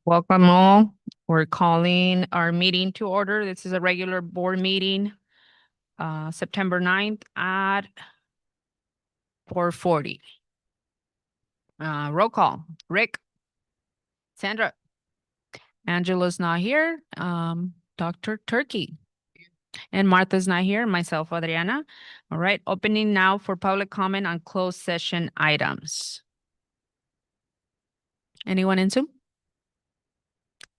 Welcome all. We're calling our meeting to order. This is a regular board meeting, September 9th at 4:40. Roll call. Rick, Sandra, Angela's not here. Dr. Turkey, and Martha's not here. Myself, Adriana. All right, opening now for public comment on closed session items. Anyone in Zoom?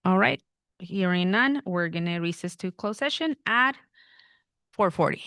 All right, hearing none, we're gonna recess to closed session at 4:40.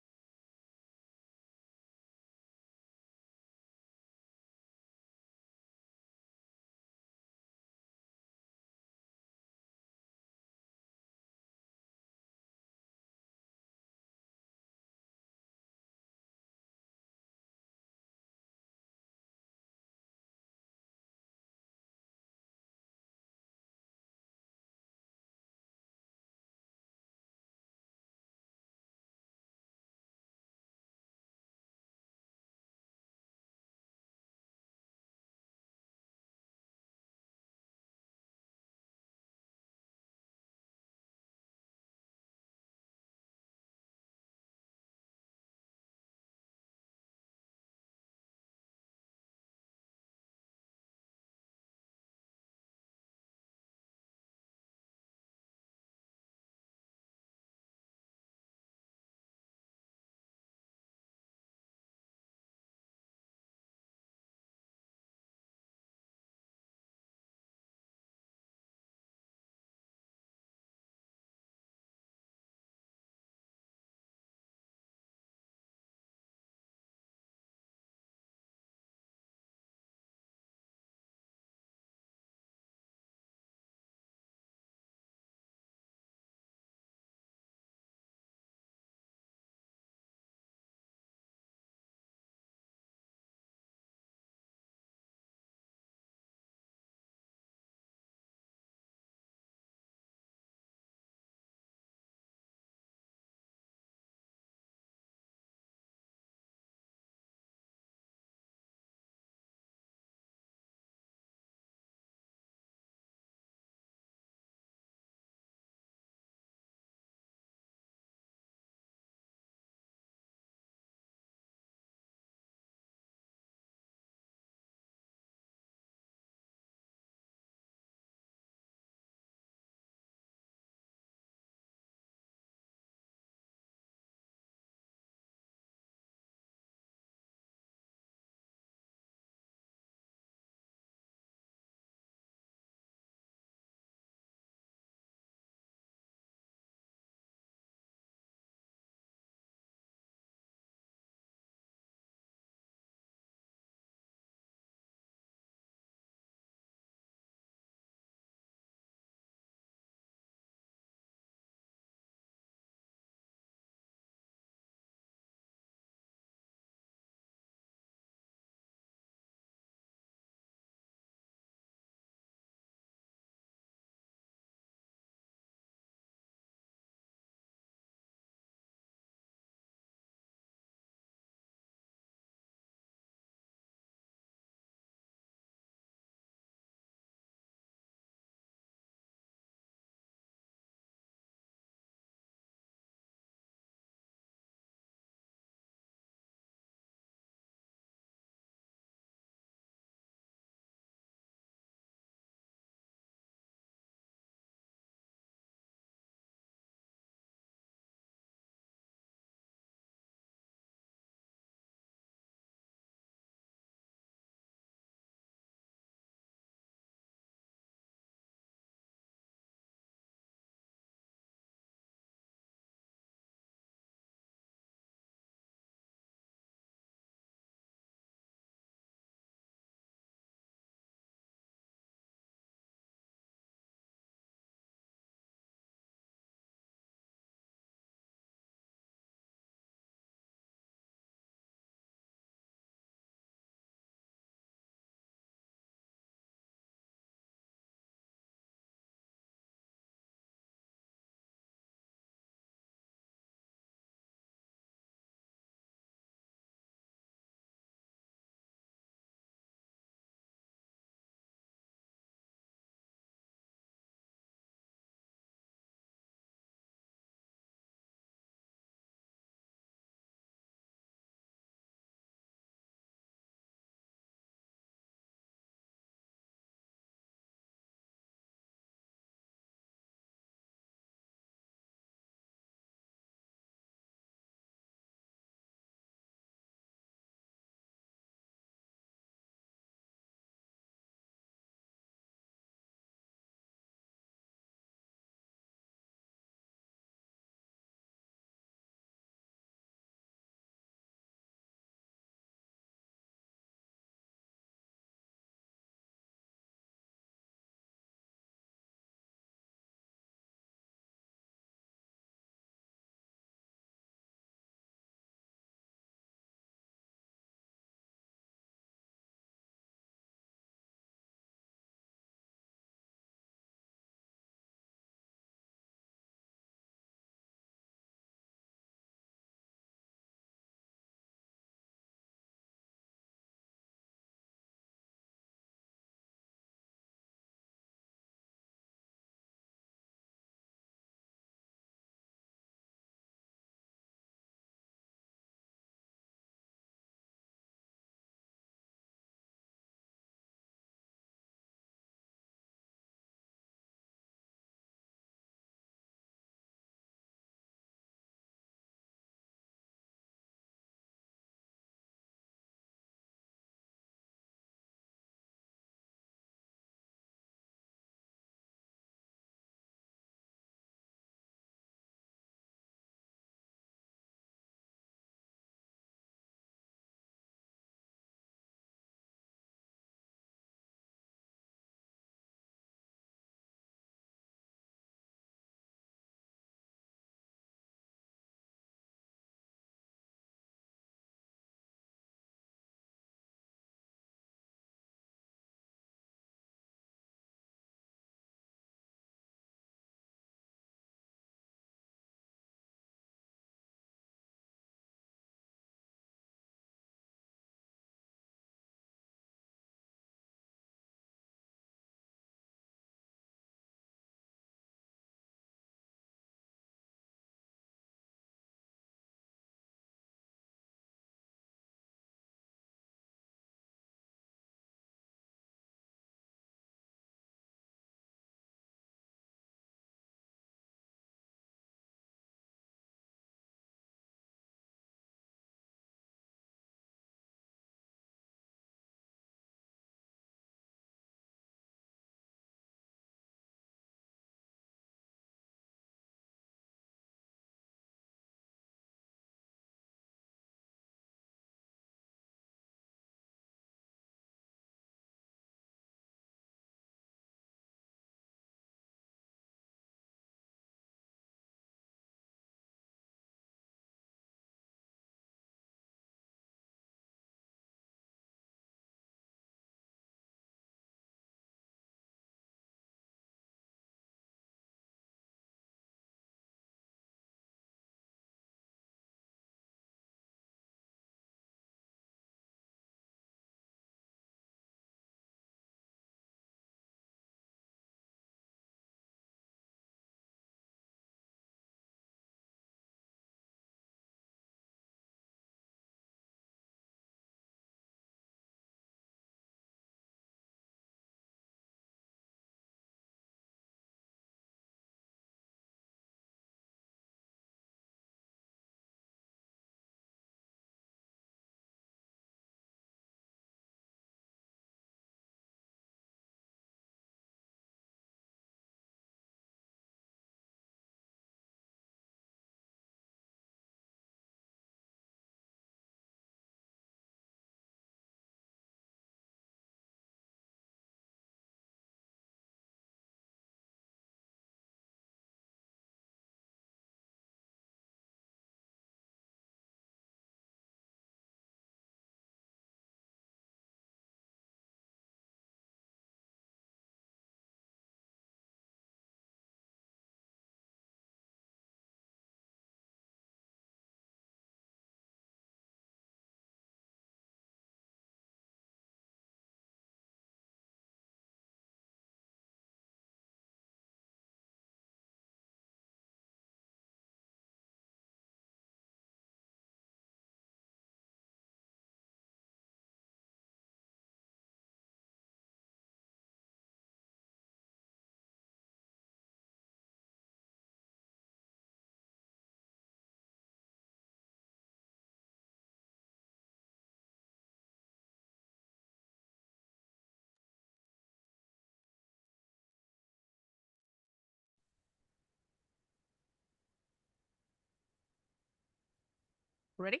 Ready?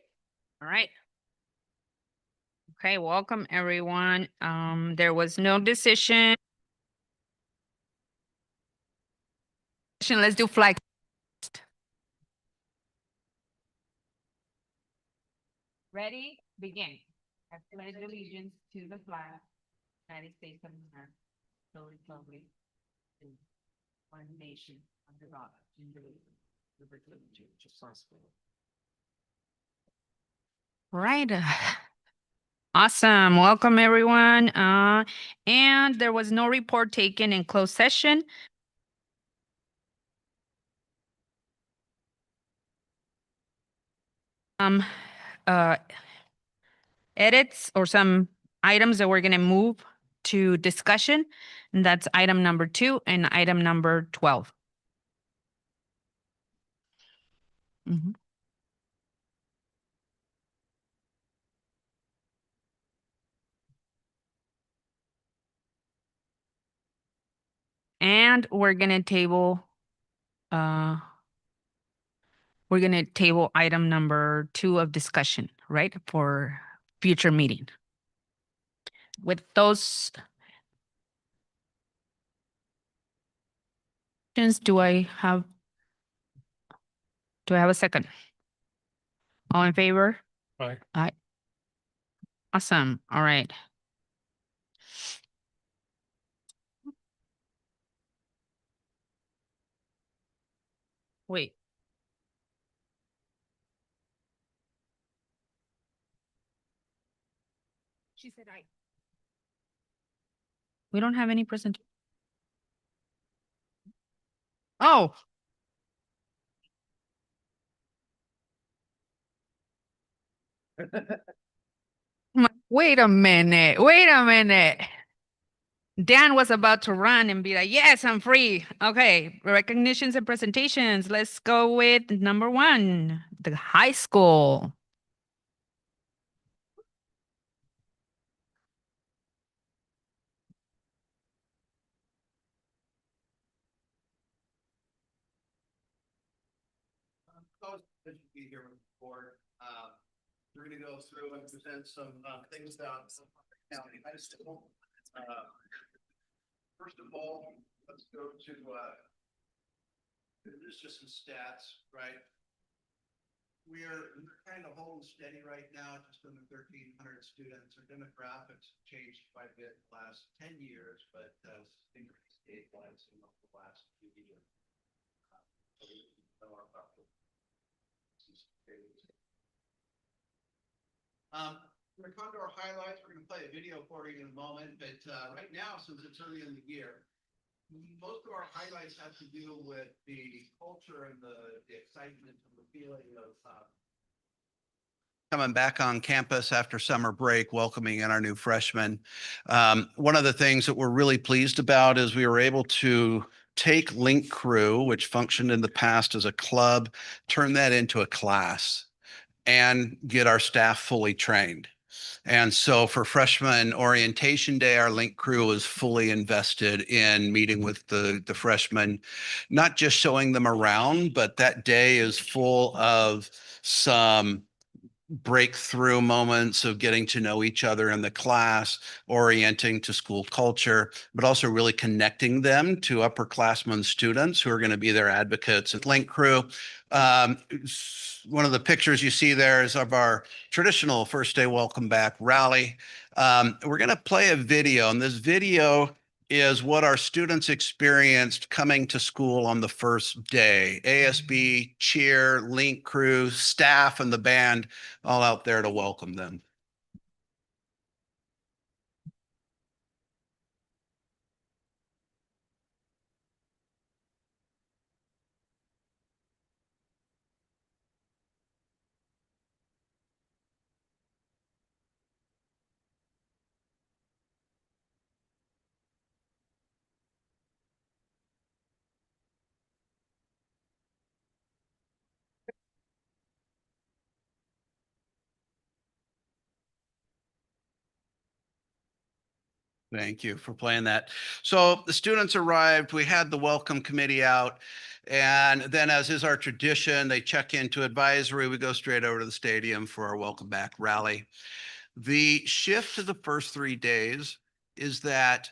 All right. Okay, welcome everyone. There was no decision. Let's do flag. Ready? Begin. I pledge allegiance to the flag, United States of America, the republic, and one nation under God, indivisible, with liberty and justice for all. Right. Awesome. Welcome everyone. And there was no report taken in closed session. Uh, edits or some items that we're going to move to discussion. And that's item number 2 and item number 12. Mhm. And we're going to table item number 2 of discussion, right? For future meeting. With those do I have a second? All in favor? Aye. Aye. Awesome. All right. Wait. She said aye. We don't have any present. Oh. Wait a minute. Wait a minute. Dan was about to run and be like, yes, I'm free. Okay, recognitions and presentations. Let's go with number 1, the high school. Be here with the board. We're going to go through and present some things about county high school. First of all, let's go to there's just some stats, right? We're kind of holding steady right now, just under 1,300 students. Our demographics changed quite a bit in the last 10 years, but increased statewide in the last few years. We're going to come to our highlights. We're going to play a video for you in a moment, but right now, since it's early in the year, most of our highlights have to do with the culture and the excitement and the feeling of coming back on campus after summer break, welcoming in our new freshmen. One of the things that we're really pleased about is we were able to take Link Crew, which functioned in the past as a club, turn that into a class and get our staff fully trained. And so for freshman orientation day, our Link Crew is fully invested in meeting with the freshmen, not just showing them around, but that day is full of some breakthrough moments of getting to know each other in the class, orienting to school culture, but also really connecting them to upperclassmen students who are going to be their advocates at Link Crew. One of the pictures you see there is of our traditional first day welcome back rally. We're going to play a video, and this video is what our students experienced coming to school on the first day. ASB, cheer, Link Crew, staff, and the band all out there to welcome them. Thank you for playing that. So the students arrived, we had the welcome committee out. And then as is our tradition, they check into advisory. We go straight over to the stadium for our welcome back rally. The shift to the first 3 days is that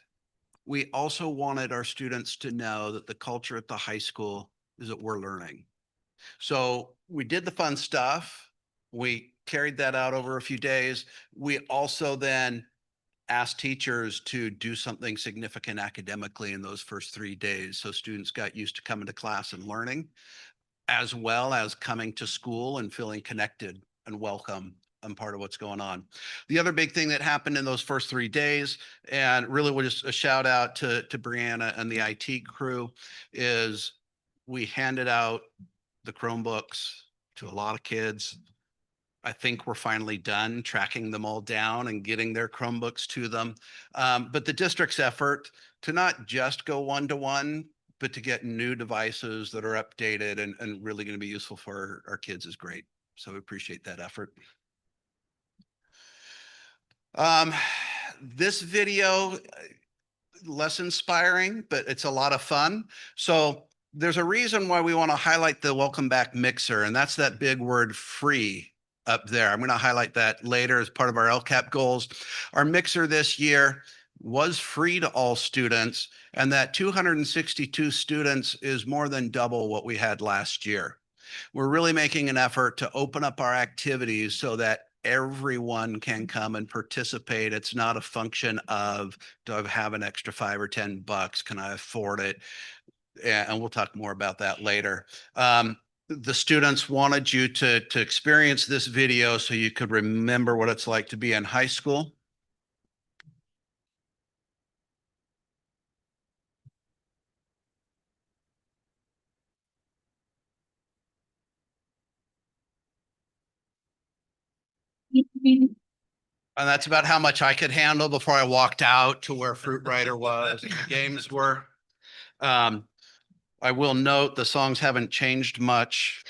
we also wanted our students to know that the culture at the high school is that we're learning. So we did the fun stuff. We carried that out over a few days. We also then asked teachers to do something significant academically in those first 3 days. So students got used to coming to class and learning, as well as coming to school and feeling connected and welcome and part of what's going on. The other big thing that happened in those first 3 days, and really was just a shout out to Brianna and the IT crew, is we handed out the Chromebooks to a lot of kids. I think we're finally done tracking them all down and getting their Chromebooks to them. But the district's effort to not just go one-to-one, but to get new devices that are updated and really going to be useful for our kids is great. So we appreciate that effort. This video, less inspiring, but it's a lot of fun. So there's a reason why we want to highlight the welcome back mixer, and that's that big word free up there. I'm going to highlight that later as part of our LCAP goals. Our mixer this year was free to all students, and that 262 students is more than double what we had last year. We're really making an effort to open up our activities so that everyone can come and participate. It's not a function of, do I have an extra $5 or $10? Can I afford it? And we'll talk more about that later. The students wanted you to experience this video so you could remember what it's like to be in high school. And that's about how much I could handle before I walked out to where Fruit Rider was, and the games were. I will note the songs haven't changed much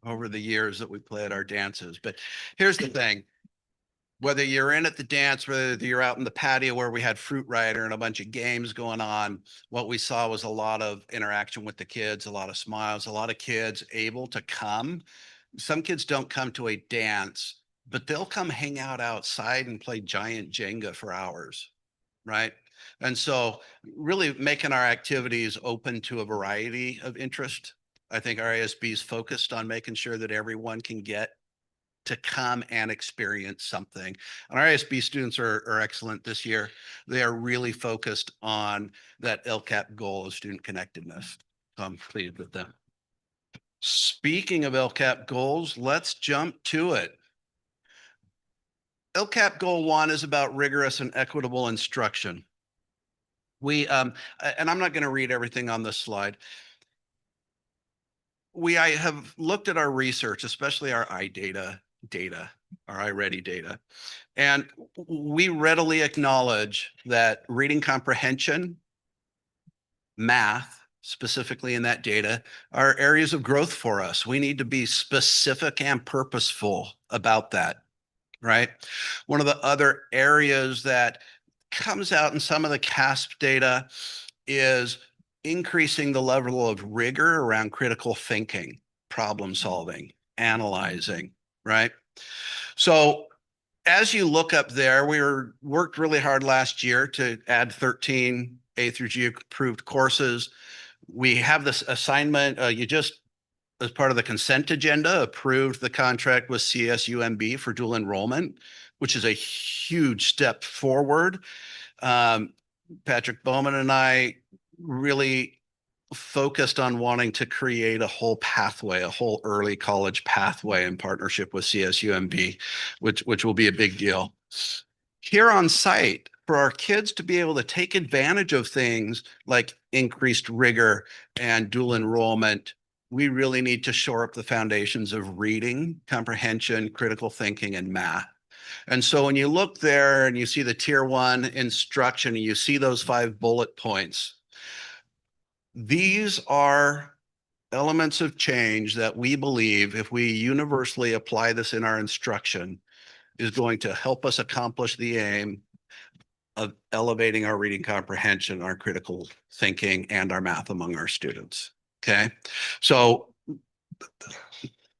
over the years that we played our dances. But here's the thing. Whether you're in at the dance, whether you're out in the patio where we had Fruit Rider and a bunch of games going on, what we saw was a lot of interaction with the kids, a lot of smiles, a lot of kids able to come. Some kids don't come to a dance, but they'll come hang out outside and play giant Jenga for hours, right? And so really making our activities open to a variety of interest. I think our ASB is focused on making sure that everyone can get to come and experience something. And our ASB students are excellent this year. They are really focused on that LCAP goal of student connectedness. So I'm pleased with them. Speaking of LCAP goals, let's jump to it. LCAP goal 1 is about rigorous and equitable instruction. And I'm not going to read everything on this slide. I have looked at our research, especially our iData data, our iReady data, and we readily acknowledge that reading comprehension, math, specifically in that data, are areas of growth for us. We need to be specific and purposeful about that, right? One of the other areas that comes out in some of the CASP data is increasing the level of rigor around critical thinking, problem solving, analyzing, right? So as you look up there, worked really hard last year to add 13 A through G approved courses. We have this assignment, you just, as part of the consent agenda, approved the contract with CSUMB for dual enrollment, which is a huge step forward. Patrick Bowman and I really focused on wanting to create a whole pathway, a whole early college pathway in partnership with CSUMB, which will be a big deal. Here on site, for our kids to be able to take advantage of things like increased rigor and dual enrollment, we really need to shore up the foundations of reading, comprehension, critical thinking, and math. And so when you look there and you see the tier 1 instruction, and you see those 5 bullet points, these are elements of change that we believe, if we universally apply this in our instruction, is going to help us accomplish the aim of elevating our reading comprehension, our critical thinking, and our math among our students. Okay. So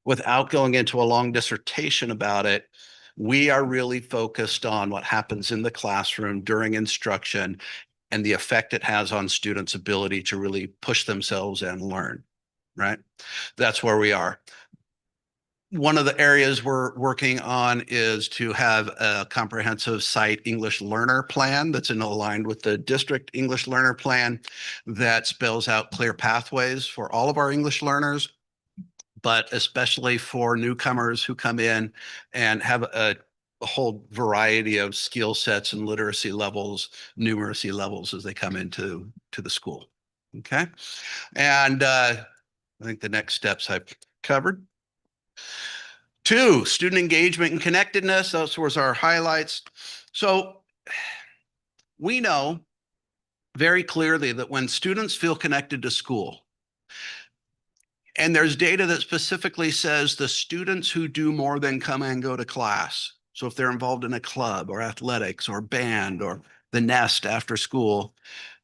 without going into a long dissertation about it, we are really focused on what happens in the classroom during instruction and the effect it has on students' ability to really push themselves and learn, right? That's where we are. One of the areas we're working on is to have a comprehensive site English learner plan that's aligned with the district English learner plan that spells out clear pathways for all of our English learners, but especially for newcomers who come in and have a whole variety of skill sets and literacy levels, numeracy levels as they come into the school. Okay. And I think the next steps I've covered. 2, student engagement and connectedness. Those was our highlights. So we know very clearly that when students feel connected to school, and there's data that specifically says the students who do more than come and go to class. So if they're involved in a club or athletics or band or the nest after school,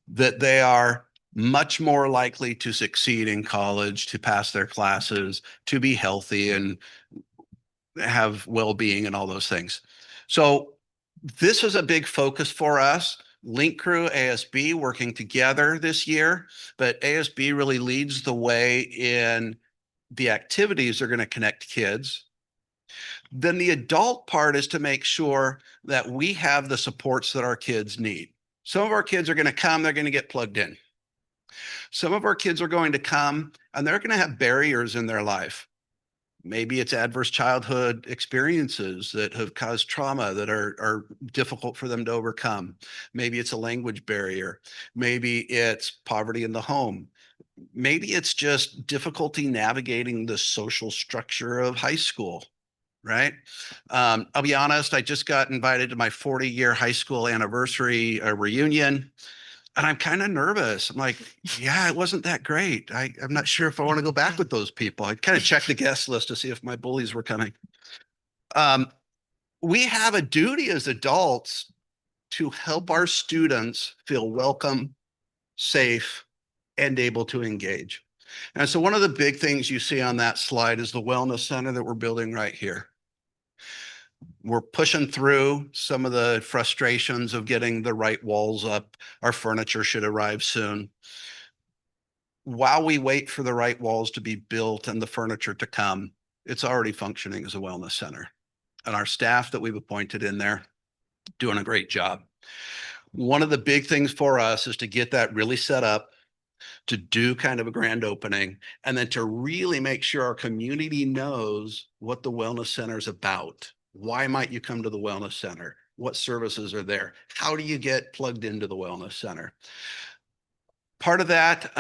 that they are much more likely to succeed in college, to pass their classes, to be healthy and have well-being and all those things. So this is a big focus for us. Link Crew, ASB working together this year, but ASB really leads the way in the activities that are going to connect kids. Then the adult part is to make sure that we have the supports that our kids need. Some of our kids are going to come, they're going to get plugged in. Some of our kids are going to come and they're going to have barriers in their life. Maybe it's adverse childhood experiences that have caused trauma that are difficult for them to overcome. Maybe it's a language barrier. Maybe it's poverty in the home. Maybe it's just difficulty navigating the social structure of high school, right? I'll be honest, I just got invited to my 40-year high school anniversary reunion. And I'm kind of nervous. I'm like, yeah, it wasn't that great. I'm not sure if I want to go back with those people. I kind of checked the guest list to see if my bullies were coming. We have a duty as adults to help our students feel welcome, safe, and able to engage. And so one of the big things you see on that slide is the wellness center that we're building right here. We're pushing through some of the frustrations of getting the right walls up. Our furniture should arrive soon. While we wait for the right walls to be built and the furniture to come, it's already functioning as a wellness center. And our staff that we've appointed in there doing a great job. One of the big things for us is to get that really set up, to do kind of a grand opening, and then to really make sure our community knows what the wellness center is about. Why might you come to the wellness center? What services are there? How do you get plugged into the wellness center? Part of that,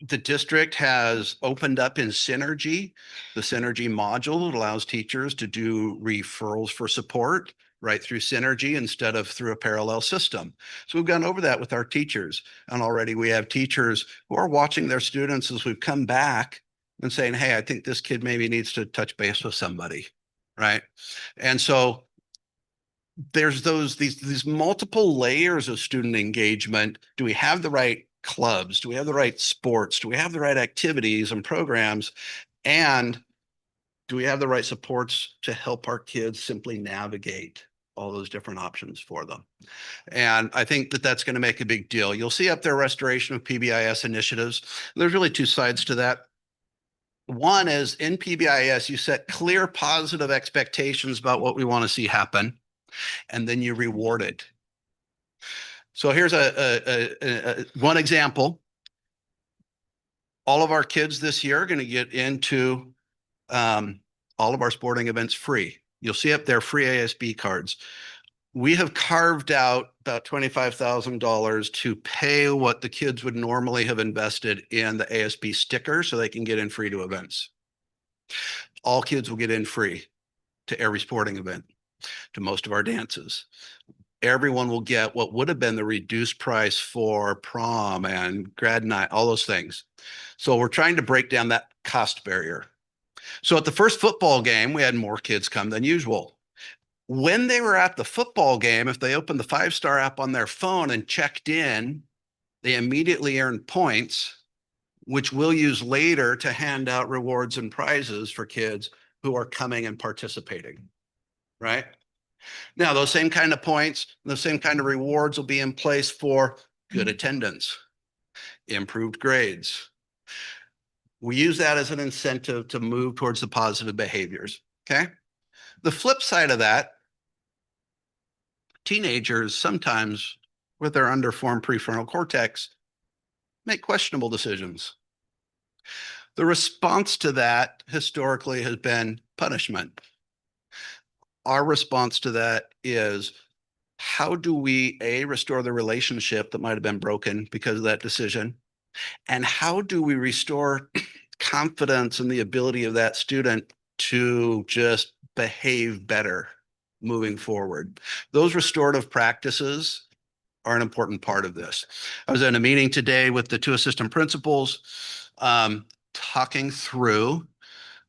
the district has opened up in Synergy, the Synergy module that allows teachers to do referrals for support right through Synergy instead of through a parallel system. So we've gone over that with our teachers, and already we have teachers who are watching their students as we've come back and saying, hey, I think this kid maybe needs to touch base with somebody, right? And so there's these multiple layers of student engagement. Do we have the right clubs? Do we have the right sports? Do we have the right activities and programs? And do we have the right supports to help our kids simply navigate all those different options for them? And I think that that's going to make a big deal. You'll see up there restoration of PBIS initiatives. There's really 2 sides to that. One is in PBIS, you set clear positive expectations about what we want to see happen, and then you reward it. So here's one example. All of our kids this year are going to get into all of our sporting events free. You'll see up there free ASB cards. We have carved out about $25,000 to pay what the kids would normally have invested in the ASB sticker so they can get in free to events. All kids will get in free to every sporting event, to most of our dances. Everyone will get what would have been the reduced price for prom and grad night, all those things. So we're trying to break down that cost barrier. So at the first football game, we had more kids come than usual. When they were at the football game, if they opened the 5-Star app on their phone and checked in, they immediately earned points, which we'll use later to hand out rewards and prizes for kids who are coming and participating, right? Now, those same kind of points, the same kind of rewards will be in place for good attendance, improved grades. We use that as an incentive to move towards the positive behaviors, okay? The flip side of that, teenagers sometimes with their underformed prefrontal cortex make questionable decisions. The response to that historically has been punishment. Our response to that is, how do we, A, restore the relationship that might have been broken because of that decision? And how do we restore confidence in the ability of that student to just behave better moving forward? Those restorative practices are an important part of this. I was in a meeting today with the 2 assistant principals, talking through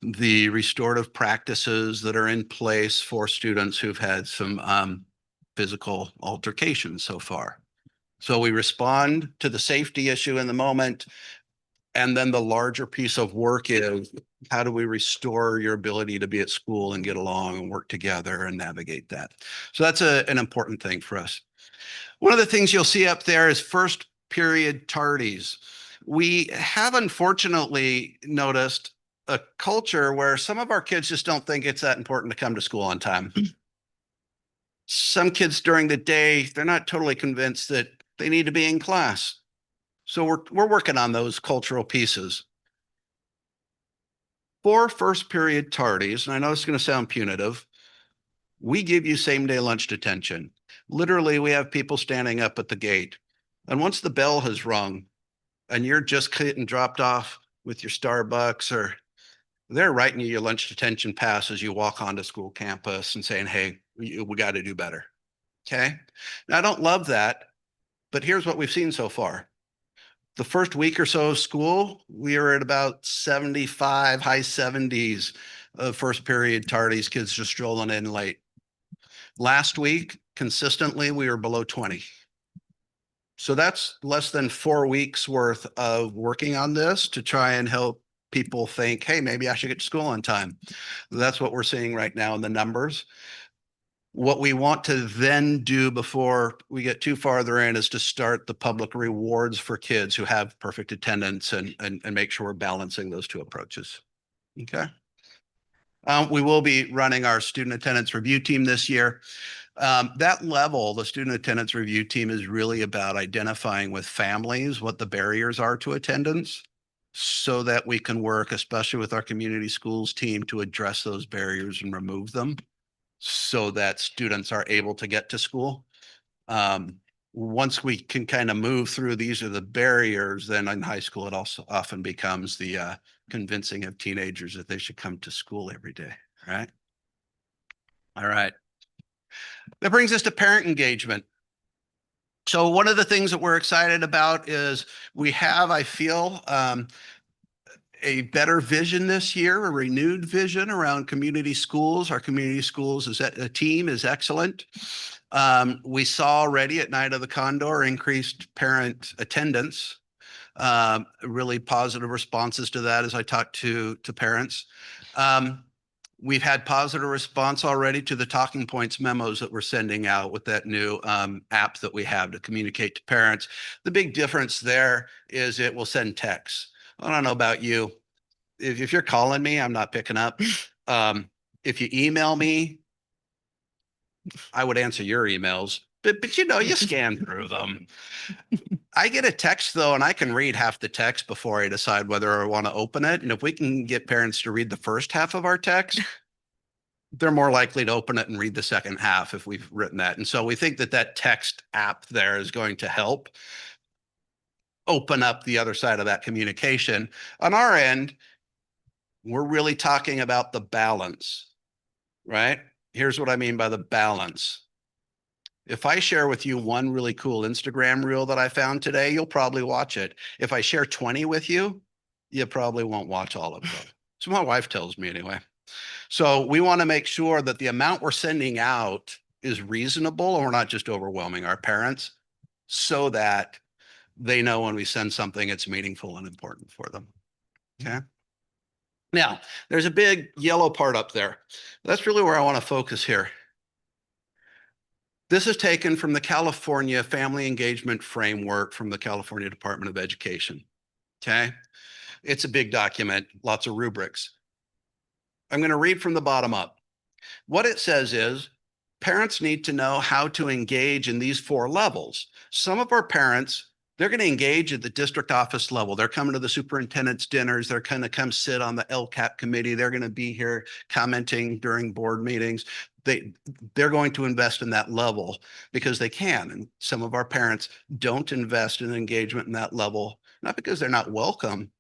the restorative practices that are in place for students who've had some physical altercations so far. So we respond to the safety issue in the moment, and then the larger piece of work is, how do we restore your ability to be at school and get along and work together and navigate that? So that's an important thing for us. One of the things you'll see up there is first period tardies. We have unfortunately noticed a culture where some of our kids just don't think it's that important to come to school on time. Some kids during the day, they're not totally convinced that they need to be in class. So we're working on those cultural pieces. For first period tardies, and I know it's going to sound punitive, we give you same day lunch detention. Literally, we have people standing up at the gate. And once the bell has rung and you're just getting dropped off with your Starbucks, or they're writing you your lunch detention pass as you walk onto school campus and saying, hey, we got to do better. Okay. Now, I don't love that, but here's what we've seen so far. The first week or so of school, we are at about 75, high 70s of first period tardies, kids just strolling in late. Last week, consistently, we were below 20. So that's less than 4 weeks worth of working on this to try and help people think, hey, maybe I should get to school on time. That's what we're seeing right now in the numbers. What we want to then do before we get too farther in is to start the public rewards for kids who have perfect attendance and make sure we're balancing those 2 approaches. Okay. We will be running our student attendance review team this year. That level, the student attendance review team, is really about identifying with families what the barriers are to attendance, so that we can work, especially with our community schools team, to address those barriers and remove them so that students are able to get to school. Once we can kind of move through, these are the barriers, then in high school, it also often becomes the convincing of teenagers that they should come to school every day, right? All right. That brings us to parent engagement. So one of the things that we're excited about is we have, I feel, a better vision this year, a renewed vision around community schools. Our community schools team is excellent. We saw already at Night of the Condor increased parent attendance, really positive responses to that as I talked to parents. We've had positive response already to the talking points memos that we're sending out with that new app that we have to communicate to parents. The big difference there is it will send texts. I don't know about you. If you're calling me, I'm not picking up. If you email me, I would answer your emails, but you know, you scan through them. I get a text though, and I can read half the text before I decide whether I want to open it. And if we can get parents to read the first half of our text, they're more likely to open it and read the second half if we've written that. And so we think that that text app there is going to help open up the other side of that communication. On our end, we're really talking about the balance, right? Here's what I mean by the balance. If I share with you one really cool Instagram reel that I found today, you'll probably watch it. If I share 20 with you, you probably won't watch all of them. So my wife tells me anyway. So we want to make sure that the amount we're sending out is reasonable and we're not just overwhelming our parents so that they know when we send something, it's meaningful and important for them. Okay. Now, there's a big yellow part up there. That's really where I want to focus here. This is taken from the California Family Engagement Framework from the California Department of Education. Okay. It's a big document, lots of rubrics. I'm going to read from the bottom up. What it says is parents need to know how to engage in these 4 levels. Some of our parents, they're going to engage at the district office level. They're coming to the superintendent's dinners. They're going to come sit on the LCAP committee. They're going to be here commenting during board meetings. They're going to invest in that level because they can. And some of our parents don't invest in engagement in that level, not because they're not welcome.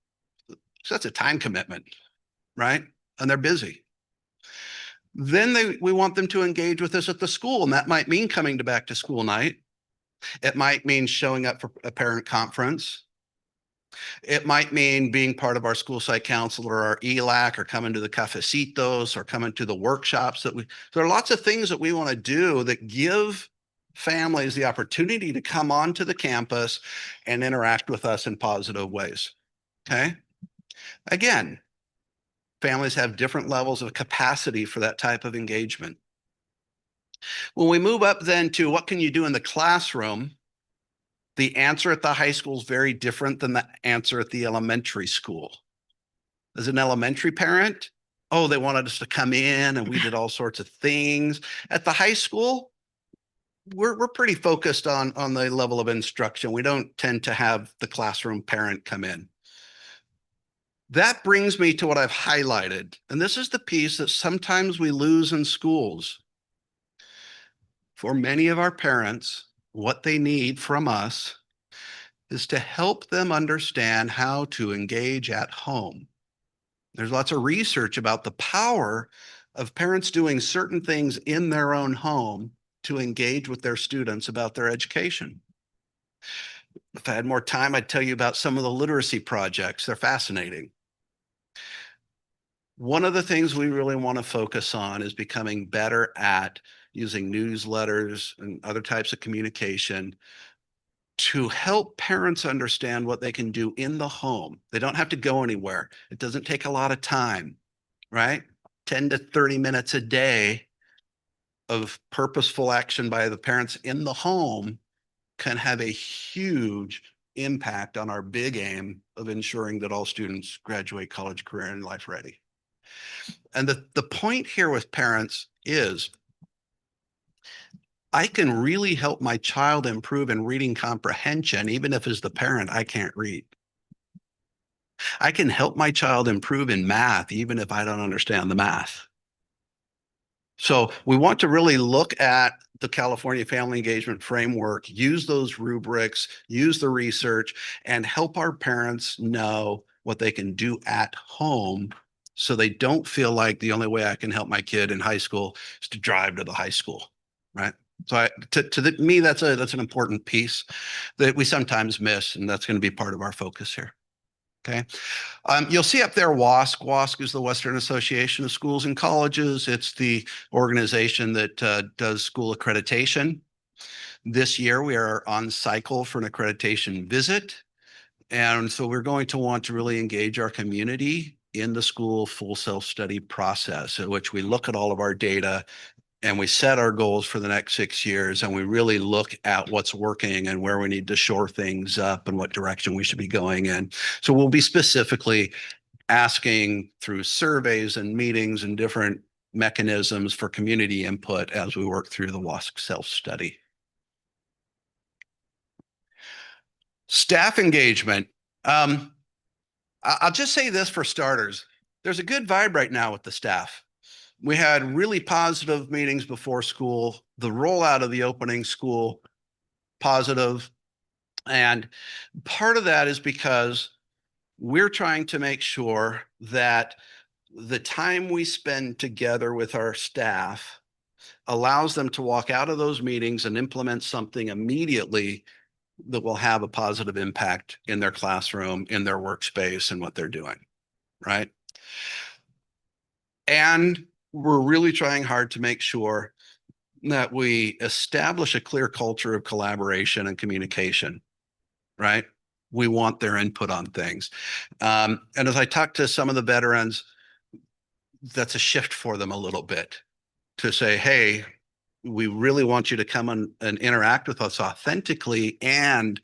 So that's a time commitment, right? And they're busy. Then we want them to engage with us at the school. And that might mean coming to back to school night. It might mean showing up for a parent conference. It might mean being part of our school site council or our ELAC or coming to the cafecitos or coming to the workshops so there are lots of things that we want to do that give families the opportunity to come onto the campus and interact with us in positive ways. Okay. Again, families have different levels of capacity for that type of engagement. When we move up then to what can you do in the classroom, the answer at the high school is very different than the answer at the elementary school. As an elementary parent, oh, they wanted us to come in and we did all sorts of things. At the high school, we're pretty focused on the level of instruction. We don't tend to have the classroom parent come in. That brings me to what I've highlighted. And this is the piece that sometimes we lose in schools. For many of our parents, what they need from us is to help them understand how to engage at home. There's lots of research about the power of parents doing certain things in their own home to engage with their students about their education. If I had more time, I'd tell you about some of the literacy projects. They're fascinating. One of the things we really want to focus on is becoming better at using newsletters and other types of communication to help parents understand what they can do in the home. They don't have to go anywhere. It doesn't take a lot of time, right? 10 to 30 minutes a day of purposeful action by the parents in the home can have a huge impact on our big aim of ensuring that all students graduate college, career, and life ready. And the point here with parents is I can really help my child improve in reading comprehension, even if as the parent, I can't read. I can help my child improve in math, even if I don't understand the math. So we want to really look at the California Family Engagement Framework, use those rubrics, use the research, and help our parents know what they can do at home so they don't feel like the only way I can help my kid in high school is to drive to the high school, right? So me, that's an important piece that we sometimes miss, and that's going to be part of our focus here. Okay. You'll see up there WASC. WASC is the Western Association of Schools and Colleges. It's the organization that does school accreditation. This year, we are on cycle for an accreditation visit. And so we're going to want to really engage our community in the school full self-study process, in which we look at all of our data and we set our goals for the next 6 years, and we really look at what's working and where we need to shore things up and what direction we should be going in. So we'll be specifically asking through surveys and meetings and different mechanisms for community input as we work through the WASC self-study. Staff engagement. I'll just say this for starters. There's a good vibe right now with the staff. We had really positive meetings before school, the rollout of the opening school, positive. And part of that is because we're trying to make sure that the time we spend together with our staff allows them to walk out of those meetings and implement something immediately that will have a positive impact in their classroom, in their workspace, and what they're doing, right? And we're really trying hard to make sure that we establish a clear culture of collaboration and communication, right? We want their input on things. And as I talk to some of the veterans, that's a shift for them a little bit to say, hey, we really want you to come and interact with us authentically, and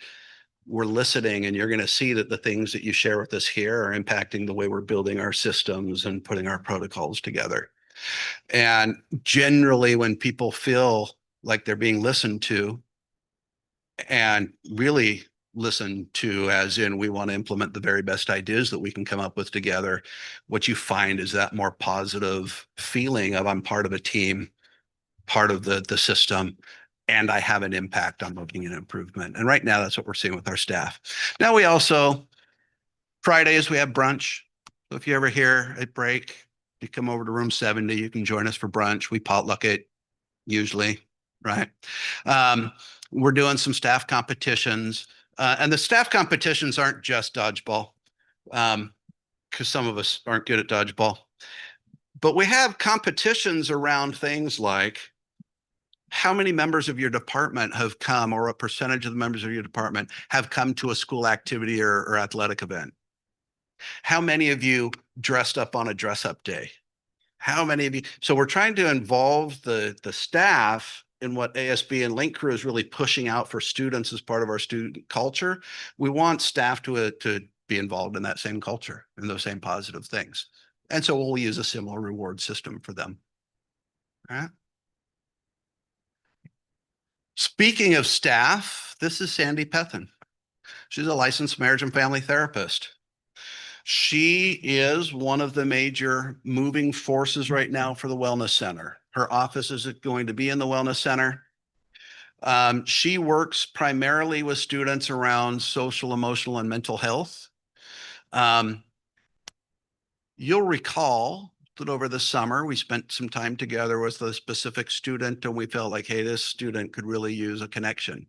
we're listening, and you're going to see that the things that you share with us here are impacting the way we're building our systems and putting our protocols together. And generally, when people feel like they're being listened to, and really listened to as in we want to implement the very best ideas that we can come up with together, what you find is that more positive feeling of I'm part of a team, part of the system, and I have an impact on making an improvement. And right now, that's what we're seeing with our staff. Now, we also, Fridays, we have brunch. So if you ever here at break, you come over to room 70, you can join us for brunch. We potluck it usually, right? We're doing some staff competitions. And the staff competitions aren't just dodgeball, because some of us aren't good at dodgeball. But we have competitions around things like how many members of your department have come, or a percentage of the members of your department have come to a school activity or athletic event? How many of you dressed up on a dress up day? How many of you? So we're trying to involve the staff in what ASB and Link Crew is really pushing out for students as part of our student culture. We want staff to be involved in that same culture and those same positive things. And so we'll use a similar reward system for them. All right. Speaking of staff, this is Sandy Pethin. She's a licensed marriage and family therapist. She is one of the major moving forces right now for the Wellness Center. Her office is going to be in the Wellness Center. She works primarily with students around social, emotional, and mental health. You'll recall that over the summer, we spent some time together with a specific student, and we felt like, hey, this student could really use a connection.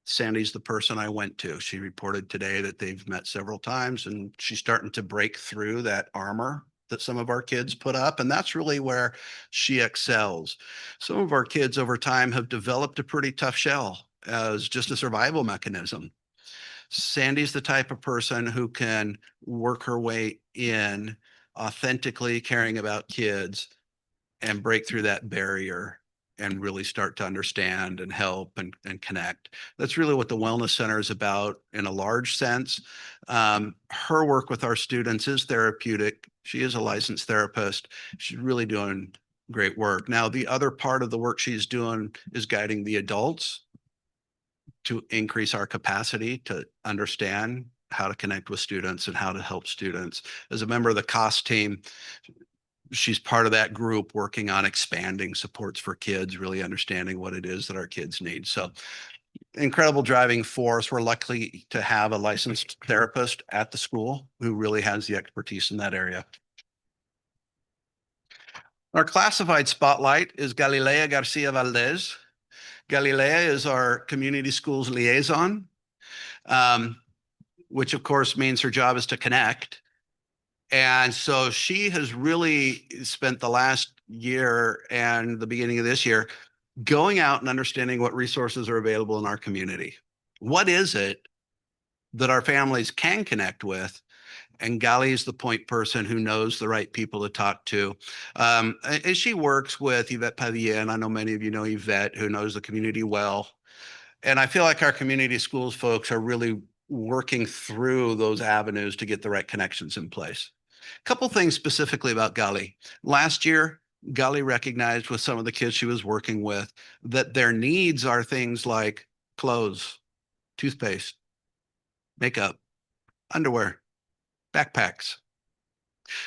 Sandy's the person I went to. She reported today that they've met several times, and she's starting to break through that armor that some of our kids put up. And that's really where she excels. Some of our kids over time have developed a pretty tough shell as just a survival mechanism. Sandy's the type of person who can work her way in, authentically caring about kids, and break through that barrier and really start to understand and help and connect. That's really what the Wellness Center is about in a large sense. Her work with our students is therapeutic. She is a licensed therapist. She's really doing great work. Now, the other part of the work she's doing is guiding the adults to increase our capacity to understand how to connect with students and how to help students. As a member of the COS team, she's part of that group working on expanding supports for kids, really understanding what it is that our kids need. So incredible driving force. We're lucky to have a licensed therapist at the school who really has the expertise in that area. Our classified spotlight is Galilea Garcia Valdez. Galilea is our community schools liaison, which of course means her job is to connect. And so she has really spent the last year and the beginning of this year going out and understanding what resources are available in our community. What is it that our families can connect with? And Gali is the point person who knows the right people to talk to. And she works with Yvette Padilla, and I know many of you know Yvette, who knows the community well. And I feel like our community schools folks are really working through those avenues to get the right connections in place. A couple things specifically about Gali. Last year, Gali recognized with some of the kids she was working with that their needs are things like clothes, toothpaste, makeup, underwear, backpacks.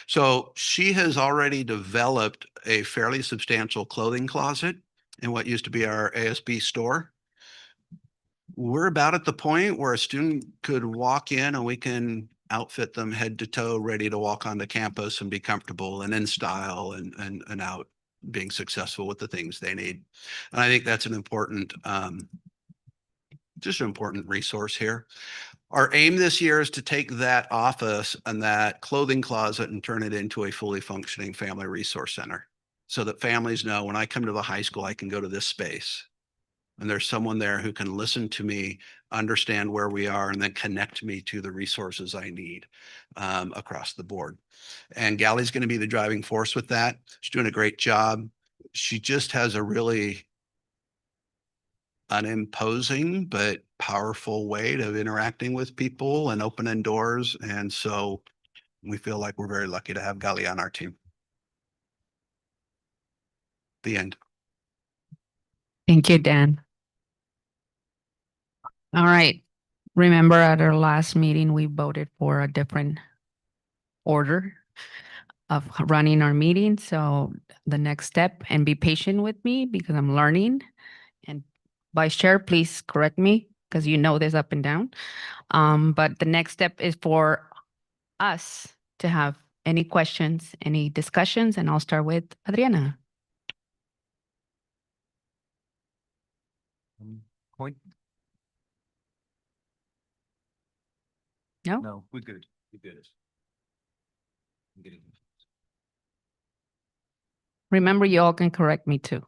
So she has already developed a fairly substantial clothing closet in what used to be our ASB store. We're about at the point where a student could walk in and we can outfit them head to toe, ready to walk onto campus and be comfortable and in style and out being successful with the things they need. And I think that's an important, just an important resource here. Our aim this year is to take that office and that clothing closet and turn it into a fully functioning family resource center. so that families know when I come to the high school, I can go to this space. And there's someone there who can listen to me, understand where we are, and then connect me to the resources I need across the board. And Gally's going to be the driving force with that. She's doing a great job. She just has a really unimposing but powerful way of interacting with people and opening doors. And so we feel like we're very lucky to have Gali on our team. The end. Thank you, Dan. All right. Remember at our last meeting, we voted for a different order of running our meeting. So the next step, and be patient with me because I'm learning. And Vice Chair, please correct me because you know this up and down. But the next step is for us to have any questions, any discussions, and I'll start with Adriana. Point? No? No, we're good. We're good. I'm getting. Remember, you all can correct me too.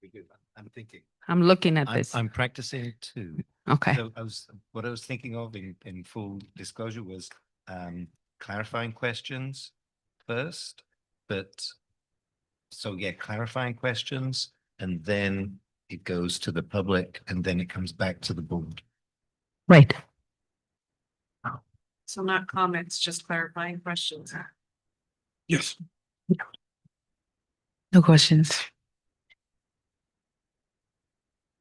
We're good. I'm thinking. I'm looking at this. I'm practicing too. Okay. So what I was thinking of in full disclosure was clarifying questions first, but so yeah, clarifying questions, and then it goes to the public, and then it comes back to the board. Right. So not comments, just clarifying questions. Yes. No questions.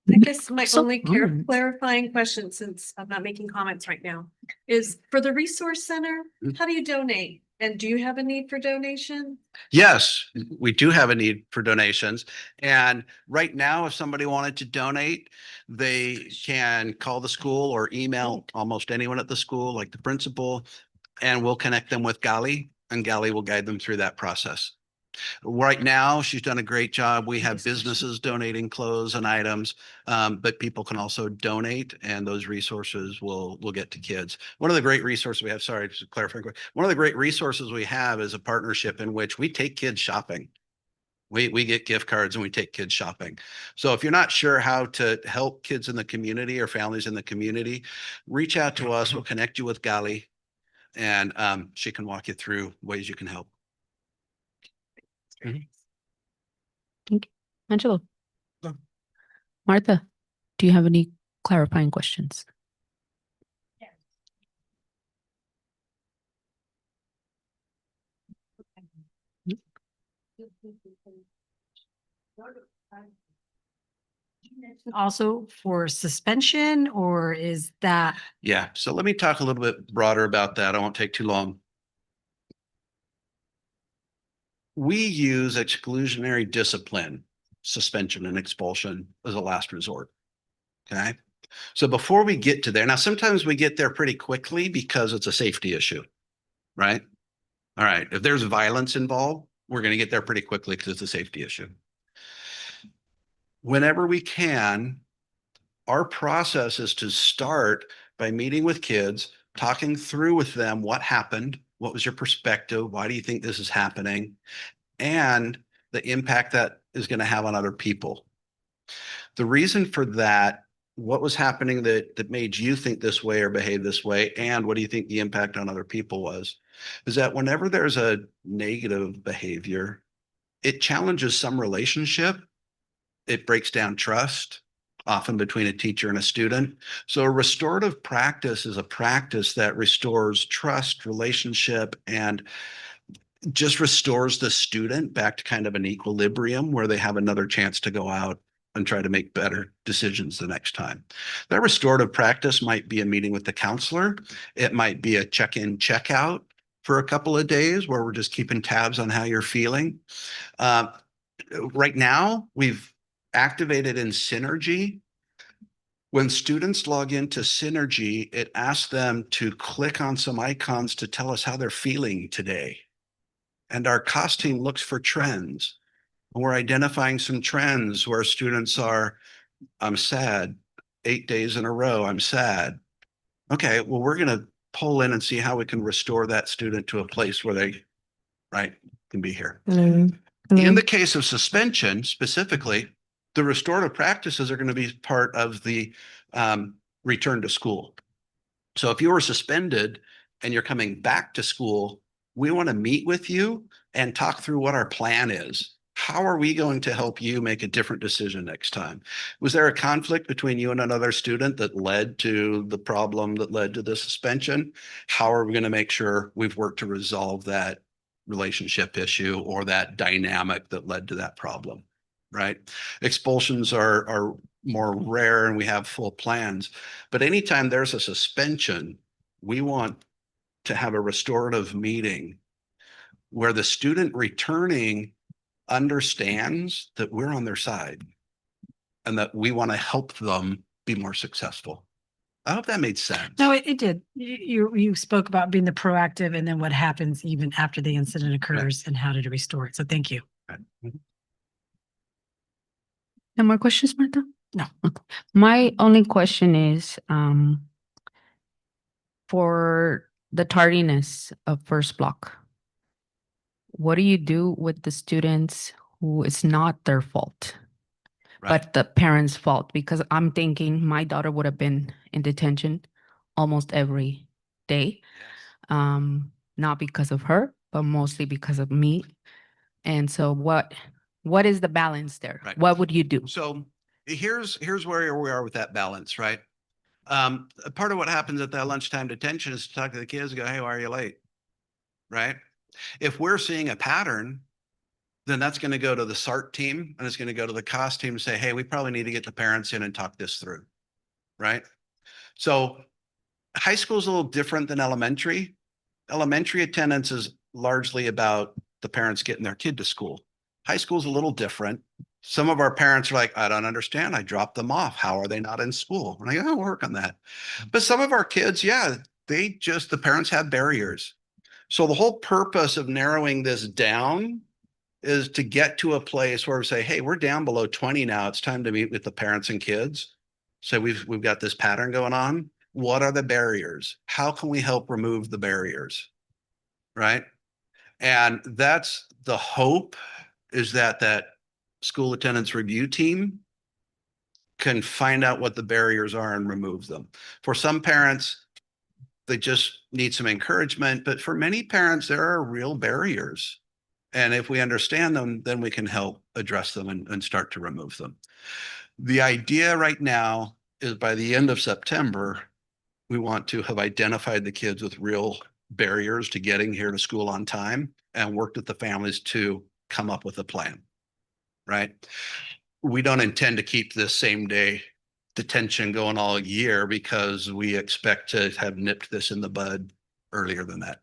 I guess my So- only clarifying question, since I'm not making comments right now, is for the resource center, how do you donate? And do you have a need for donation? Yes, we do have a need for donations. And right now, if somebody wanted to donate, they can call the school or email almost anyone at the school, like the principal, and we'll connect them with Gali, and Gali will guide them through that process. Right now, she's done a great job. We have businesses donating clothes and items, but people can also donate, and those resources will get to kids. One of the great resources we have, sorry, just to clarify, one of the great resources we have is a partnership in which we take kids shopping. We get gift cards and we take kids shopping. So if you're not sure how to help kids in the community or families in the community, reach out to us. We'll connect you with Gali, and she can walk you through ways you can help. Thank you. Angelo. No. Martha, do you have any clarifying questions? Also for suspension, or is that? Yeah, so let me talk a little bit broader about that. I won't take too long. We use exclusionary discipline, suspension and expulsion as a last resort. Okay. So before we get to there, now sometimes we get there pretty quickly because it's a safety issue, right? All right. If there's violence involved, we're going to get there pretty quickly because it's a safety issue. Whenever we can, our process is to start by meeting with kids, talking through with them what happened, what was your perspective, why do you think this is happening, and the impact that is going to have on other people. The reason for that, what was happening that made you think this way or behave this way, and what do you think the impact on other people was, is that whenever there's a negative behavior, it challenges some relationship. It breaks down trust, often between a teacher and a student. So a restorative practice is a practice that restores trust, relationship, and just restores the student back to kind of an equilibrium where they have another chance to go out and try to make better decisions the next time. That restorative practice might be a meeting with the counselor. It might be a check-in, check-out for a couple of days where we're just keeping tabs on how you're feeling. Right now, we've activated in Synergy. When students log into Synergy, it asks them to click on some icons to tell us how they're feeling today. And our cost team looks for trends. We're identifying some trends where students are, I'm sad, 8 days in a row, I'm sad. Okay, well, we're going to pull in and see how we can restore that student to a place where they, right, can be here. In the case of suspension specifically, the restorative practices are going to be part of the return to school. So if you were suspended and you're coming back to school, we want to meet with you and talk through what our plan is. How are we going to help you make a different decision next time? Was there a conflict between you and another student that led to the problem that led to the suspension? How are we going to make sure we've worked to resolve that relationship issue or that dynamic that led to that problem, right? Expulsions are more rare and we have full plans, but anytime there's a suspension, we want to have a restorative meeting where the student returning understands that we're on their side and that we want to help them be more successful. I hope that made sense. No, it did. You spoke about being the proactive and then what happens even after the incident occurs and how to restore it. So thank you. Right. Mhm. No more questions, Martha? No. Okay. My only question is, for the tardiness of first block, what do you do with the students who it's not their fault, Right. but the parents' fault? Because I'm thinking my daughter would have been in detention almost every day. Yes. Not because of her, but mostly because of me. And so what is the balance there? Right. What would you do? So here's where we are with that balance, right? Part of what happens at that lunchtime detention is to talk to the kids and go, hey, why are you late? Right? If we're seeing a pattern, then that's going to go to the SART team and it's going to go to the COS team and say, hey, we probably need to get the parents in and talk this through. Right? So high school is a little different than elementary. Elementary attendance is largely about the parents getting their kid to school. High school is a little different. Some of our parents are like, I don't understand. I dropped them off. How are they not in school? We're like, oh, we'll work on that. But some of our kids, yeah, the parents have barriers. So the whole purpose of narrowing this down is to get to a place where we say, hey, we're down below 20 now. It's time to meet with the parents and kids. So we've got this pattern going on. What are the barriers? How can we help remove the barriers? Right? And that's the hope, is that school attendance review team can find out what the barriers are and remove them. For some parents, they just need some encouragement, but for many parents, there are real barriers. And if we understand them, then we can help address them and start to remove them. The idea right now is by the end of September, we want to have identified the kids with real barriers to getting here to school on time and worked with the families to come up with a plan, right? We don't intend to keep this same day detention going all year because we expect to have nipped this in the bud earlier than that.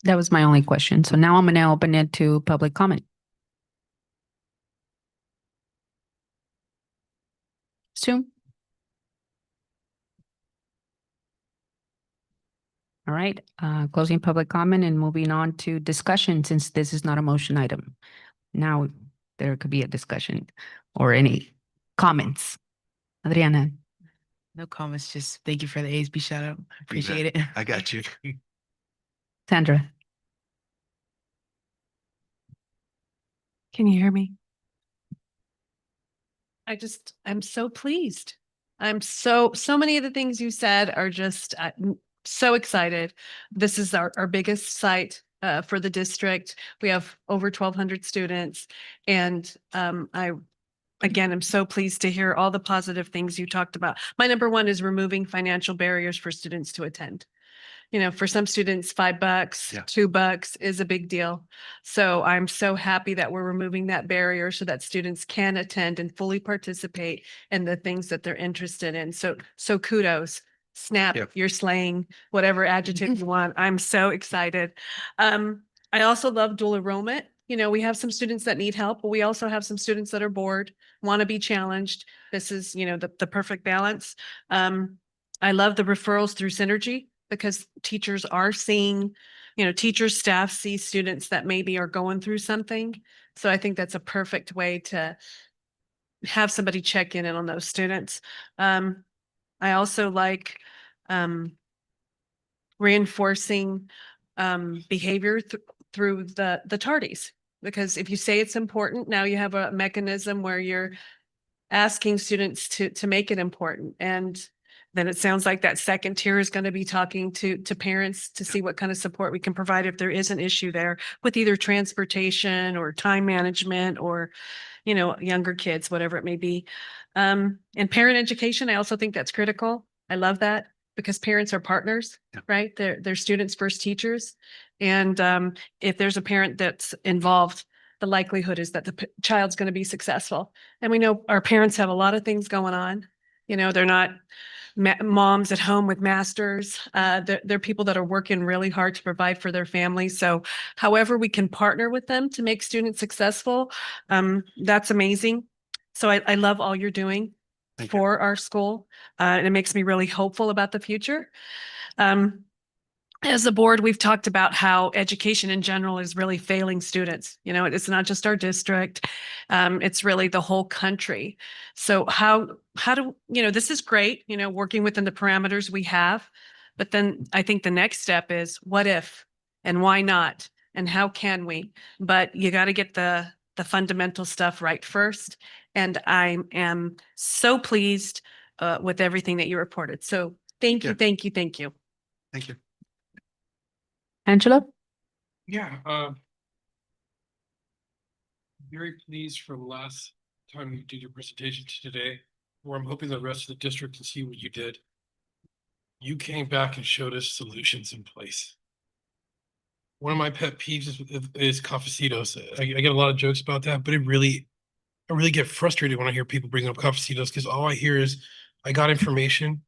That was my only question. So now I'm going to open it to public comment. Sue? All right, closing public comment and moving on to discussion, since this is not a motion item. Now there could be a discussion or any comments. Adriana? No comments, just thank you for the ASB shout out. I appreciate it. I got you. Sandra? Can you hear me? I'm so pleased. I'm so many of the things you said are just so excited. This is our biggest site for the district. We have over 1,200 students. And again, I'm so pleased to hear all the positive things you talked about. My number one is removing financial barriers for students to attend. You know, for some students, $5, Yeah. $2 is a big deal. So I'm so happy that we're removing that barrier so that students can attend and fully participate in the things that they're interested in. So kudos, snap, Yep. you're slaying, whatever adjective you want. I'm so excited. I also love dual enrollment. You know, we have some students that need help, but we also have some students that are bored, want to be challenged. This is, you know, the perfect balance. I love the referrals through Synergy, because teachers are seeing, you know, teachers, staff see students that maybe are going through something. So I think that's a perfect way to have somebody check in on those students. I also like reinforcing behavior through the tardies. because if you say it's important, now you have a mechanism where you're asking students to make it important. And then it sounds like that second tier is going to be talking to parents to see what kind of support we can provide if there is an issue there with either transportation or time management or, you know, younger kids, whatever it may be. And parent education, I also think that's critical. I love that because parents are partners, Yeah. right? They're students' first teachers. And if there's a parent that's involved, the likelihood is that the child's going to be successful. And we know our parents have a lot of things going on. You know, they're not moms at home with masters. They're people that are working really hard to provide for their families. So however we can partner with them to make students successful, that's amazing. So I love all you're doing Thank you. for our school. And it makes me really hopeful about the future. As a board, we've talked about how education in general is really failing students. You know, it's not just our district. It's really the whole country. So how do, you know, this is great, you know, working within the parameters we have. But then I think the next step is what if and why not? And how can we? But you got to get the fundamental stuff right first. And I am so pleased with everything that you reported. So thank you, Yeah. thank you, thank you. Thank you. Angela? Yeah, very pleased from last time you did your presentation to today, where I'm hoping the rest of the district can see what you did. You came back and showed us solutions in place. One of my pet peeves is cafecitos. I get a lot of jokes about that, but I really get frustrated when I hear people bring up cafecitos because all I hear is, I got information.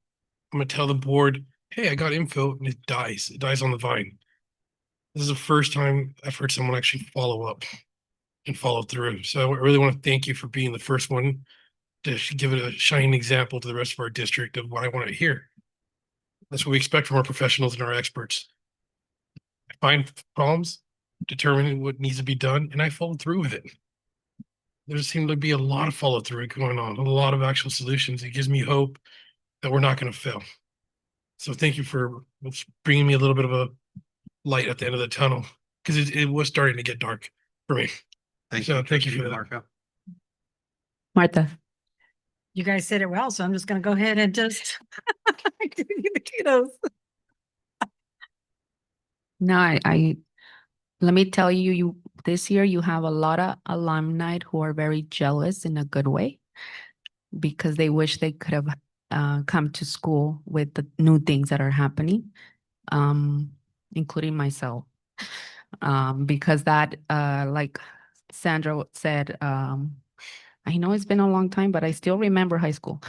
I'm gonna tell the board, hey, I got info, and it dies. It dies on the vine. This is the first time I've heard someone actually follow up and follow through. So I really want to thank you for being the first one to give it a shining example to the rest of our district of what I want to hear. That's what we expect from our professionals and our experts. I find problems, determine what needs to be done, and I follow through with it. There seems to be a lot of follow through going on, a lot of actual solutions. It gives me hope that we're not going to fail. So thank you for bringing me a little bit of a light at the end of the tunnel, because it was starting to get dark for me. Thank So you. thank you for Trustee that. Marco. Martha? You guys said it well, so I'm just gonna go ahead and just give you the kudos. No, let me tell you, this year you have a lot of alumni who are very jealous in a good way because they wish they could have come to school with the new things that are happening, including myself. Because that, like Sandra said, I know it's been a long time, but I still remember high school.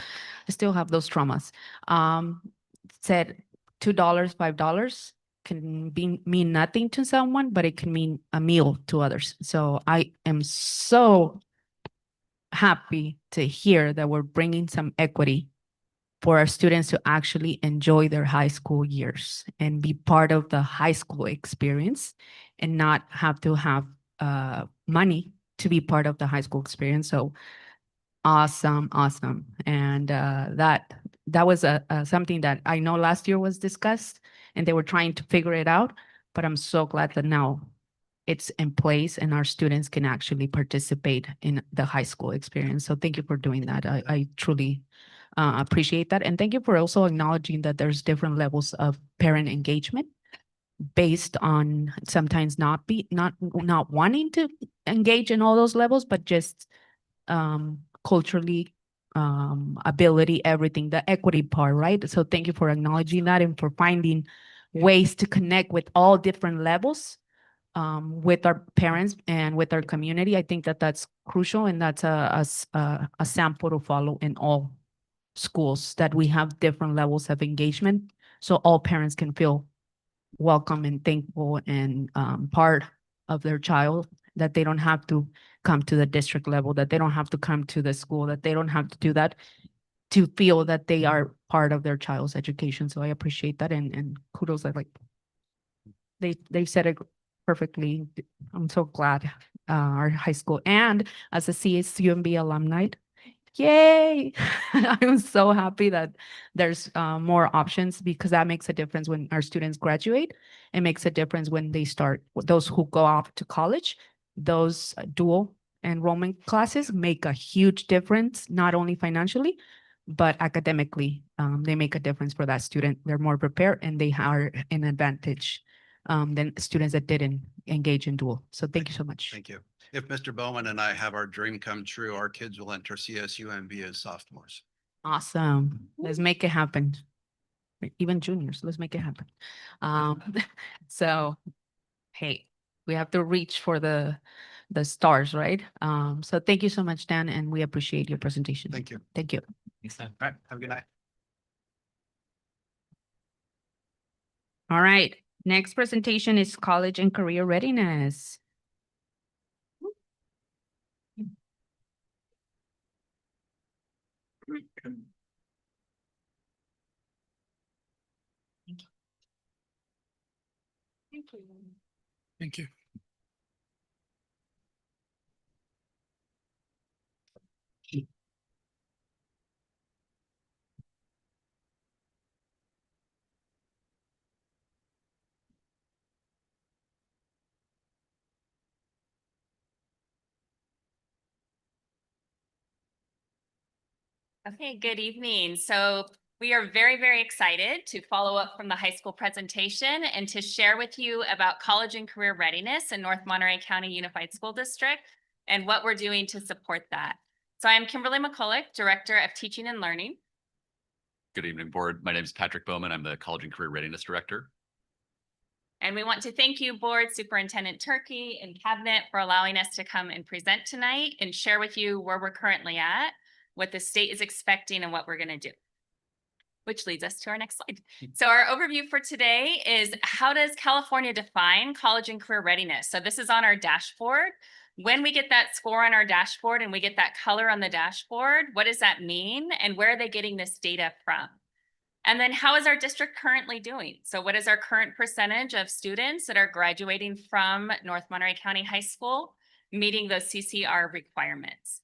I still have those traumas. Said $2, $5 can mean nothing to someone, but it can mean a meal to others. So I am so happy to hear that we're bringing some equity for our students to actually enjoy their high school years and be part of the high school experience and not have to have money to be part of the high school experience. So awesome. And that was something that I know last year was discussed and they were trying to figure it out, but I'm so glad that now it's in place and our students can actually participate in the high school experience. So thank you for doing that. I truly appreciate that. And thank you for also acknowledging that there's different levels of parent engagement based on sometimes not wanting to engage in all those levels, but just culturally, ability, everything, the equity part, right? So thank you for acknowledging that and for finding ways to connect with all different levels with our parents and with our community. I think that that's crucial, and that's a sample to follow in all schools, that we have different levels of engagement so all parents can feel welcome and thankful and part of their child, that they don't have to come to the district level, that they don't have to come to the school, that they don't have to do that to feel that they are part of their child's education. So I appreciate that, and kudos. I like they said it perfectly. I'm so glad our high school, and as a CSUMB alumni, yay! I'm so happy that there's more options, because that makes a difference when our students graduate. It makes a difference when they start, those who go off to college, those dual enrollment classes make a huge difference, not only financially, but academically. They make a difference for that student. They're more prepared and they are an advantage than students that didn't engage in dual. So thank you so much. Thank you. If Mr. Bowman and I have our dream come true, our kids will enter CSUMB as sophomores. Awesome. Let's make it happen. Even juniors, let's make it happen. So, hey, we have to reach for the stars, right? So thank you so much, Dan, and we appreciate your presentation. Thank you. Thank you. All right, have a good night. All right, next presentation is college and career readiness. Thank you. Okay, good evening. So we are very, very excited to follow up from the high school presentation and to share with you about college and career readiness in North Monterey County Unified School District and what we're doing to support that. So I am Kimberly McCulloch, Director of Teaching and Learning. Good evening, board. My name is Patrick Bowman. I'm the College and Career Readiness Director. And we want to thank you, Board Superintendent Turkey and Cabinet, for allowing us to come and present tonight and share with you where we're currently at, what the state is expecting, and what we're going to do. Which leads us to our next slide. So our overview for today is how does California define college and career readiness? So this is on our dashboard. When we get that score on our dashboard and we get that color on the dashboard, what does that mean? And where are they getting this data from? And then how is our district currently doing? So what is our current percentage of students that are graduating from North Monterey County High School, meeting those CCR requirements?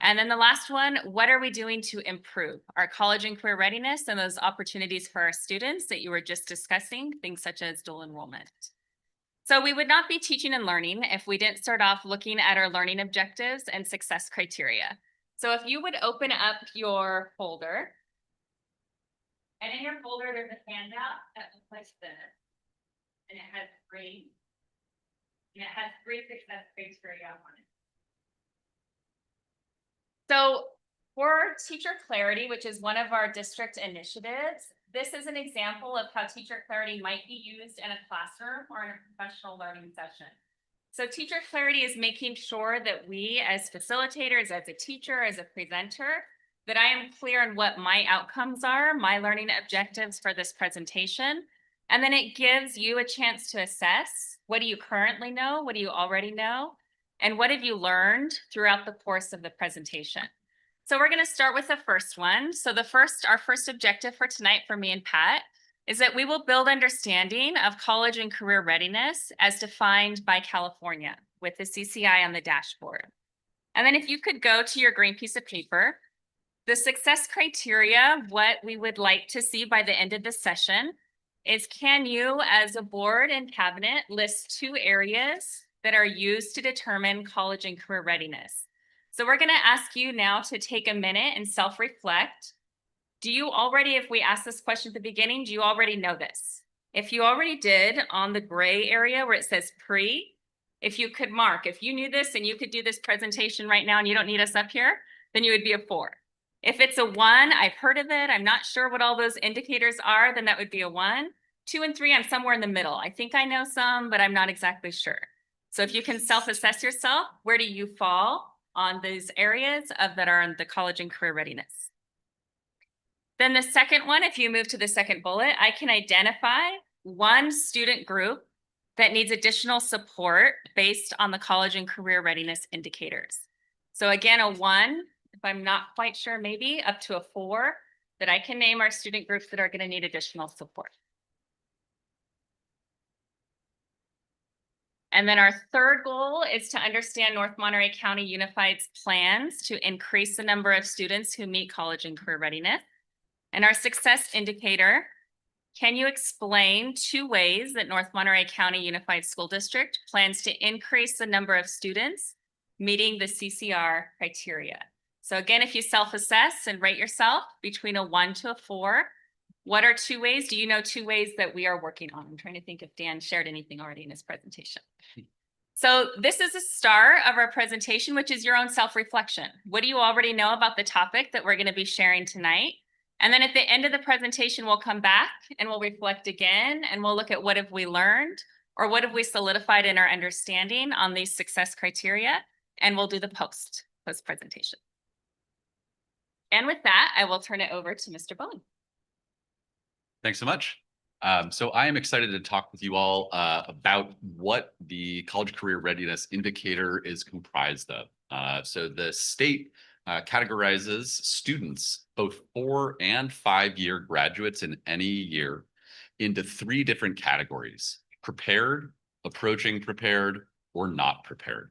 And then the last one, what are we doing to improve our college and career readiness and those opportunities for our students that you were just discussing, things such as dual enrollment? So we would not be teaching and learning if we didn't start off looking at our learning objectives and success criteria. So if you would open up your folder, and in your folder, there's a handout that looks like this, and it has three success criteria on it. So for teacher clarity, which is one of our district initiatives, this is an example of how teacher clarity might be used in a classroom or in a professional learning session. So teacher clarity is making sure that we as facilitators, as a teacher, as a presenter, that I am clear on what my outcomes are, my learning objectives for this presentation. And then it gives you a chance to assess, what do you currently know? What do you already know? And what have you learned throughout the course of the presentation? So we're going to start with the first one. So our first objective for tonight for me and Pat is that we will build understanding of college and career readiness as defined by California with the CCI on the dashboard. And then if you could go to your green piece of paper, the success criteria, what we would like to see by the end of the session is, can you as a board and cabinet list 2 areas that are used to determine college and career readiness? So we're going to ask you now to take a minute and self-reflect. Do you already, if we ask this question at the beginning, do you already know this? If you already did, on the gray area where it says pre, if you could mark, if you knew this and you could do this presentation right now and you don't need us up here, then you would be a 4. If it's a 1, I've heard of it, I'm not sure what all those indicators are, then that would be a 1. 2 and 3, I'm somewhere in the middle. I think I know some, but I'm not exactly sure. So if you can self-assess yourself, where do you fall on these areas that are in the college and career readiness? Then the second one, if you move to the second bullet, I can identify one student group that needs additional support based on the college and career readiness indicators. So again, a 1, if I'm not quite sure, maybe up to a 4, that I can name our student groups that are going to need additional support. And then our third goal is to understand North Monterey County Unified's plans to increase the number of students who meet college and career readiness. And our success indicator Can you explain 2 ways that North Monterey County Unified School District plans to increase the number of students meeting the CCR criteria? So again, if you self-assess and rate yourself between a 1 to a 4, what are 2 ways? Do you know 2 ways that we are working on? I'm trying to think if Dan shared anything already in his presentation. So this is the star of our presentation, which is your own self-reflection. What do you already know about the topic that we're going to be sharing tonight? And then at the end of the presentation, we'll come back and we'll reflect again, and we'll look at what have we learned or what have we solidified in our understanding on these success criteria, and we'll do the post presentation. And with that, I will turn it over to Mr. Bowen. Thanks so much. So I am excited to talk with you all about what the College Career Readiness Indicator is comprised of. So the state categorizes students, both 4- and 5-year graduates in any year, into 3 different categories: prepared, approaching prepared, or not prepared.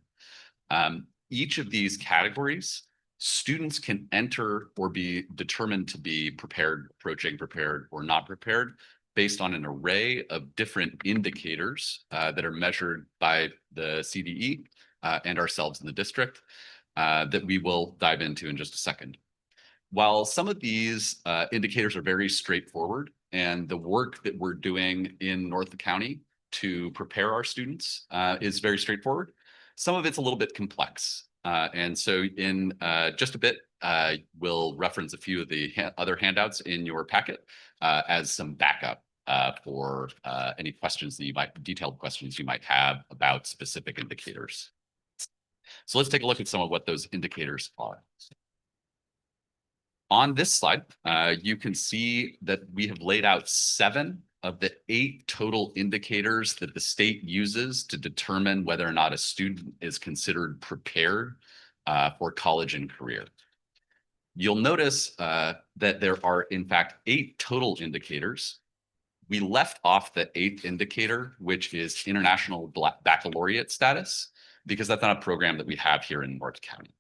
Each of these categories, students can enter or be determined to be prepared, approaching prepared, or not prepared based on an array of different indicators that are measured by the CDE and ourselves in the district that we will dive into in just a second. While some of these indicators are very straightforward, and the work that we're doing in North County to prepare our students is very straightforward, some of it's a little bit complex. And so in just a bit, we'll reference a few of the other handouts in your packet as some backup for any questions that you might, detailed questions you might have about specific indicators. So let's take a look at some of what those indicators are. On this slide, you can see that we have laid out 7 of the 8 total indicators that the state uses to determine whether or not a student is considered prepared for college and career. You'll notice that there are, in fact, 8 total indicators. We left off the 8th indicator, which is International Baccalaureate status, because that's not a program that we have here in North County.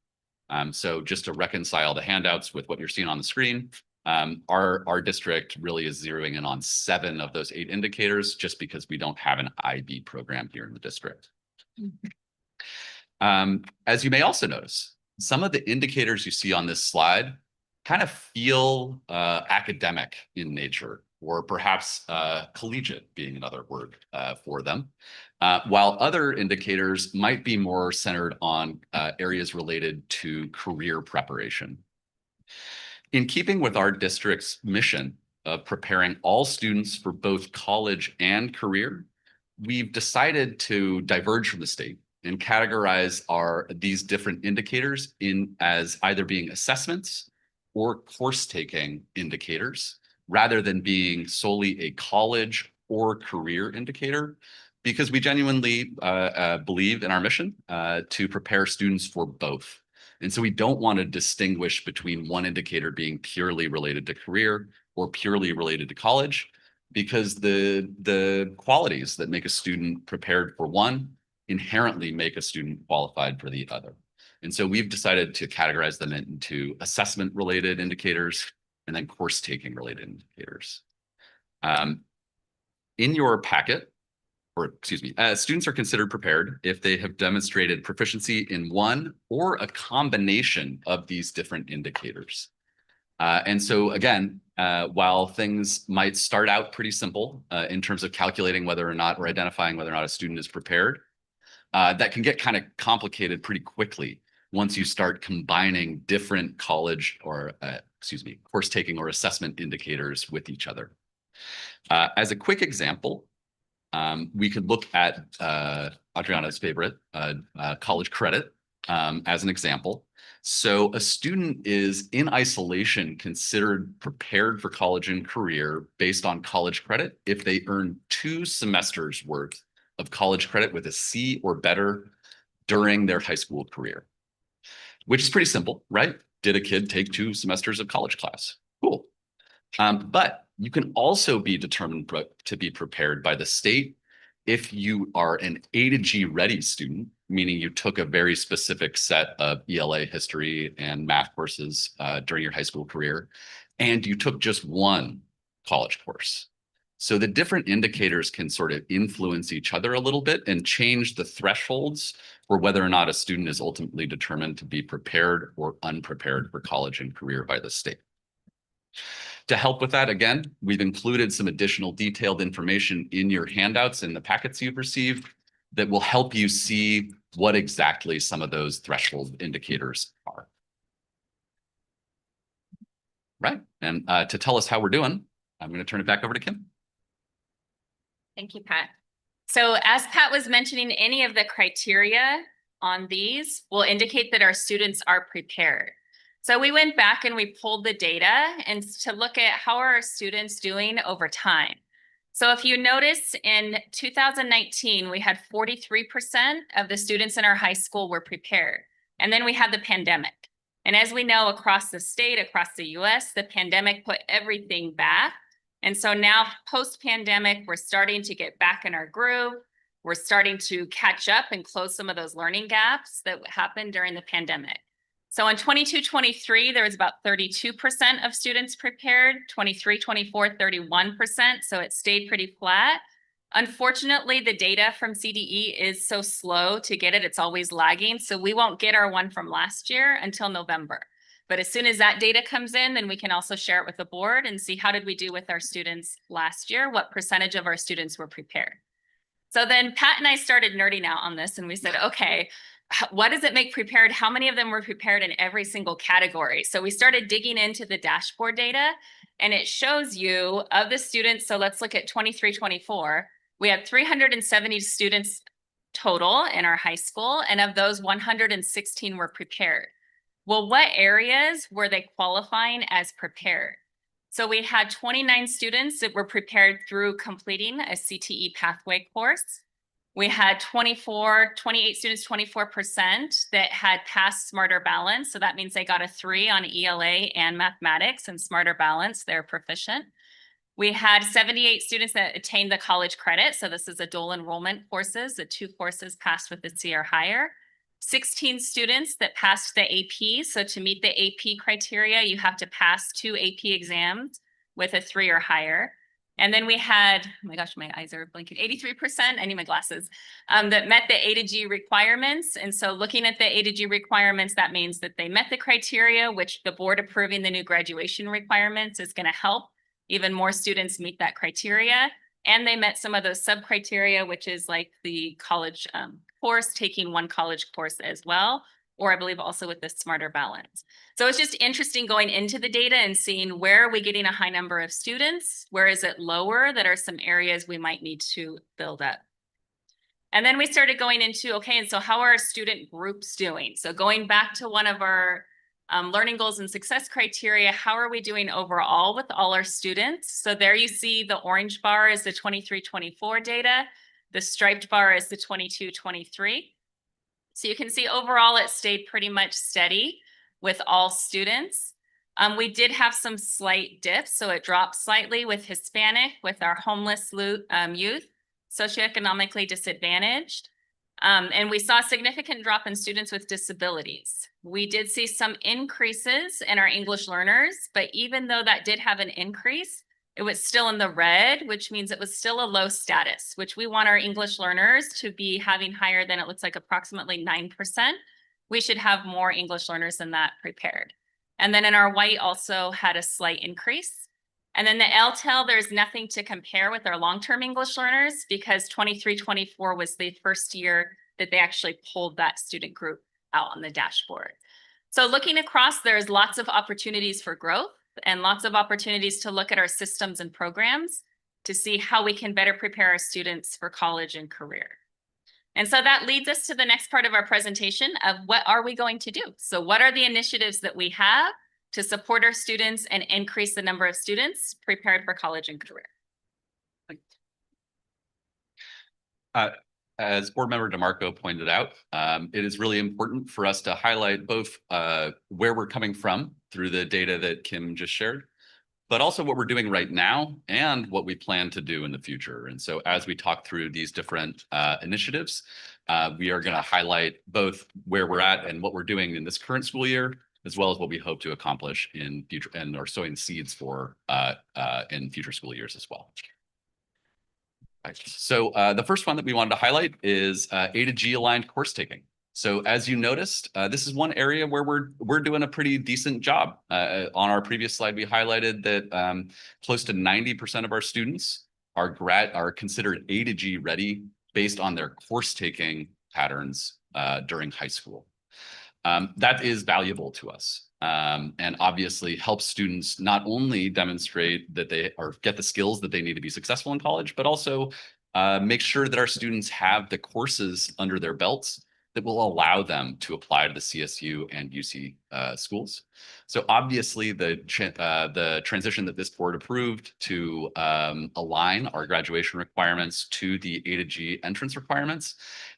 So just to reconcile the handouts with what you're seeing on the screen, our district really is zeroing in on 7 of those 8 indicators, just because we don't have an IB program here in the district. As you may also notice, some of the indicators you see on this slide kind of feel academic in nature, or perhaps collegiate being another word for them, while other indicators might be more centered on areas related to career preparation. In keeping with our district's mission of preparing all students for both college and career, we've decided to diverge from the state and categorize these different indicators as either being assessments or course-taking indicators, rather than being solely a college or career indicator, because we genuinely believe in our mission to prepare students for both. And so we don't want to distinguish between one indicator being purely related to career or purely related to college, because the qualities that make a student prepared for one inherently make a student qualified for the other. And so we've decided to categorize them into assessment-related indicators and then course-taking related indicators. In your packet, or excuse me, students are considered prepared if they have demonstrated proficiency in one or a combination of these different indicators. And so again, while things might start out pretty simple in terms of calculating whether or not, or identifying whether or not a student is prepared, that can get kind of complicated pretty quickly once you start combining different college or, course-taking or assessment indicators with each other. As a quick example, we could look at Adriana's favorite, college credit, as an example. So a student is in isolation considered prepared for college and career based on college credit if they earn 2 semesters worth of college credit with a C or better during their high school career, which is pretty simple, right? Did a kid take 2 semesters of college class? Cool. But you can also be determined to be prepared by the state if you are an A to G ready student, meaning you took a very specific set of ELA history and math courses during your high school career, and you took just 1 college course. So the different indicators can sort of influence each other a little bit and change the thresholds for whether or not a student is ultimately determined to be prepared or unprepared for college and career by the state. To help with that, again, we've included some additional detailed information in your handouts in the packets you've received that will help you see what exactly some of those threshold indicators are. Right, and to tell us how we're doing, I'm going to turn it back over to Kim. Thank you, Pat. So as Pat was mentioning, any of the criteria on these will indicate that our students are prepared. So we went back and we pulled the data and to look at how are our students doing over time. So if you notice in 2019, we had 43% of the students in our high school were prepared. And then we had the pandemic. And as we know, across the state, across the US, the pandemic put everything back. And so now post-pandemic, we're starting to get back in our groove. We're starting to catch up and close some of those learning gaps that happened during the pandemic. So in 22-23, there was about 32% of students prepared, 23-24, 31%. So it stayed pretty flat. Unfortunately, the data from CDE is so slow to get it. It's always lagging. So we won't get our one from last year until November. But as soon as that data comes in, then we can also share it with the board and see how did we do with our students last year? What percentage of our students were prepared? So then Pat and I started nerding out on this and we said, okay, what does it make prepared? How many of them were prepared in every single category? So we started digging into the dashboard data and it shows you of the students. So let's look at 23-24. We had 370 students total in our high school. And of those, 116 were prepared. Well, what areas were they qualifying as prepared? So we had 29 students that were prepared through completing a CTE pathway course. We had 28 students, 24% that had passed Smarter Balance. So that means they got a 3 on ELA and mathematics, and Smarter Balance, they're proficient. We had 78 students that attained the college credit. So this is a dual enrollment courses. The 2 courses passed with a C or higher. 16 students that passed the AP. So to meet the AP criteria, you have to pass 2 AP exams with a 3 or higher. And then we had, oh my gosh, my eyes are blinking, 83%, I need my glasses, that met the A to G requirements. And so looking at the A to G requirements, that means that they met the criteria, which the board approving the new graduation requirements is going to help even more students meet that criteria. And they met some of those sub-criteria, which is like the college course, taking 1 college course as well, or I believe also with the Smarter Balance. So it's just interesting going into the data and seeing where are we getting a high number of students, where is it lower, that are some areas we might need to build up. And then we started going into, okay, and so how are our student groups doing? So going back to one of our learning goals and success criteria, how are we doing overall with all our students? So there you see the orange bar is the 23-24 data. The striped bar is the 22-23. So you can see overall it stayed pretty much steady with all students. We did have some slight dips, so it dropped slightly with Hispanic, with our homeless youth, socioeconomically disadvantaged. And we saw a significant drop in students with disabilities. We did see some increases in our English learners, but even though that did have an increase, it was still in the red, which means it was still a low status, which we want our English learners to be having higher than, it looks like approximately 9%. We should have more English learners than that prepared. And then in our white also had a slight increase. And then the LTEL, there's nothing to compare with our long-term English learners because 23-24 was the first year that they actually pulled that student group out on the dashboard. So looking across, there's lots of opportunities for growth and lots of opportunities to look at our systems and programs to see how we can better prepare our students for college and career. And so that leads us to the next part of our presentation of what are we going to do? So what are the initiatives that we have to support our students and increase the number of students prepared for college and career? As Board Member DeMarco pointed out, it is really important for us to highlight both where we're coming from through the data that Kim just shared, but also what we're doing right now and what we plan to do in the future. And so as we talk through these different initiatives, we are going to highlight both where we're at and what we're doing in this current school year, as well as what we hope to accomplish in future and are sowing seeds for in future school years as well. Right. So the first one that we wanted to highlight is A to G aligned course taking. So as you noticed, this is one area where we're doing a pretty decent job. On our previous slide, we highlighted that close to 90% of our students are considered A to G ready based on their course taking patterns during high school. That is valuable to us. And obviously helps students not only demonstrate that they get the skills that they need to be successful in college, but also make sure that our students have the courses under their belts that will allow them to apply to the CSU and UC schools. So obviously the transition that this board approved to align our graduation requirements to the A to G entrance requirements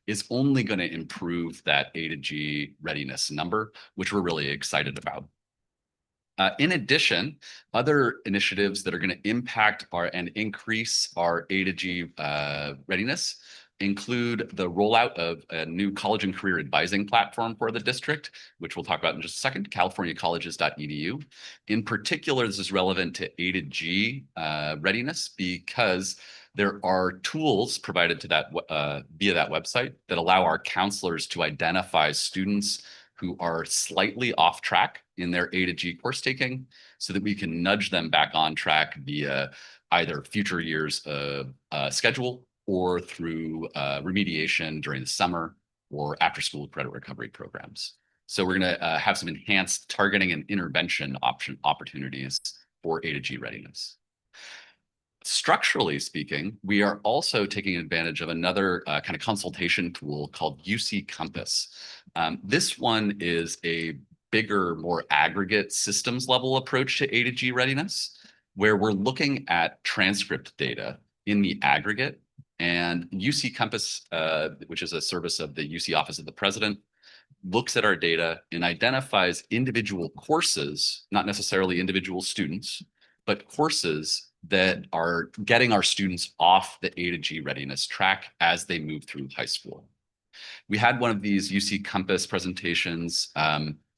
is only going to improve that A to G readiness number, which we're really excited about. In addition, other initiatives that are going to impact and increase our A to G readiness include the rollout of a new college and career advising platform for the district, which we'll talk about in just a second, californiacolleges.edu. In particular, this is relevant to A to G readiness because there are tools provided to that via that website that allow our counselors to identify students who are slightly off track in their A to G course taking so that we can nudge them back on track via either future years schedule or through remediation during the summer or after school credit recovery programs. So we're going to have some enhanced targeting and intervention opportunities for A to G readiness. Structurally speaking, we are also taking advantage of another kind of consultation tool called UC Compass. This one is a bigger, more aggregate systems level approach to A to G readiness, where we're looking at transcript data in the aggregate. And UC Compass, which is a service of the UC Office of the President, looks at our data and identifies individual courses, not necessarily individual students, but courses that are getting our students off the A to G readiness track as they move through high school. We had one of these UC Compass presentations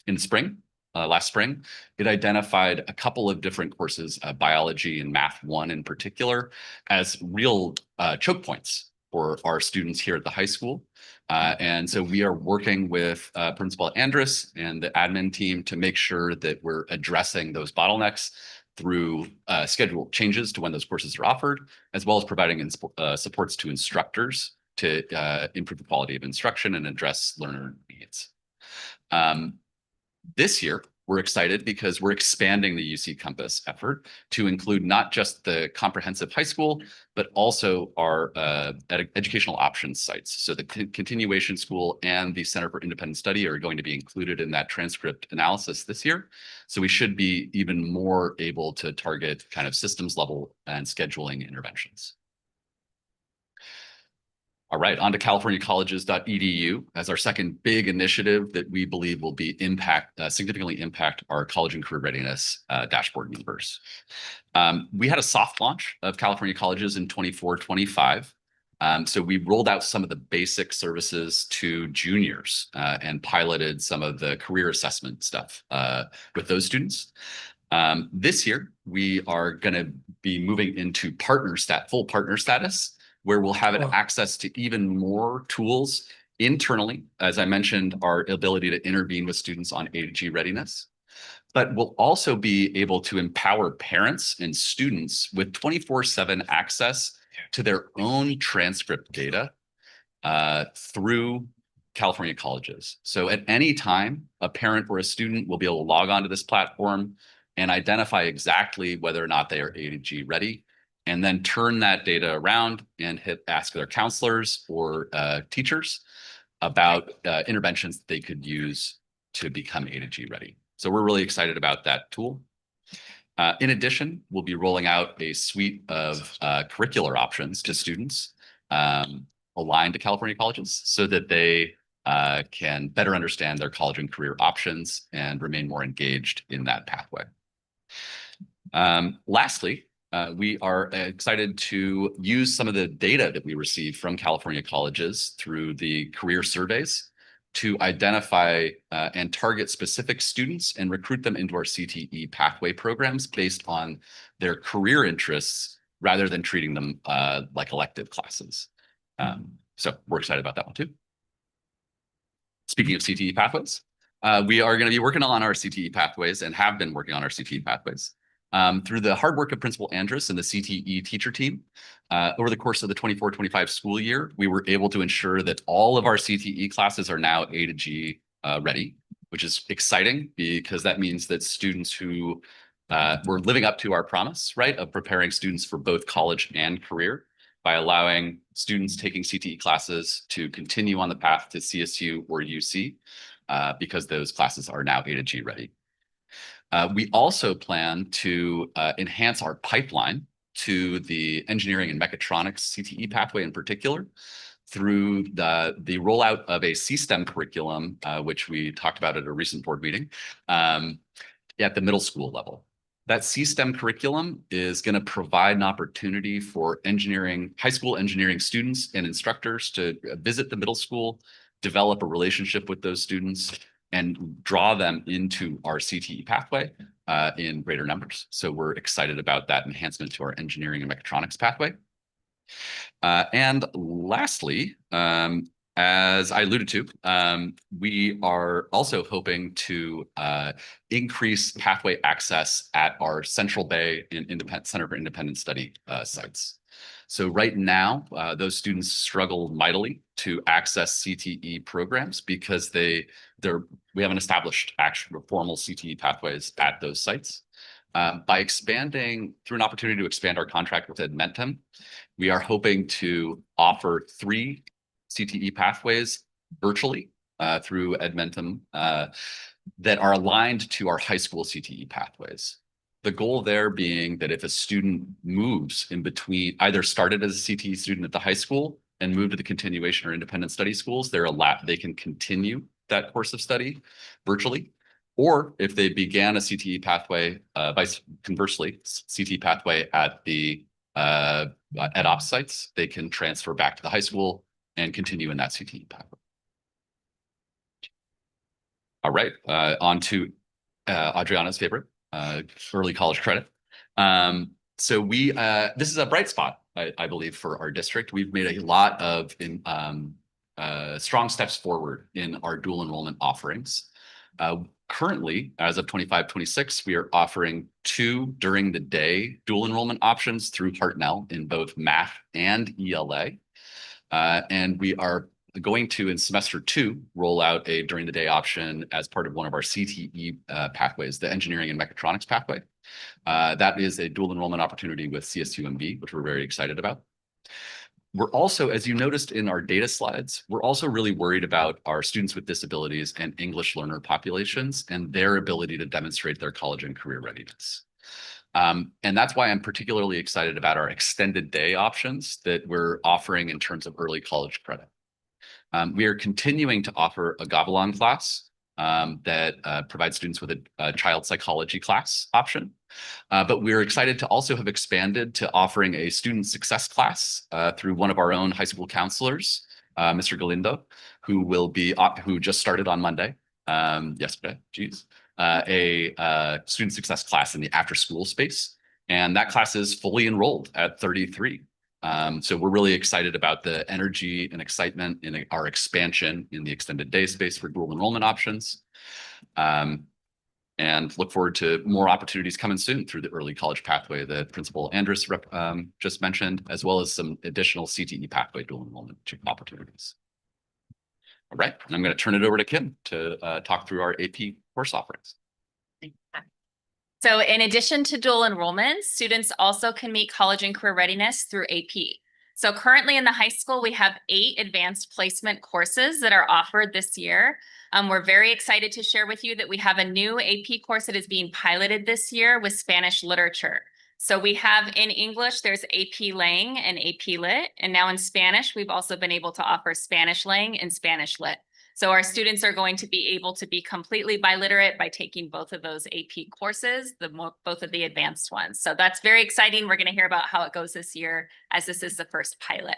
in spring, last spring. It identified a couple of different courses, biology and math 1 in particular, as real choke points for our students here at the high school. And so we are working with Principal Andrus and the admin team to make sure that we're addressing those bottlenecks through schedule changes to when those courses are offered, as well as providing supports to instructors to improve the quality of instruction and address learner needs. This year, we're excited because we're expanding the UC Compass effort to include not just the comprehensive high school, but also our educational options sites. So the continuation school and the Center for Independent Study are going to be included in that transcript analysis this year. So we should be even more able to target kind of systems level and scheduling interventions. All right, on to californiacolleges.edu as our second big initiative that we believe will be significantly impact our college and career readiness dashboard numbers. We had a soft launch of California Colleges in 24-25. So we rolled out some of the basic services to juniors and piloted some of the career assessment stuff with those students. This year, we are going to be moving into full partner status, where we'll have access to even more tools internally. As I mentioned, our ability to intervene with students on A to G readiness, but we'll also be able to empower parents and students with 24/7 access to their own transcript data through California Colleges. So at any time, a parent or a student will be able to log onto this platform and identify exactly whether or not they are A to G ready, and then turn that data around and ask their counselors or teachers about interventions they could use to become A to G ready. So we're really excited about that tool. In addition, we'll be rolling out a suite of curricular options to students aligned to California Colleges so that they can better understand their college and career options and remain more engaged in that pathway. Lastly, we are excited to use some of the data that we receive from California Colleges through the career surveys to identify and target specific students and recruit them into our CTE pathway programs based on their career interests rather than treating them like elective classes. So we're excited about that one too. Speaking of CTE pathways, we are going to be working on our CTE pathways and have been working on our CTE pathways. Through the hard work of Principal Andrus and the CTE teacher team, over the course of the 24-25 school year, we were able to ensure that all of our CTE classes are now A to G ready, which is exciting because that means that students who we're living up to our promise, right, of preparing students for both college and career by allowing students taking CTE classes to continue on the path to CSU or UC because those classes are now A to G ready. We also plan to enhance our pipeline to the engineering and mechatronics CTE pathway in particular through the rollout of a C-STEM curriculum, which we talked about at a recent board meeting at the middle school level. That C-STEM curriculum is going to provide an opportunity for high school engineering students and instructors to visit the middle school, develop a relationship with those students, and draw them into our CTE pathway in greater numbers. So we're excited about that enhancement to our engineering and mechatronics pathway. And lastly, as I alluded to, we are also hoping to increase pathway access at our Central Bay and Center for Independent Study sites. So right now, those students struggle mightily to access CTE programs because we haven't established actual formal CTE pathways at those sites. By expanding through an opportunity to expand our contract with Edmentum, we are hoping to offer 3 CTE pathways virtually through Edmentum that are aligned to our high school CTE pathways. The goal there being that if a student moves in between, either started as a CTE student at the high school and moved to the continuation or independent study schools, they can continue that course of study virtually. Or if they began a CTE pathway, conversely, CTE pathway at the ed ops sites, they can transfer back to the high school and continue in that CTE pathway. All right, on to Adriana's favorite, early college credit. So this is a bright spot, I believe, for our district. We've made a lot of strong steps forward in our dual enrollment offerings. Currently, as of 25-26, we are offering 2 during the day dual enrollment options through Hartnell in both math and ELA. And we are going to, in semester 2, roll out a during the day option as part of one of our CTE pathways, the engineering and mechatronics pathway. That is a dual enrollment opportunity with CSUMB, which we're very excited about. We're also, as you noticed in our data slides, we're also really worried about our students with disabilities and English learner populations and their ability to demonstrate their college and career readiness. And that's why I'm particularly excited about our extended day options that we're offering in terms of early college credit. We are continuing to offer a Gavilan class that provides students with a child psychology class option. But we're excited to also have expanded to offering a student success class through one of our own high school counselors, Mr. Galindo, who just started on Monday, yesterday, a student success class in the after school space. And that class is fully enrolled at 33. So we're really excited about the energy and excitement in our expansion in the extended day space for dual enrollment options. And look forward to more opportunities coming soon through the early college pathway that Principal Andrus just mentioned, as well as some additional CTE pathway dual enrollment opportunities. All right, and I'm going to turn it over to Kim to talk through our AP course offerings. So in addition to dual enrollment, students also can meet college and career readiness through AP. So currently in the high school, we have 8 advanced placement courses that are offered this year. We're very excited to share with you that we have a new AP course that is being piloted this year with Spanish literature. So we have in English, there's AP Lang and AP Lit. And now in Spanish, we've also been able to offer Spanish Lang and Spanish Lit. So our students are going to be able to be completely biliterate by taking both of those AP courses, both of the advanced ones. So that's very exciting. We're going to hear about how it goes this year, as this is the first pilot.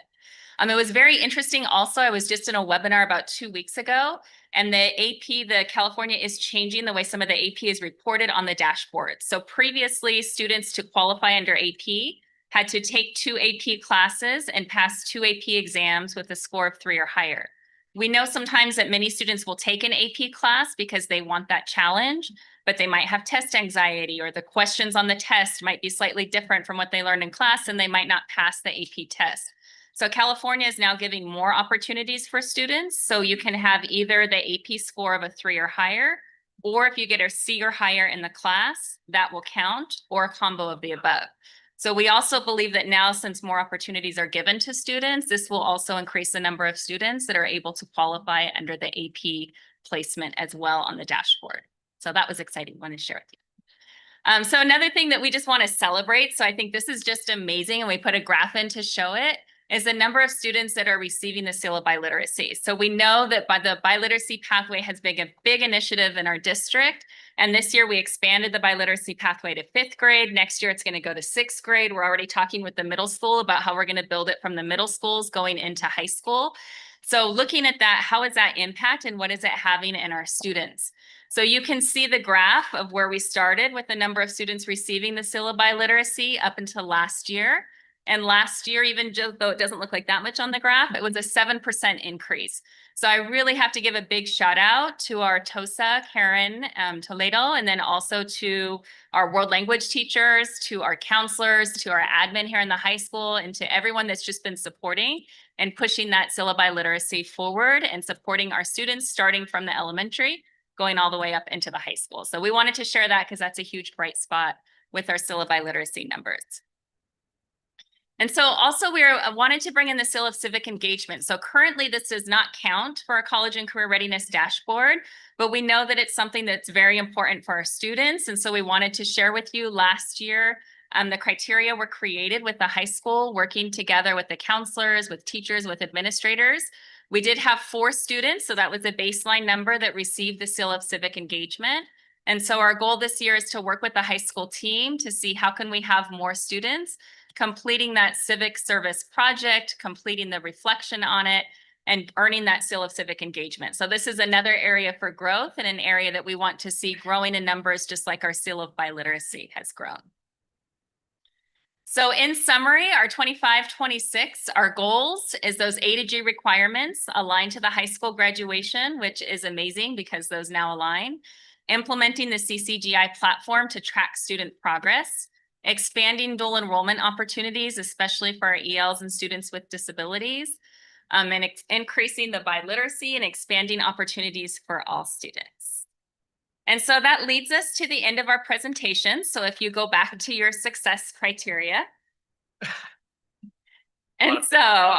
It was very interesting also. I was just in a webinar about 2 weeks ago, and the AP, the California, is changing the way some of the AP is reported on the dashboard. So previously, students to qualify under AP had to take 2 AP classes and pass 2 AP exams with a score of 3 or higher. We know sometimes that many students will take an AP class because they want that challenge, but they might have test anxiety, or the questions on the test might be slightly different from what they learned in class, and they might not pass the AP test. So California is now giving more opportunities for students. So you can have either the AP score of a 3 or higher, or if you get a C or higher in the class, that will count, or a combo of the above. So we also believe that now, since more opportunities are given to students, this will also increase the number of students that are able to qualify under the AP placement as well on the dashboard. So that was exciting. I want to share with you. So another thing that we just want to celebrate, so I think this is just amazing, and we put a graph in to show it, is the number of students that are receiving the seal of biliteracy. So we know that by the biliteracy pathway has been a big initiative in our district. And this year we expanded the biliteracy pathway to 5th grade. Next year it's going to go to 6th grade. We're already talking with the middle school about how we're going to build it from the middle schools going into high school. So looking at that, how is that impact and what is it having in our students? So you can see the graph of where we started with the number of students receiving the seal of biliteracy up until last year. And last year, even though it doesn't look like that much on the graph, it was a 7% increase. So I really have to give a big shout out to our TOSA, Karen Toledo, and then also to our world language teachers, to our counselors, to our admin here in the high school, and to everyone that's just been supporting and pushing that seal of biliteracy forward and supporting our students starting from the elementary, going all the way up into the high school. So we wanted to share that because that's a huge bright spot with our seal of biliteracy numbers. And so also we wanted to bring in the seal of civic engagement. So currently this does not count for our college and career readiness dashboard, but we know that it's something that's very important for our students. And so we wanted to share with you last year, the criteria were created with the high school, working together with the counselors, with teachers, with administrators. We did have 4 students, so that was a baseline number that received the seal of civic engagement. And so our goal this year is to work with the high school team to see how can we have more students completing that civic service project, completing the reflection on it, and earning that seal of civic engagement. So this is another area for growth and an area that we want to see growing in numbers, just like our seal of biliteracy has grown. So in summary, our 25-26, our goals is those A to G requirements aligned to the high school graduation, which is amazing because those now align. Implementing the CCGI platform to track student progress. Expanding dual enrollment opportunities, especially for our ELs and students with disabilities, and increasing the biliteracy and expanding opportunities for all students. And so that leads us to the end of our presentation. So if you go back to your success criteria. And so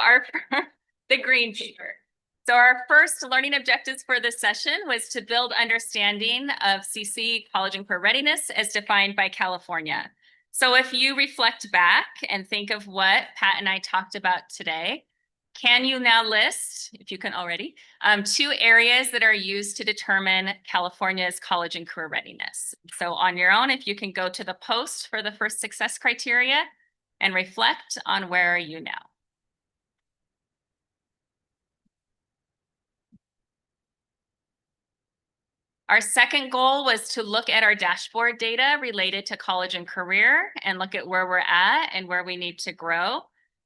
the green paper. So our first learning objectives for this session was to build understanding of CC college and career readiness as defined by California. So if you reflect back and think of what Pat and I talked about today, can you now list, if you can already, 2 areas that are used to determine California's college and career readiness? So on your own, if you can go to the post for the first success criteria and reflect on where are you now. Our second goal was to look at our dashboard data related to college and career and look at where we're at and where we need to grow.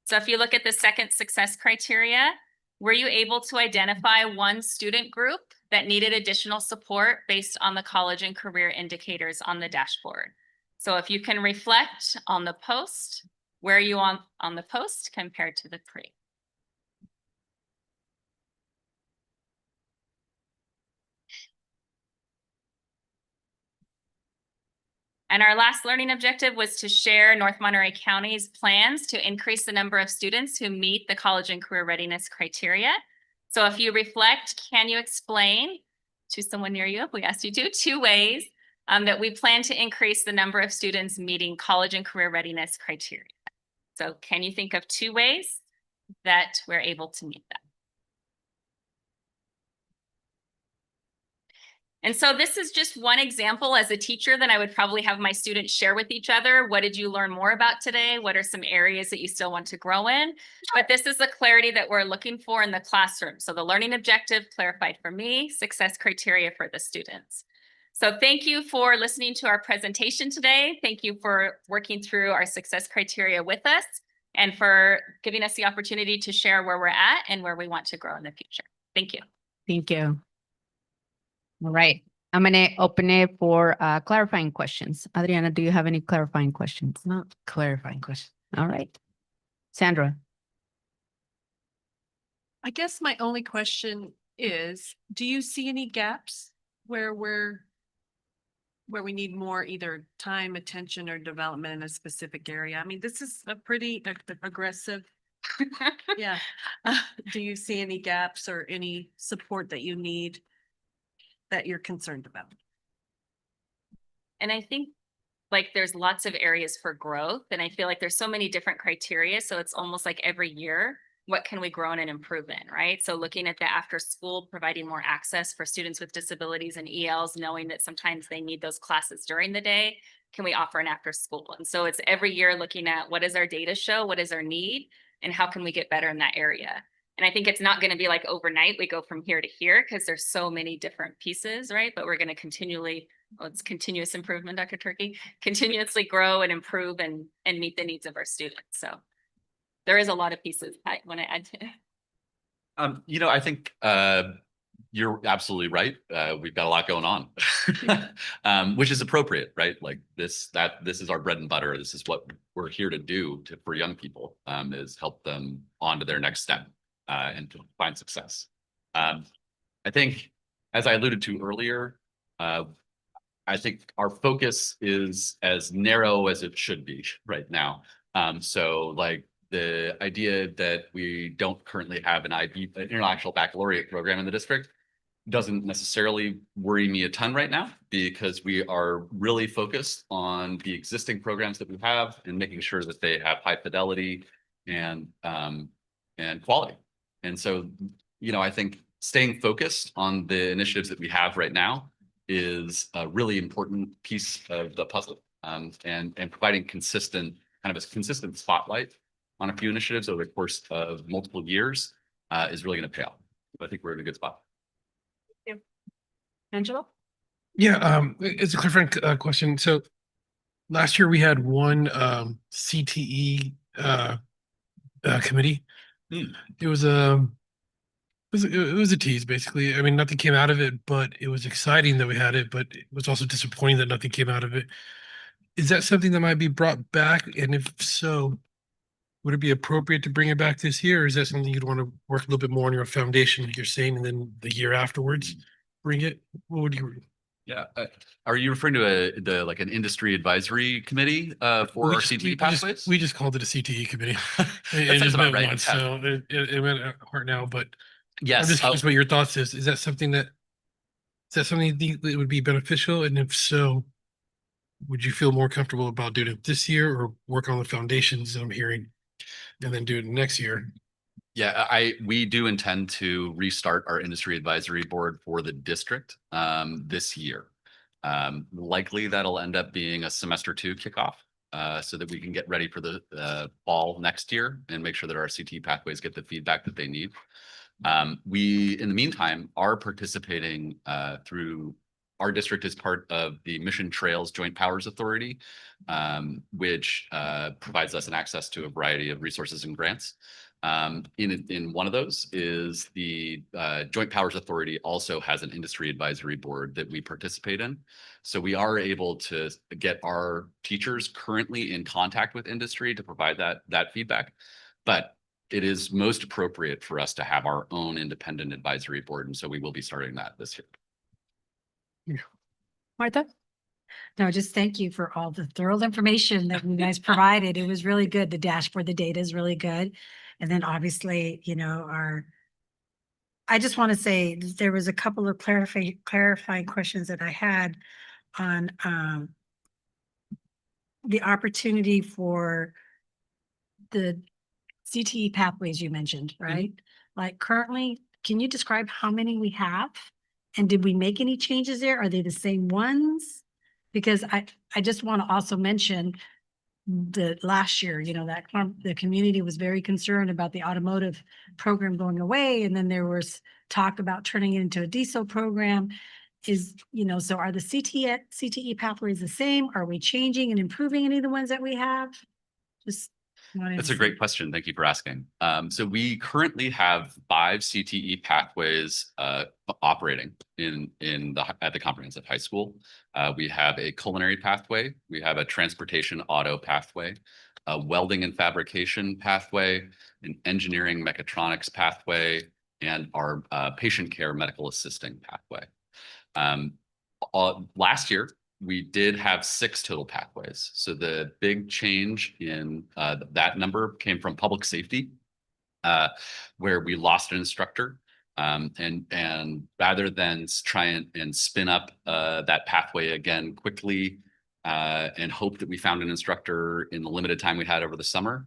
So if you look at the second success criteria, were you able to identify one student group that needed additional support based on the college and career indicators on the dashboard? So if you can reflect on the post, where are you on the post compared to the pre? And our last learning objective was to share North Monterey County's plans to increase the number of students who meet the college and career readiness criteria. So if you reflect, can you explain to someone near you, if we asked you to, 2 ways that we plan to increase the number of students meeting college and career readiness criteria? So can you think of 2 ways that we're able to meet that? And so this is just one example as a teacher that I would probably have my students share with each other. What did you learn more about today? What are some areas that you still want to grow in? But this is the clarity that we're looking for in the classroom. So the learning objective clarified for me, success criteria for the students. So thank you for listening to our presentation today. Thank you for working through our success criteria with us and for giving us the opportunity to share where we're at and where we want to grow in the future. Thank you. Thank you. All right. I'm going to open it for clarifying questions. Adriana, do you have any clarifying questions? Not clarifying question. All right. Sandra. I guess my only question is, do you see any gaps where we need more either time, attention, or development in a specific area? I mean, this is a pretty aggressive. Yeah. Do you see any gaps or any support that you need that you're concerned about? And I think like there's lots of areas for growth, and I feel like there's so many different criteria. So it's almost like every year, what can we grow in and improve in, right? So looking at the after school, providing more access for students with disabilities and ELs, knowing that sometimes they need those classes during the day, can we offer an after school? And so it's every year looking at what does our data show, what is our need, and how can we get better in that area? And I think it's not going to be like overnight, we go from here to here because there's so many different pieces, right? But we're going to continually, well, it's continuous improvement, Dr. Turkey, continuously grow and improve and meet the needs of our students. So there is a lot of pieces I want to add to. You know, I think you're absolutely right. We've got a lot going on, which is appropriate, right? Like this is our bread and butter. This is what we're here to do for young people, is help them on to their next step and to find success. I think, as I alluded to earlier, I think our focus is as narrow as it should be right now. So like the idea that we don't currently have an IB, an International Baccalaureate program in the district, doesn't necessarily worry me a ton right now, because we are really focused on the existing programs that we have and making sure that they have high fidelity and quality. And so, you know, I think staying focused on the initiatives that we have right now is a really important piece of the puzzle, and providing consistent spotlight on a few initiatives over the course of multiple years is really going to pay off. I think we're in a good spot. Angelo? Yeah, it's a clarifying question. So last year we had one CTE committee. It was it was a tease, basically. I mean, nothing came out of it, but it was exciting that we had it, but it was also disappointing that nothing came out of it. Is that something that might be brought back? And if so, would it be appropriate to bring it back this year? Or is that something you'd want to work a little bit more on your foundation, like you're saying, and then the year afterwards bring it? What would you? Yeah. Are you referring to like an industry advisory committee for our CTE pathways? We just called it a CTE committee. That It sounds just about met right. once, so it went hard now, but I'm Yes. just curious what your thoughts is. Is that something you think that would be beneficial? And if so, would you feel more comfortable about doing it this year or work on the foundations that I'm hearing and then do it next year? Yeah, we do intend to restart our industry advisory board for the district this year. Likely that'll end up being a semester 2 kickoff, so that we can get ready for the fall next year and make sure that our CT pathways get the feedback that they need. We, in the meantime, are participating through our district as part of the Mission Trails Joint Powers Authority, which provides us an access to a variety of resources and grants. In one of those is the Joint Powers Authority also has an industry advisory board that we participate in. So we are able to get our teachers currently in contact with industry to provide that feedback. But it is most appropriate for us to have our own independent advisory board. And so we will be starting that this year. Martha? No, just thank you for all the thorough information that you guys provided. It was really good. The dashboard, the data is really good. And then obviously, you know, I just want to say there was a couple of clarifying questions that I had on the opportunity for the CTE pathways you mentioned, right? Like currently, can you describe how many we have? And did we make any changes there? Are they the same ones? Because I just want to also mention the last year, you know, that the community was very concerned about the automotive program going away. And then there was talk about turning it into a diesel program. is, so are the CTE pathways the same? Are we changing and improving any of the ones that we have? Just wanted That's to a great see. question. Thank you for asking. So we currently have 5 CTE pathways operating at the comprehensive high school. We have a culinary pathway, we have a transportation auto pathway, a welding and fabrication pathway, an engineering mechatronics pathway, and our patient care medical assisting pathway. Last year, we did have 6 total pathways. So the big change in that number came from public safety, where we lost an instructor. And rather than try and spin up that pathway again quickly and hope that we found an instructor in the limited time we had over the summer,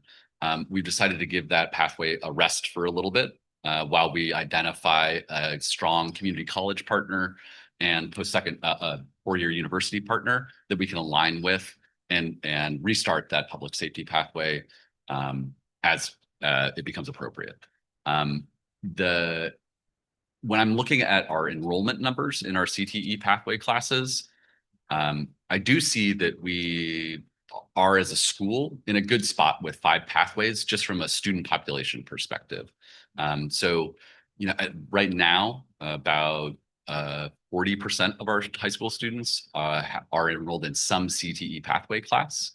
we've decided to give that pathway a rest for a little bit while we identify a strong community college partner and post-second 4-year university partner that we can align with and restart that public safety pathway as it becomes appropriate. When I'm looking at our enrollment numbers in our CTE pathway classes, I do see that we are as a school in a good spot with 5 pathways just from a student population perspective. So, right now, about 40% of our high school students are enrolled in some CTE pathway class.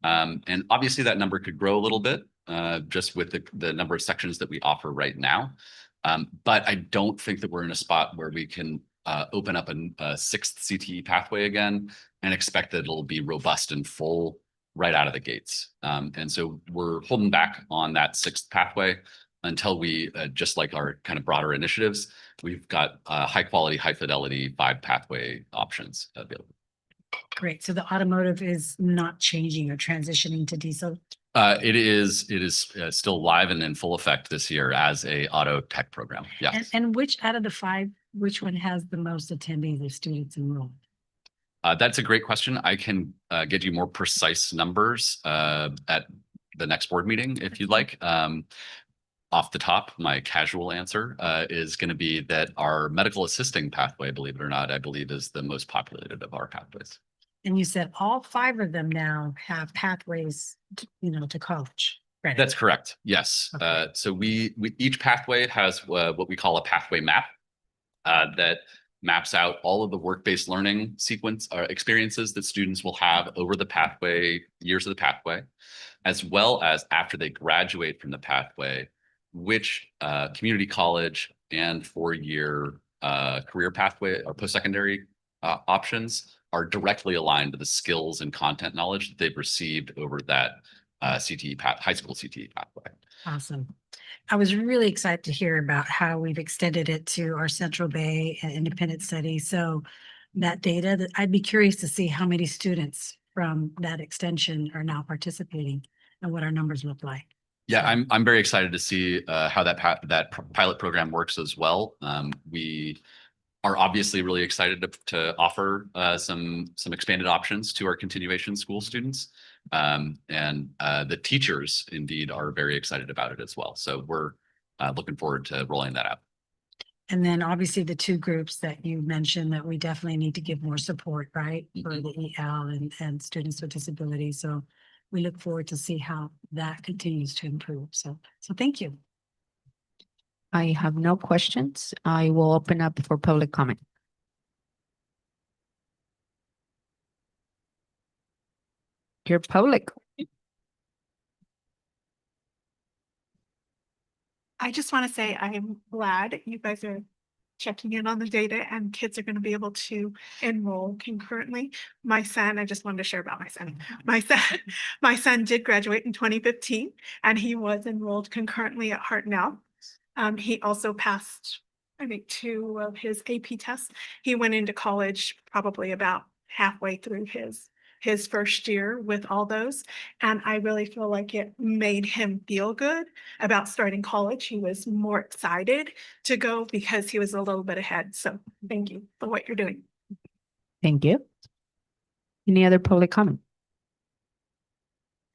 And obviously that number could grow a little bit just with the number of sections that we offer right now. But I don't think that we're in a spot where we can open up a 6th CTE pathway again and expect that it'll be robust and full right out of the gates. And so we're holding back on that 6th pathway until we, just like our kind of broader initiatives, we've got high quality, high fidelity 5 pathway options available. Great. So the automotive is not changing or transitioning to diesel? It is still live and in full effect this year as a auto tech program. Yes. And which out of the 5, which one has the most attendees or students enrolled? That's a great question. I can get you more precise numbers at the next board meeting if you'd like. Off the top, my casual answer is going to be that our medical assisting pathway, believe it or not, I believe is the most populated of our pathways. And you said all 5 of them now have pathways, to college. Right. That's correct. Yes. Okay. So we each pathway has what we call a pathway map that maps out all of the work-based learning sequence experiences that students will have over the pathway, years of the pathway, as well as after they graduate from the pathway, which community college and 4-year career pathway or post-secondary options are directly aligned to the skills and content knowledge that they've received over that high school CTE pathway. Awesome. I was really excited to hear about how we've extended it to our Central Bay and independent study. So that data, that I'd be curious to see how many students from that extension are now participating and what our numbers look like. Yeah, I'm very excited to see how that pilot program works as well. We are obviously really excited to offer some expanded options to our continuation school students. And the teachers indeed are very excited about it as well. So we're looking forward to rolling that out. And then obviously the 2 groups that you mentioned that we definitely need to give more support, right? For the EL and students with disabilities. So we look forward to see how that continues to improve. So thank you. I have no questions. I will open up for public comment. You're public. I just want to say I'm glad you guys are checking in on the data and kids are going to be able to enroll concurrently. My son, I just wanted to share about my son. My son did graduate in 2015 and he was enrolled concurrently at Hartnell. He also passed, I think, 2 of his AP tests. He went into college probably about halfway through his first year with all those. And I really feel like it made him feel good about starting college. He was more excited to go because he was a little bit ahead. So thank you for what you're doing. Thank you. Any other public comment?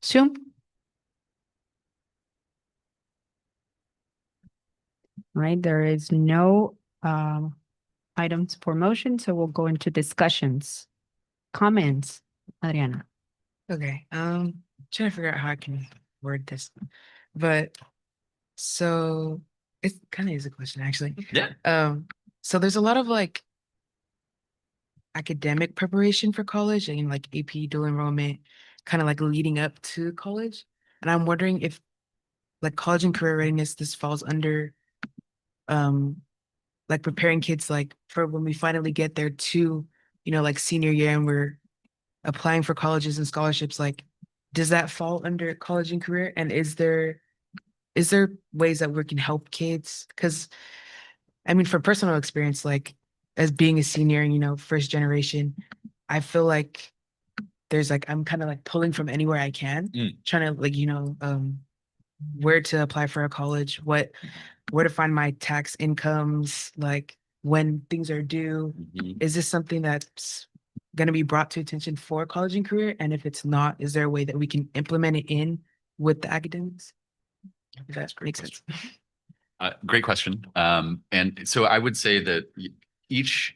Zoom? Right, there is no items for motion, so we'll go into discussions. Comments, Adriana? Okay, trying to figure out how I can word this, but so it kind of is a question actually. Yeah. So there's a lot of like academic preparation for college and like AP dual enrollment, kind of like leading up to college. And I'm wondering if like college and career readiness, this falls under like preparing kids like for when we finally get there to, like senior year and we're applying for colleges and scholarships, like does that fall under college and career? And is there ways that we can help kids? Because I mean, for personal experience, like as being a senior, first generation, I feel like there's like I'm kind of like pulling from anywhere I can, trying to like, where to apply for a college, where to find my tax incomes, like when things are due. Is this something that's going to be brought to attention for college and career? And if it's not, is there a way that we can implement it in with the academics? If that makes sense. Great question. And so I would say that each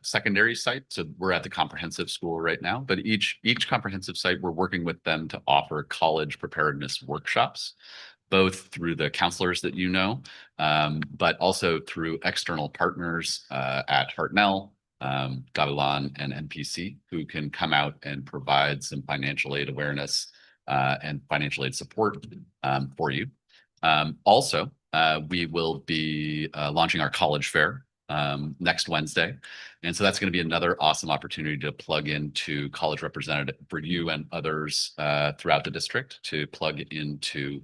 secondary site, so we're at the comprehensive school right now, but each comprehensive site, we're working with them to offer college preparedness workshops, both through the counselors that but also through external partners at Hartnell, Gavilan, and NPC, who can come out and provide some financial aid awareness and financial aid support for you. Also, we will be launching our college fair next Wednesday. And so that's going to be another awesome opportunity to plug into college representative for you and others throughout the district to plug into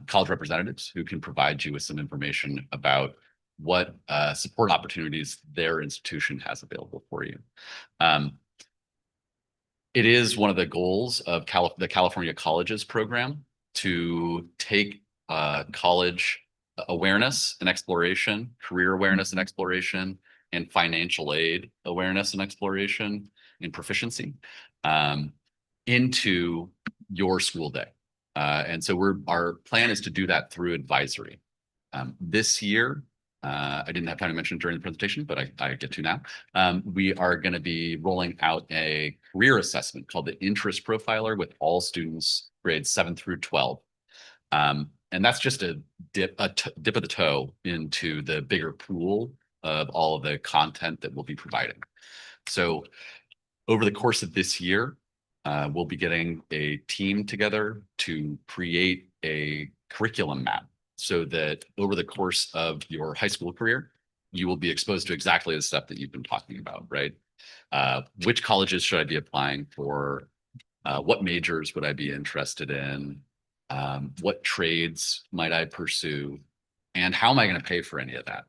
college representatives who can provide you with some information about what support opportunities their institution has available for you. It is one of the goals of the California Colleges program to take college awareness and exploration, career awareness and exploration, and financial aid awareness and exploration and proficiency into your school day. And so our plan is to do that through advisory. This year, I didn't have time to mention during the presentation, but I get to now. We are going to be rolling out a career assessment called the Interest Profiler with all students grades 7 through 12. And that's just a dip of the toe into the bigger pool of all of the content that we'll be providing. So over the course of this year, we'll be getting a team together to create a curriculum map so that over the course of your high school career, you will be exposed to exactly the stuff that you've been talking about, right? Which colleges should I be applying for? What majors would I be interested in? What trades might I pursue? And how am I going to pay for any of that?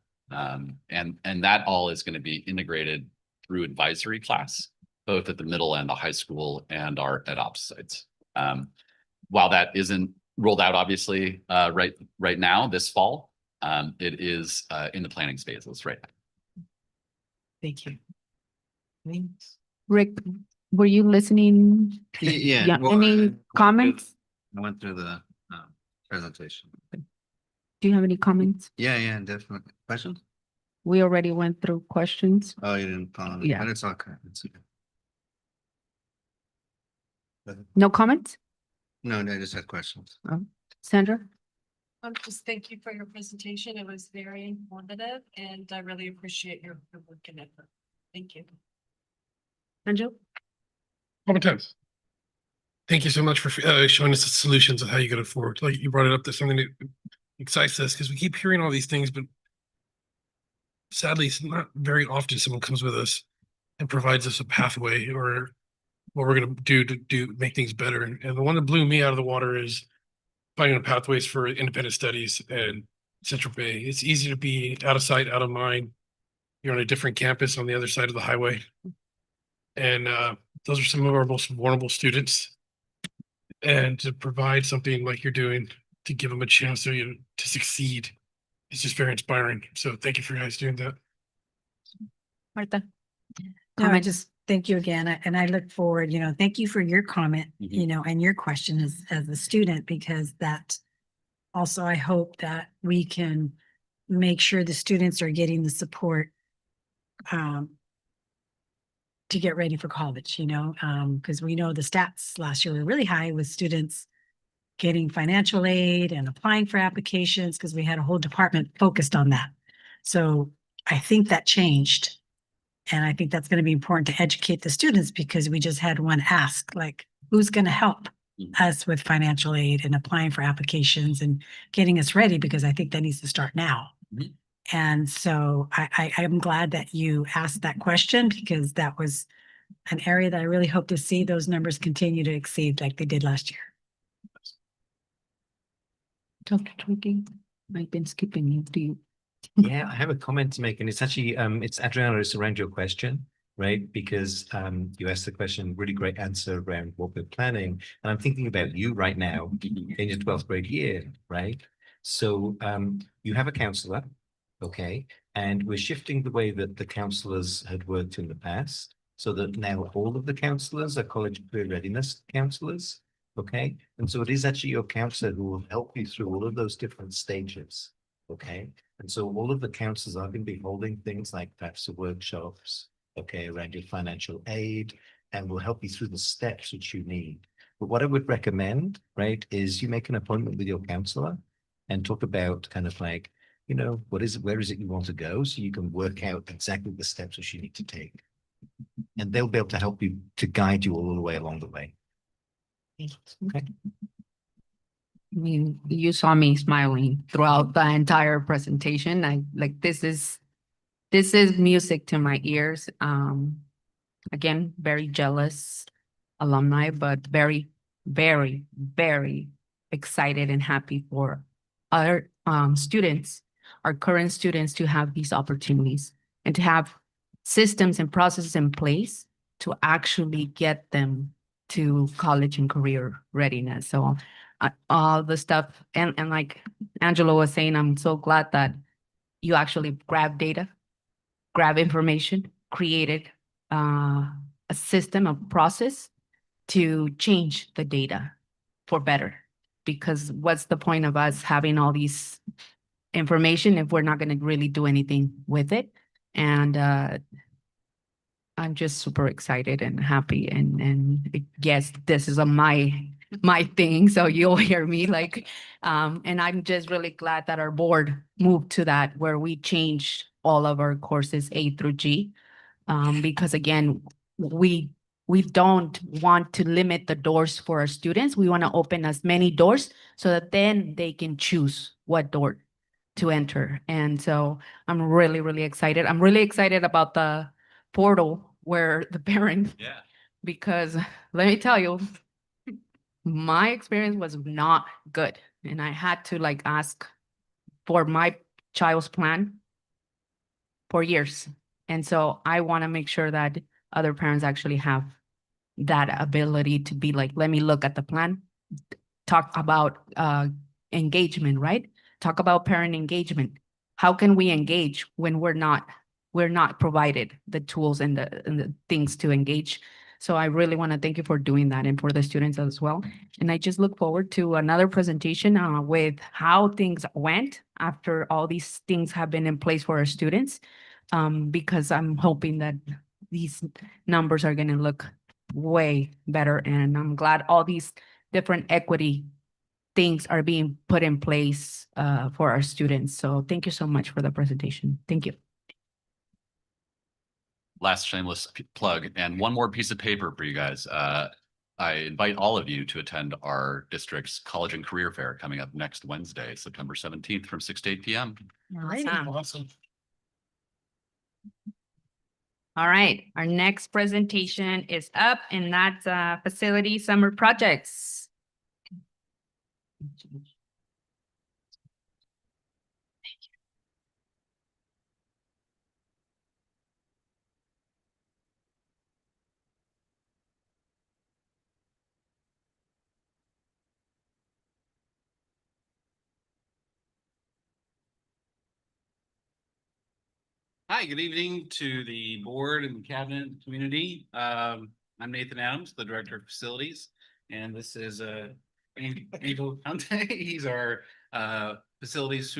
And that all is going to be integrated through advisory class, both at the middle and the high school and our ed ops sites. While that isn't rolled out, obviously, right now, this fall, it is in the planning phases right now. Thank you. Thanks. Rick, were you listening? Yeah. well, Any comments? I went through the presentation. Do you have any comments? Yeah, definitely. Questions? We already went through questions. Oh, you didn't call it, Yeah. but it's okay. It's okay. No comments? No, I just had questions. Sandra? Just thank you for your presentation. It was very informative and I really appreciate your work and effort. Thank you. Angel? Couple times. Thank you so much for showing us the solutions of how you get it forward. Like you brought it up, that's something that excites us because we keep hearing all these things, but sadly, it's not very often someone comes with us and provides us a pathway or what we're going to do make things better. And the one that blew me out of the water is finding the pathways for independent studies and Central Bay. It's easy to be out of sight, out of mind. You're on a different campus on the other side of the highway. And those are some of our most vulnerable students. And to provide something like you're doing to give them a chance to succeed is just very inspiring. So thank you for you guys doing that. Martha? No, I Comment? just thank you again. And I look forward, thank you for your comment, and your question as a student, because that also, I hope that we can make sure the students are getting the support to get ready for college, because we know the stats last year were really high with students getting financial aid and applying for applications because we had a whole department focused on that. So I think that changed. And I think that's going to be important to educate the students because we just had one ask, like, who's going to help us with financial aid and applying for applications and getting us ready? Because I think that needs to start now. Mhm. And so I'm glad that you asked that question because that was an area that I really hope to see those numbers continue to exceed like they did last year. Dr. Twiggy, I've been skipping you. Do you? Yeah, I have a comment to make, and it's actually, it's Adriana, it's around your question, right? Because you asked the question, really great answer around what we're planning. And I'm thinking about you right now in your 12th grade year, right? So you have a counselor, okay? And we're shifting the way that the counselors had worked in the past, so that now all of the counselors are college career readiness counselors, okay? And so it is actually your counselor who will help you through all of those different stages, okay? And so all of the counselors are going to be holding things like FAFSA workshops, okay, around your financial aid, and will help you through the steps which you need. But what I would recommend, right, is you make an appointment with your counselor and talk about kind of like, where is it you want to go? So you can work out exactly the steps which you need to take. And they'll be able to help you to guide you all the way along the way. Okay. I mean, you saw me smiling throughout the entire presentation. I like this is music to my ears. Again, very jealous alumni, but very, very, very excited and happy for our students, our current students, to have these opportunities and to have systems and processes in place to actually get them to college and career readiness. So all the stuff, and like Angela was saying, I'm so glad that you actually grab data, grab information, created a system, a process to change the data for better. Because what's the point of us having all these information if we're not going to really do anything with it? And I'm just super excited and happy. And yes, this is my thing. So you'll hear me like, and I'm just really glad that our board moved to that where we changed all of our courses A through G. Because again, we don't want to limit the doors for our students. We want to open as many doors so that then they can choose what door to enter. And so I'm really, really excited. I'm really excited about the portal where the parent, because let me tell you, my experience was not good. And I had to like ask for my child's plan for years. And so I want to make sure that other parents actually have that ability to be like, let me look at the plan, talk about engagement, right? Talk about parent engagement. How can we engage when we're not provided the tools and the things to engage? So I really want to thank you for doing that and for the students as well. And I just look forward to another presentation with how things went after all these things have been in place for our students. Because I'm hoping that these numbers are going to look way better. And I'm glad all these different equity things are being put in place for our students. So thank you so much for the presentation. Thank you. Last shameless plug, and one more piece of paper for you guys. I invite all of you to attend our district's college and career fair coming up next Wednesday, September 17th from 6 to 8 p.m. Awesome. All right, our next presentation is up, and that's facility summer projects. Hi, good evening to the board and the cabinet and community. I'm Nathan Adams, the Director of Facilities, and this is Angel Conte. He's our facilities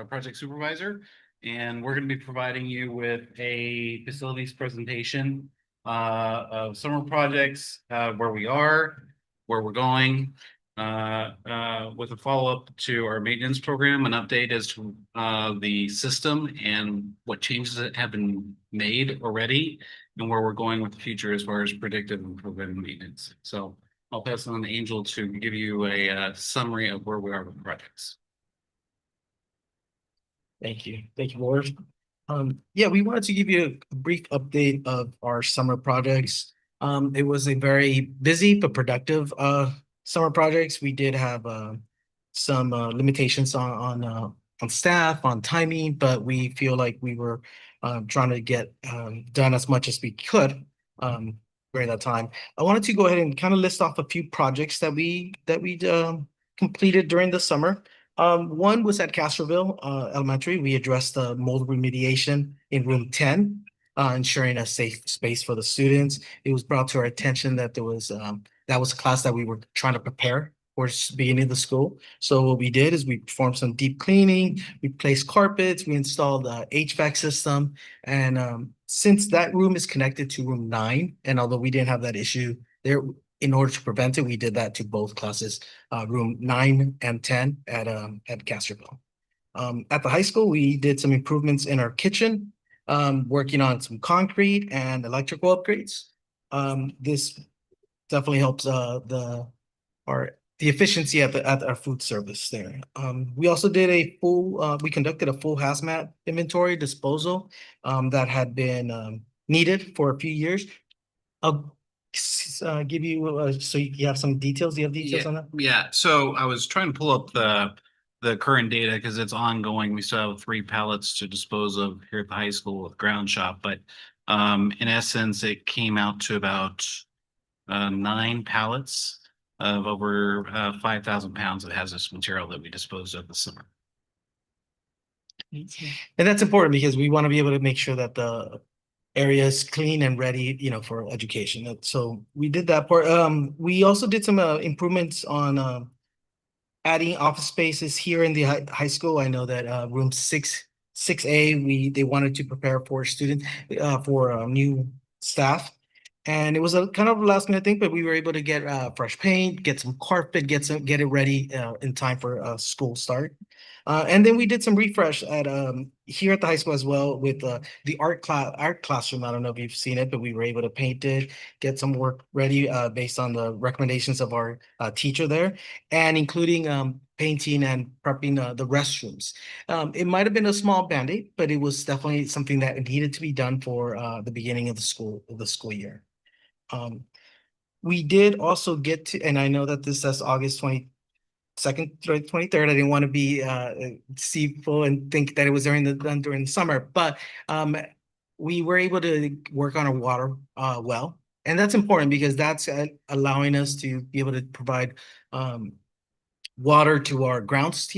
project supervisor. And we're going to be providing you with a facilities presentation of summer projects, where we are, where we're going, with a follow-up to our maintenance program, an update as to the system and what changes that have been made already, and where we're going with the future as far as predictive and preventive maintenance. So I'll pass it on to Angel to give you a summary of where we are with projects. Thank you. Thank you, Board. Yeah, we wanted to give you a brief update of our summer projects. It was a very busy but productive summer projects. We did have some limitations on staff, on timing, but we feel like we were trying to get done as much as we could during that time. I wanted to go ahead and kind of list off a few projects that we completed during the summer. One was at Castroville Elementary. We addressed the mold remediation in room 10, ensuring a safe space for the students. It was brought to our attention that there was that was a class that we were trying to prepare for beginning of the school. So what we did is we performed some deep cleaning, we placed carpets, we installed a HVAC system, and since that room is connected to room 9, and although we didn't have that issue there, in order to prevent it, we did that to both classes, room 9 and 10 at Castroville. At the high school, we did some improvements in our kitchen, working on some concrete and electrical upgrades. This definitely helps the efficiency at our food service there. We also did we conducted a full hazmat inventory disposal that had been needed for a few years. I'll give you so you have some details. Do you have details on that? Yeah, so I was trying to pull up the current data because it's ongoing. We still have 3 pallets to dispose of here at the high school with ground shop, but in essence, it came out to about 9 pallets of over 5,000 pounds of hazardous material that we disposed of this summer. And that's important because we want to be able to make sure that the area is clean and ready, for education. So we did that part. We also did some improvements on adding office spaces here in the high school. I know that room 6A, they wanted to prepare for students for new staff. And it was a kind of last minute thing, but we were able to get fresh paint, get some carpet, get it ready in time for school start. And then we did some refresh at here at the high school as well with the art classroom. I don't know if you've seen it, but we were able to paint it, get some work ready based on the recommendations of our teacher there, and including painting and prepping the restrooms. It might have been a small band-aid, but it was definitely something that needed to be done for the beginning of the school year. We did also get to, and I know that this says August 22nd, 23rd. I didn't want to be deceitful and think that it was during the summer, but we were able to work on a water well, and that's important because that's allowing us to be able to provide water to our grounds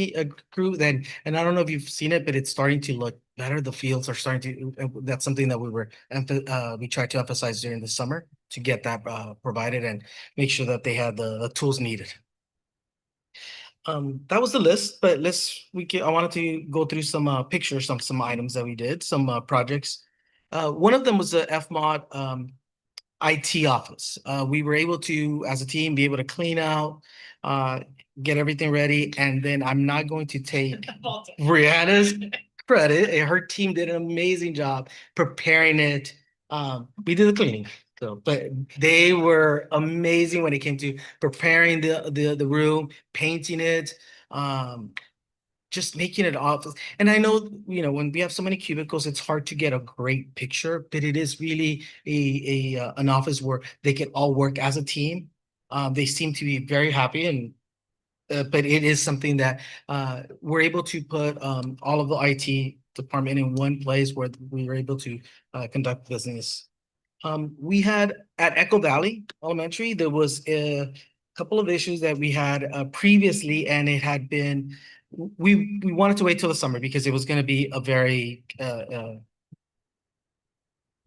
crew. Then, and I don't know if you've seen it, but it's starting to look better. The fields are starting to. That's something that we tried to emphasize during the summer to get that provided and make sure that they had the tools needed. That was the list, but I wanted to go through some pictures, some items that we did, some projects. One of them was the FMOD IT office. We were able to, as a team, be able to clean out, get everything ready, and then I'm not going to take Brianna's credit. Her team did an amazing job preparing it. We did the cleaning. So, but they were amazing when it came to preparing the room, painting it, just making it office. And I know, when we have so many cubicles, it's hard to get a great picture, but it is really an office where they can all work as a team. They seem to be very happy, and but it is something that we're able to put all of the IT department in one place where we were able to conduct business. We had at Echo Valley Elementary, there was a couple of issues that we had previously, and it had been, we wanted to wait till the summer because it was going to be a very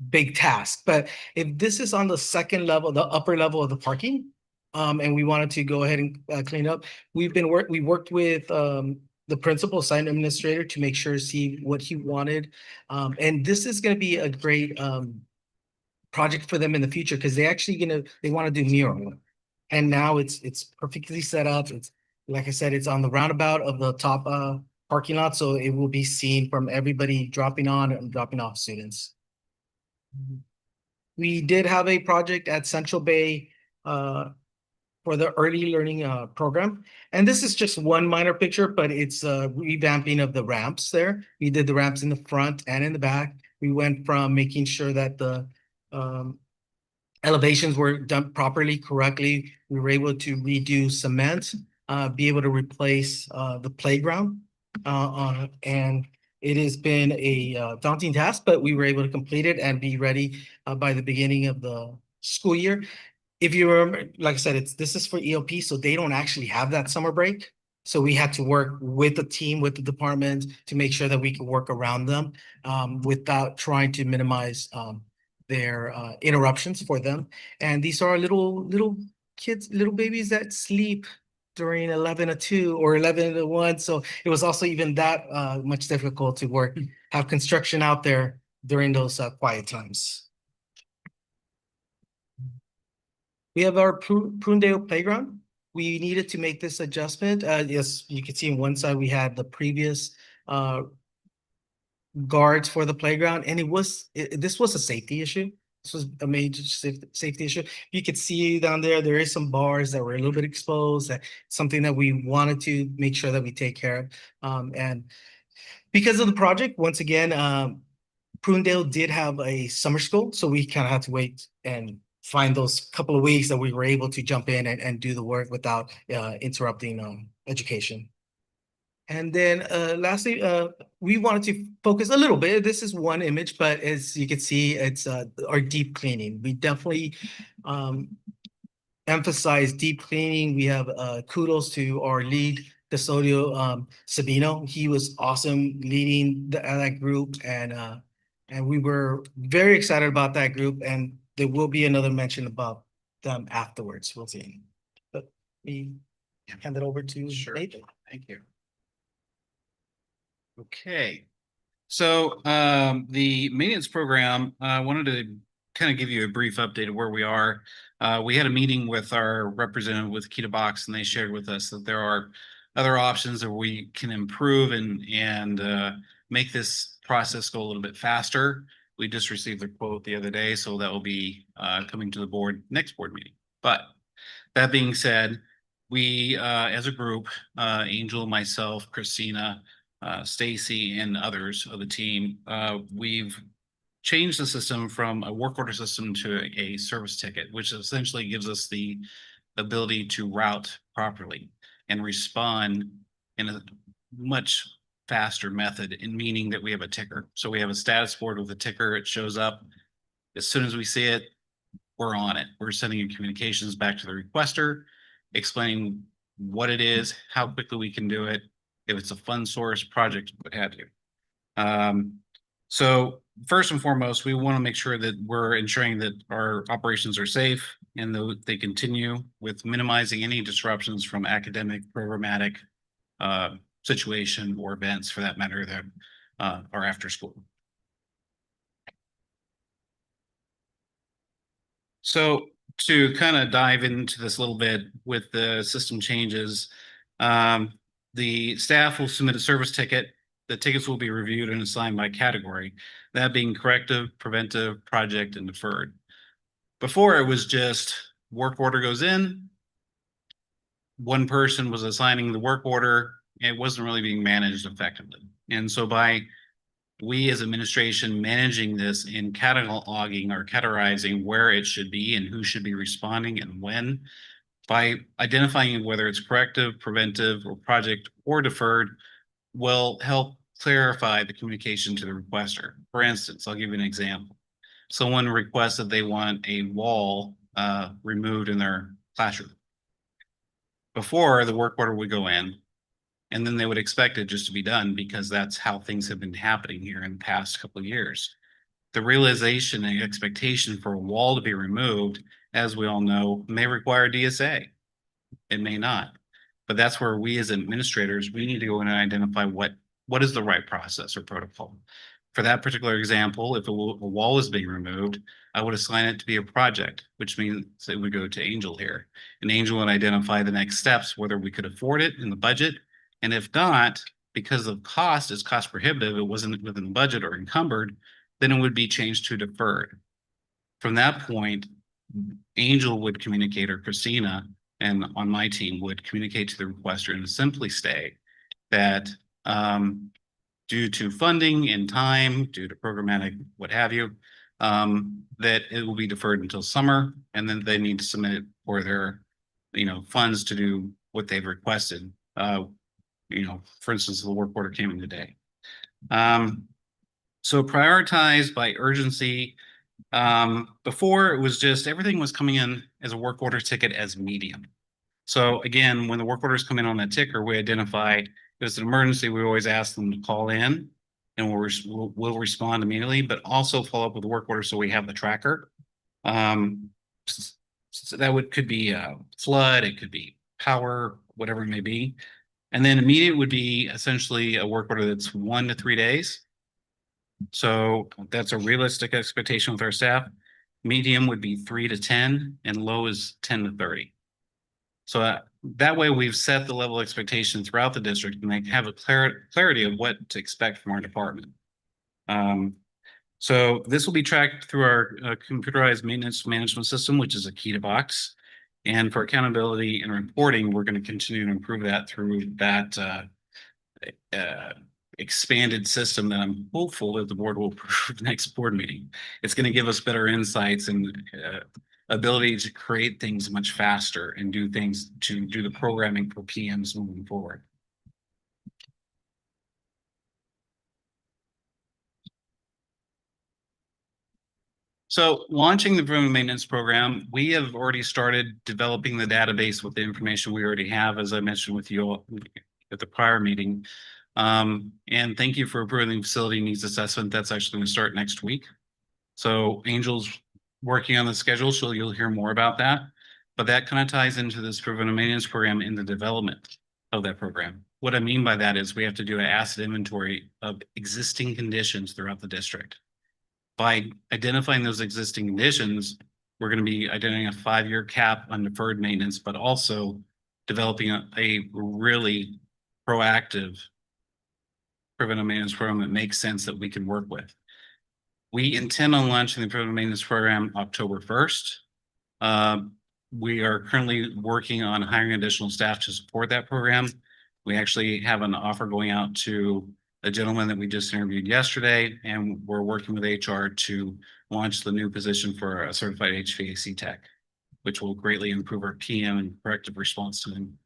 big task. But if this is on the second level, the upper level of the parking, and we wanted to go ahead and clean up, we worked with the principal assigned administrator to make sure, see what he wanted. And this is gonna be a great project for them in the future, because they want to do mural. And now it's perfectly set up. It's, like I said, it's on the roundabout of the top parking lot, so it will be seen from everybody dropping on and dropping off students. We did have a project at Central Bay for the early learning program. And this is just one minor picture, but it's revamping of the ramps there. We did the ramps in the front and in the back. We went from making sure that the elevations were done properly, correctly. We were able to redo cement, be able to replace the playground. And it has been a daunting task, but we were able to complete it and be ready by the beginning of the school year. If you remember, like I said, this is for EOP, so they don't actually have that summer break. So we had to work with the team, with the department, to make sure that we could work around them without trying to minimize their interruptions for them. And these are little kids, little babies that sleep during 11 to 2 or 11 to 1. So it was also even that much difficult to work, have construction out there during those quiet times. We have our Prunedale playground. We needed to make this adjustment. Yes, you can see on one side we had the previous guards for the playground, and this was a safety issue. This was a major safety issue. You could see down there is some bars that were a little bit exposed. Something that we wanted to make sure that we take care of. And because of the project, once again, Prunedale did have a summer school, so we kind of had to wait and find those couple of weeks that we were able to jump in and do the work without interrupting education. And then lastly, we wanted to focus a little bit. This is one image, but as you can see, it's our deep cleaning. We definitely emphasize deep cleaning. We have kudos to our lead custodial, Sabino. He was awesome leading that group, and we were very excited about that group. And there will be another mention about them afterwards. We'll see. But we hand it over to Nathan. Thank you. Okay, so the maintenance program, I wanted to kind of give you a brief update of where we are. We had a meeting with our representative with Kita Box, and they shared with us that there are other options that we can improve and make this process go a little bit faster. We just received the quote the other day, so that will be coming to the board next board meeting. But that being said, we as a group, Angel, myself, Christina, Stacy, and others of the team, we've changed the system from a work order system to a service ticket, which essentially gives us the ability to route properly and respond in a much faster method, in meaning that we have a ticker. So we have a status board with a ticker. It shows up as soon as we see it, we're on it. We're sending communications back to the requester, explaining what it is, how quickly we can do it, if it's a fund source project, what have you. So first and foremost, we want to make sure that we're ensuring that our operations are safe and that they continue with minimizing any disruptions from academic, programmatic situation or events, for that matter, that are after school. So to kind of dive into this a little bit with the system changes, the staff will submit a service ticket. The tickets will be reviewed and assigned by category, that being corrective, preventive, project, and deferred. Before, it was just work order goes in, one person was assigning the work order, it wasn't really being managed effectively. And so by we as administration managing this and cataloging or categorizing where it should be and who should be responding and when, by identifying whether it's corrective, preventive, or project or deferred, will help clarify the communication to the requester. For instance, I'll give you an example. Someone requests that they want a wall removed in their classroom. Before, the work order would go in, and then they would expect it just to be done because that's how things have been happening here in the past couple of years. The realization and expectation for a wall to be removed, as we all know, may require DSA. It may not. But that's where we as administrators, we need to go in and identify what is the right process or protocol. For that particular example, if a wall is being removed, I would assign it to be a project, which means it would go to Angel here. And Angel would identify the next steps, whether we could afford it in the budget. And if not, because of cost is cost prohibitive, it wasn't within the budget or encumbered, then it would be changed to deferred. From that point, Angel would communicate, or Christina and on my team would communicate to the requester and simply state that due to funding and time, due to programmatic, what have you, that it will be deferred until summer, and then they need to submit it for their, funds to do what they've requested. For instance, the work order came in today. So prioritize by urgency. Before it was just everything was coming in as a work order ticket as medium. So again, when the work orders come in on that ticker, we identify if it's an emergency, we always ask them to call in and we'll respond immediately, but also follow up with the work order so we have the tracker. So that could be a flood, it could be power, whatever it may be. And then immediate would be essentially a work order that's 1 to 3 days. So that's a realistic expectation with our staff. Medium would be 3 to 10 and low is 10 to 30. So that way we've set the level of expectation throughout the district and they have a clarity of what to expect from our department. So this will be tracked through our computerized maintenance management system, which is a key to box. And for accountability and reporting, we're going to continue to improve that through that expanded system that I'm hopeful that the board will approve next board meeting. It's going to give us better insights and ability to create things much faster and do things to do the programming for PMs moving forward. So launching the preventive maintenance program, we have already started developing the database with the information we already have, as I mentioned with you at the prior meeting. And thank you for approving the facility needs assessment. That's actually going to start next week. So Angel's working on the schedule, so you'll hear more about that. But that kind of ties into this preventive maintenance program in the development of that program. What I mean by that is we have to do an asset inventory of existing conditions throughout the district. By identifying those existing conditions, we're going to be identifying a 5-year cap on deferred maintenance, but also developing a really proactive preventive maintenance program that makes sense that we can work with. We intend on launching the preventive maintenance program October 1st. We are currently working on hiring additional staff to support that program. We actually have an offer going out to a gentleman that we just interviewed yesterday, and we're working with HR to launch the new position for a certified HVAC tech, which will greatly improve our PM and corrective response time.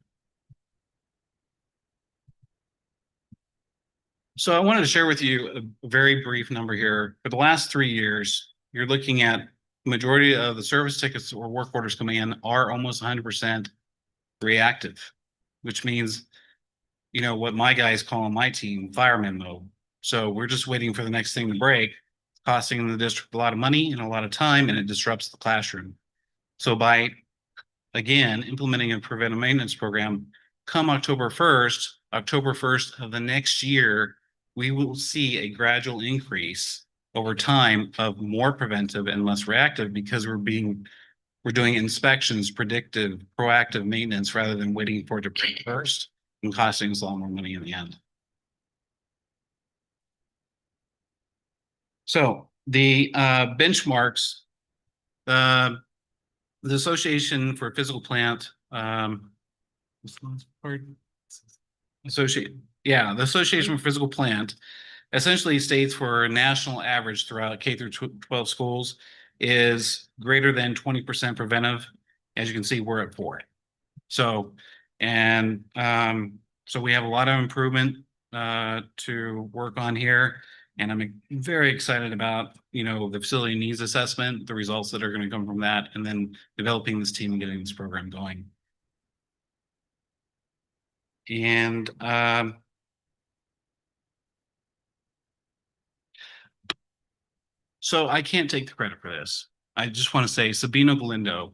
So I wanted to share with you a very brief number here. For the last 3 years, you're looking at majority of the service tickets or work orders coming in are almost 100% reactive, which means, what my guys call on my team, fireman mode. So we're just waiting for the next thing to break, costing the district a lot of money and a lot of time, and it disrupts the classroom. So by, again, implementing a preventive maintenance program, come October 1st of the next year, we will see a gradual increase over time of more preventive and less reactive because we're doing inspections, predictive, proactive maintenance rather than waiting for it to break first and costing us a lot more money in the end. So the benchmarks, the Association for Physical Plant, the Association for Physical Plant essentially states for a national average throughout K through 12 schools is greater than 20% preventive. As you can see, we're at 4. So, and so we have a lot of improvement to work on here. And I'm very excited about, the facility needs assessment, the results that are going to come from that, and then developing this team and getting this program going. And so I can't take the credit for this. I just want to say Sabino Galindo,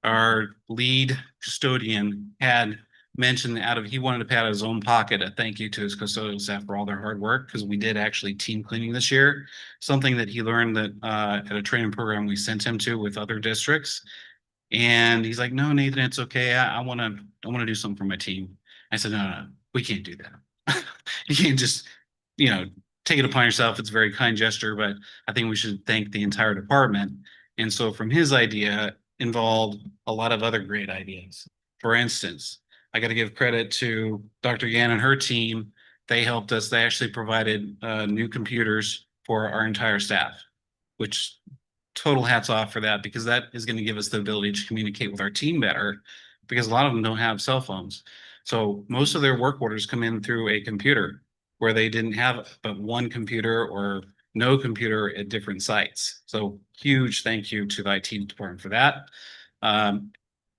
our lead custodian, had mention he wanted to pay out of his own pocket a thank you to his custodial staff for all their hard work, because we did actually team cleaning this year. Something that he learned that at a training program we sent him to with other districts. And he's like, no, Nathan, it's okay. I want to do something for my team. I said, no, we can't do that. You can't just, take it upon yourself. It's a very kind gesture, but I think we should thank the entire department. And so from his idea involved a lot of other great ideas. For instance, I got to give credit to Dr. Yan and her team. They helped us. They actually provided new computers for our entire staff, which total hats off for that, because that is going to give us the ability to communicate with our team better, because a lot of them don't have cell phones. So most of their work orders come in through a computer, where they didn't have but one computer or no computer at different sites. So huge thank you to the IT department for that.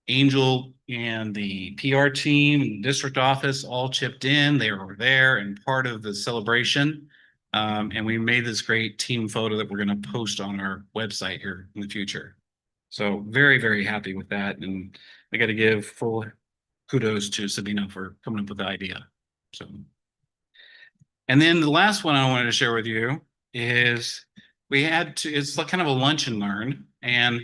Angel and the PR team and district office all chipped in. They were there and part of the celebration. And we made this great team photo that we're going to post on our website here in the future. So very, very happy with that. And I got to give full kudos to Sabina for coming up with the idea. So, and then the last one I wanted to share with you is it's like kind of a lunch and learn. And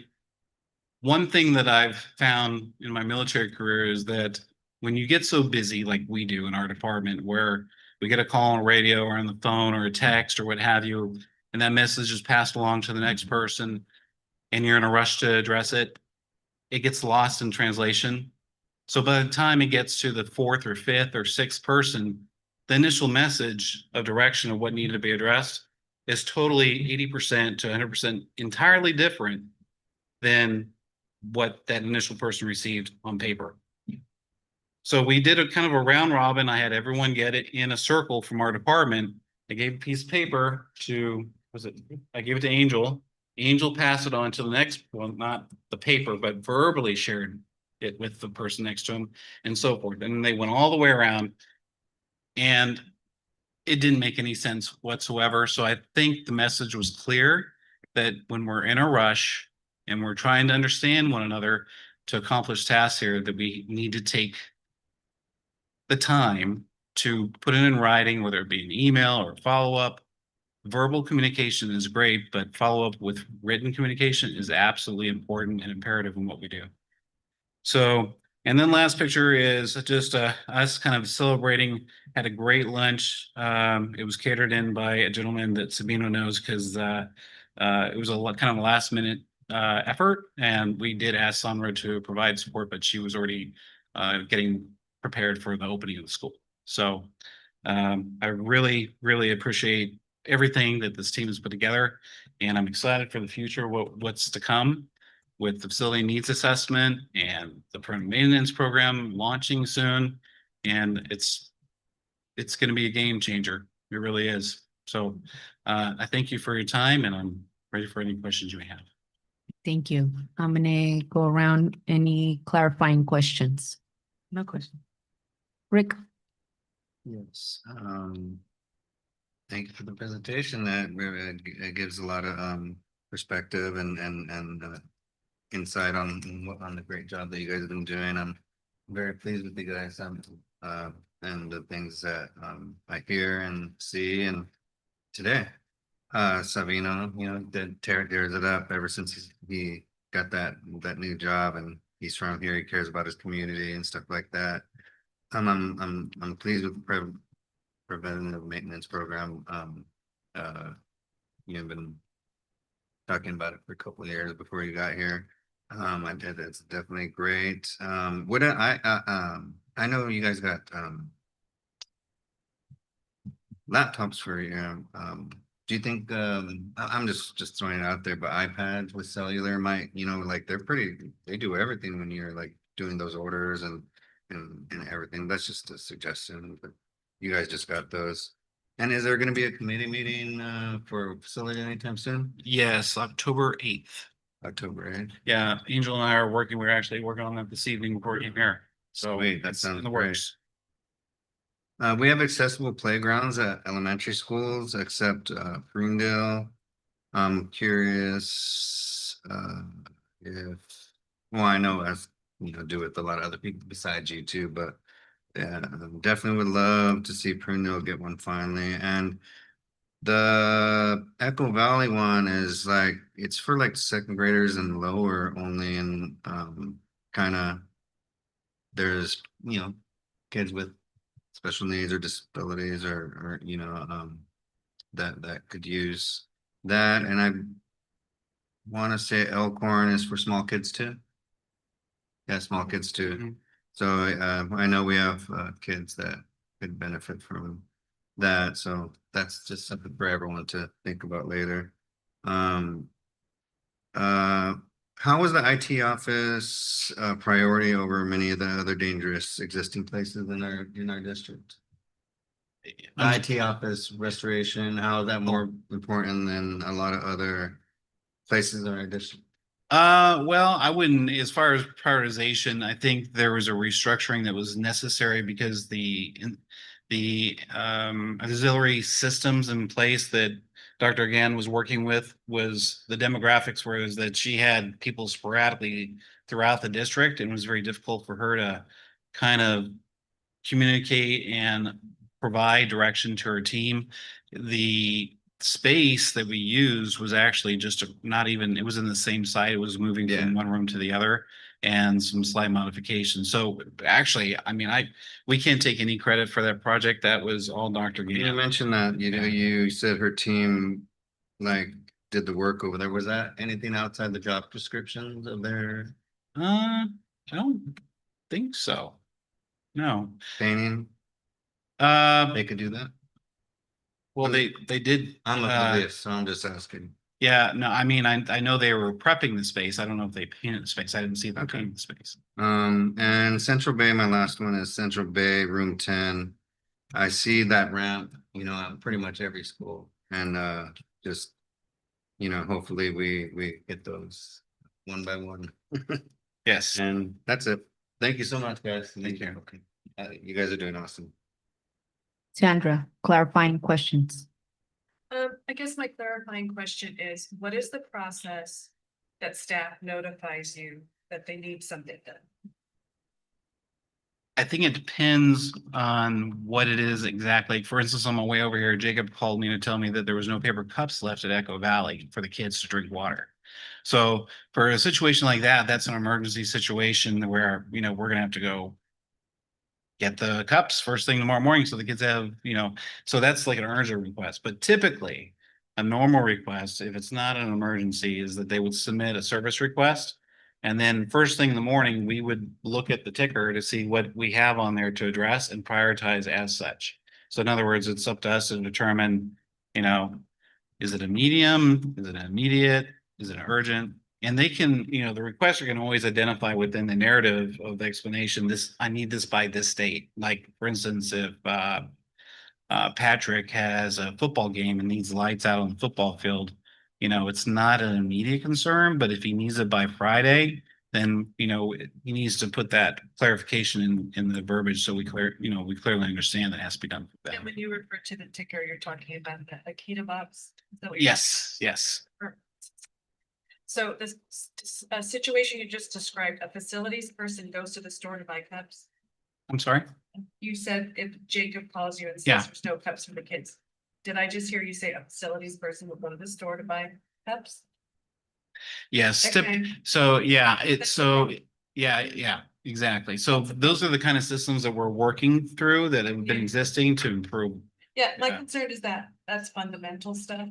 one thing that I've found in my military career is that when you get so busy like we do in our department, where we get a call on radio or on the phone or a text or what have you, and that message is passed along to the next person, and you're in a rush to address it, it gets lost in translation. So by the time it gets to the fourth or fifth or sixth person, the initial message of direction of what needed to be addressed is totally 80% to 100% entirely different than what that initial person received on paper. So we did a kind of a round robin. I had everyone get it in a circle from our department. I gave a piece of paper I gave it to Angel. Angel passed it on to the next one, not the paper, but verbally shared it with the person next to him and so forth. And they went all the way around, and it didn't make any sense whatsoever. So I think the message was clear that when we're in a rush and we're trying to understand one another to accomplish tasks here, that we need to take the time to put it in writing, whether it be an email or follow-up. Verbal communication is great, but follow-up with written communication is absolutely important and imperative in what we do. So, and then last picture is just us kind of celebrating, had a great lunch. It was catered in by a gentleman that Sabino knows, because it was kind of a last minute effort, and we did ask Sandra to provide support, but she was already getting prepared for the opening of the school. So I really, really appreciate everything that this team has put together, and I'm excited for the future, what's to come with the facility needs assessment and the preventive maintenance program launching soon. And it's going to be a game changer. It really is. So I thank you for your time, and I'm ready for any questions you may have. Thank you. I'm gonna go around. Any clarifying questions? No question. Rick? Yes. Thank you for the presentation. That it gives a lot of perspective and insight on the great job that you guys have been doing. I'm very pleased with you guys and the things that I hear and see. And today, Savino, tears it up ever since he got that new job, and he's from here. He cares about his community and stuff like that. I'm pleased with the preventative maintenance program. You've been talking about it for a couple of years before you got here. I did. It's definitely great. What I know you guys got laptops for you. Do you think I'm just throwing it out there, but iPads with cellular might, like they do everything when you're like doing those orders and everything. That's just a suggestion, but you guys just got those. And is there going to be a committee meeting for facility anytime soon? Yes, October 8th. October 8th. Yeah, Angel and I are working. We're actually working on that this evening before we came here. So Sweet, that it's sounds in the great. works. We have accessible playgrounds at elementary schools except Prunedale. I'm curious if, well, I know as do with a lot of other people besides you too, but Yeah, definitely would love to see Prunedale get one finally. And the Echo Valley one is like, it's for like second graders and lower only, and kind of there's, kids with special needs or disabilities or that could use that. And I want to say Elkhorn is for small kids too. Yeah, small kids too. So I know we have kids that could benefit from that. So that's just something for everyone to think about later. Um, uh, how was the IT office priority over many of the other dangerous existing places in our district? The IT office restoration, how is that more important than a lot of other places in our district? Well, I wouldn't, as far as prioritization, I think there was a restructuring that was necessary because the auxiliary systems in place that Dr. Gann was working with was the demographics was that she had people sporadically throughout the district, and it was very difficult for her to kind of communicate and provide direction to her team. The space that we used was actually just not even, it was in the same site. It was moving from one room to the other and some slight modifications. So actually, I mean, we can't take any credit for that project. That was all Dr. You Gann. mentioned that, you said her team like did the work over there. Was that anything outside the job descriptions of their I don't think so. No. painting? They They could do that? well, they did. I'm oblivious, so I'm just asking. Yeah, no, I mean, I know they were prepping the space. I don't know if they painted the space. I didn't see them Okay. paint the space. And Central Bay, my last one is Central Bay, room 10. I see that ramp, at pretty much every school, and just, hopefully we get those one by one. Yes. And that's it. Thank you so much, guys. Thank you. You guys are doing awesome. Sandra, clarifying questions. I guess my clarifying question is, what is the process that staff notifies you that they need something done? I think it depends on what it is exactly. For instance, on my way over here, Jacob called me to tell me that there was no paper cups left at Echo Valley for the kids to drink water. So for a situation like that, that's an emergency situation where, we're gonna have to go get the cups first thing tomorrow morning so the kids have, so that's like an urgent request. But typically, a normal request, if it's not an emergency, is that they would submit a service request. And then first thing in the morning, we would look at the ticker to see what we have on there to address and prioritize as such. So in other words, it's up to us to determine, is it a medium? Is it an immediate? Is it an urgent? And they can, the requester can always identify within the narrative of the explanation, I need this by this date. Like, for instance, if Patrick has a football game and needs lights out on the football field, it's not an immediate concern, but if he needs it by Friday, then, he needs to put that clarification in the verbiage so we clearly understand that it has to be done. for And them. when you refer to the ticker, you're talking about the Akita box? Is that what you're- Yes. So this situation you just described, a facilities person goes to the store to buy cups. I'm sorry? You said if Jacob calls you and Yeah. says there's no cups for the kids. Did I just hear you say a facilities person will go to the store to buy cups? Yes, Okay. so yeah, That's okay. yeah, exactly. So those are the kind of systems that we're working through that have been Yeah. existing to improve. Yeah, my Yeah. concern is that that's fundamental stuff.